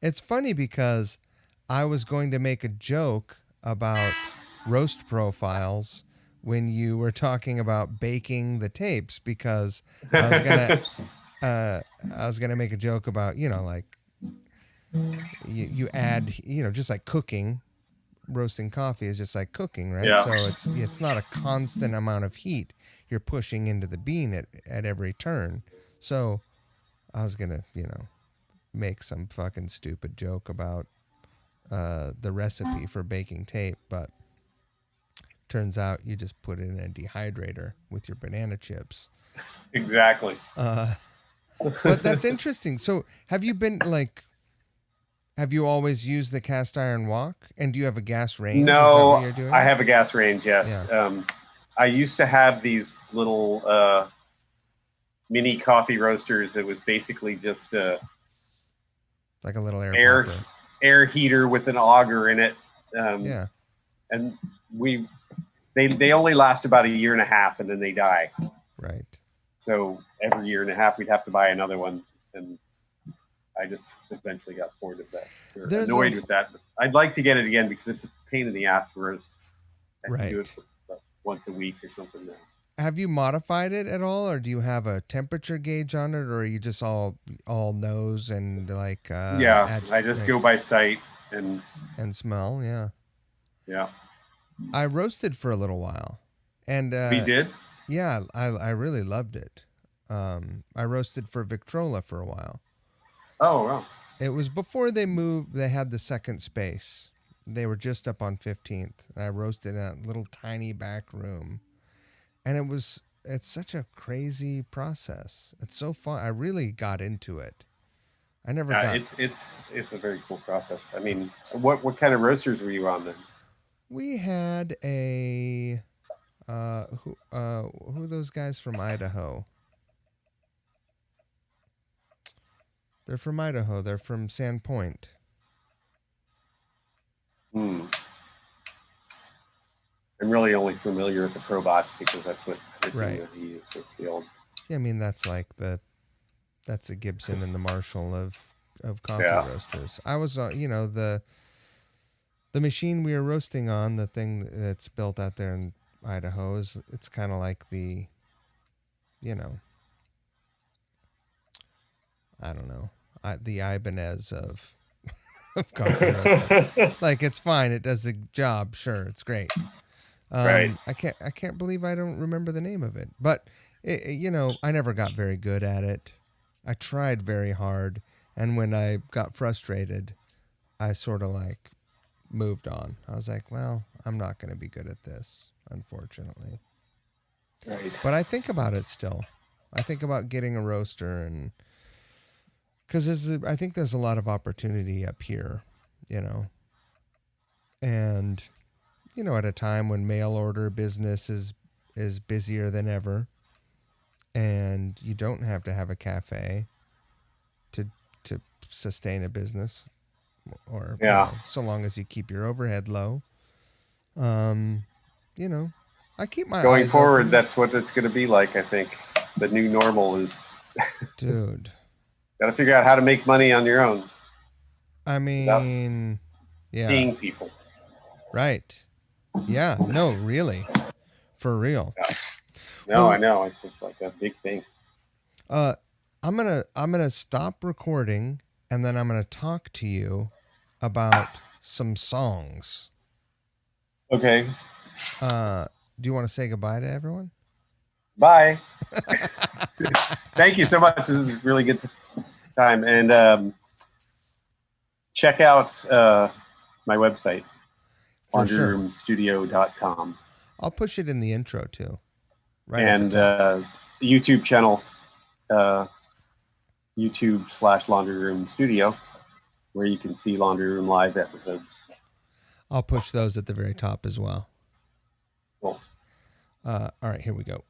It's funny because I was going to make a joke about roast profiles when you were talking about baking the tapes because I was gonna make a joke about like you add just like cooking. Roasting coffee is just like cooking, right? Yeah. So it's not a constant amount of heat you're pushing into the bean at every turn. So I was gonna make some fucking stupid joke about the recipe for baking tape, but turns out you just put it in a dehydrator with your banana chips. Exactly. But that's interesting. So have you always used the cast iron wok? And do you have a gas range? Is that what No, you're doing? I have a gas range. Yes. Yeah. I used to have these little mini coffee roasters. It was basically just Like a little air popper. air heater with an auger in it. Yeah. And they only last about a year and a half, and then they die. Right. So every year and a half, we'd have to buy another one, and I just eventually got bored of that. Or annoyed with that. But I'd like to get it again because it's a pain in the ass to roast. I have to do it once a week or something now. Have you modified it at all, or do you have a temperature gauge on it, or are you just all nose and like? I just go by sight and smell. Yeah. Yeah. I roasted for a little while, and we did. Yeah, I really loved it. I roasted for Victrola for a while. Oh wow! It was before they moved. They had the second space. They were just up on 15th, and I roasted in a little tiny back room. And it's such a crazy process. It's so fun. I really got into it. I never got. It's a very cool process. I mean, what kind of roasters were you on then? We had a who are those guys from Idaho? They're from Idaho. They're from Sandpoint. I'm really only familiar with the Probots because that's what that he used with the old. Yeah, I mean that's the Gibson and the Marshall of coffee roasters. I was the machine we were roasting on, the thing that's built out there in Idaho, it's kind of like the I don't know, the Ibanez of coffee roasters. Like it's fine, it does the job, sure, it's great. Right. I can't believe I don't remember the name of it, but I never got very good at it. I tried very hard, and when I got frustrated, I sort of like moved on. I was like, well, I'm not going to be good at this, unfortunately. Right. But I think about it still. I think about getting a roaster, and because I think there's a lot of opportunity up here, you know, and at a time when mail order business is busier than ever, and you don't have to have a cafe to to sustain a business, or Yeah. so long as you keep your overhead low. Um, you know, I keep my Going eyes forward, open, that's what it's going to be like. I think the new normal is dude. got to figure out how to make money on your own I without mean, yeah, seeing people. right. Yeah, no, really, for real. Yeah. No, I Well, know it's like a big thing. uh, I'm gonna stop recording, and then I'm gonna talk to you about some songs. Okay. Do you want to say goodbye to everyone? Bye. Thank you so much. This is a really good time. And check out my website, For sure. laundryroomstudio.com. I'll push it in the intro too, right at the And top. YouTube channel, uh, YouTube/Laundry Room Studio, where you can see Laundry Room live episodes. I'll push those at the very top as well. Cool. All right, here we go.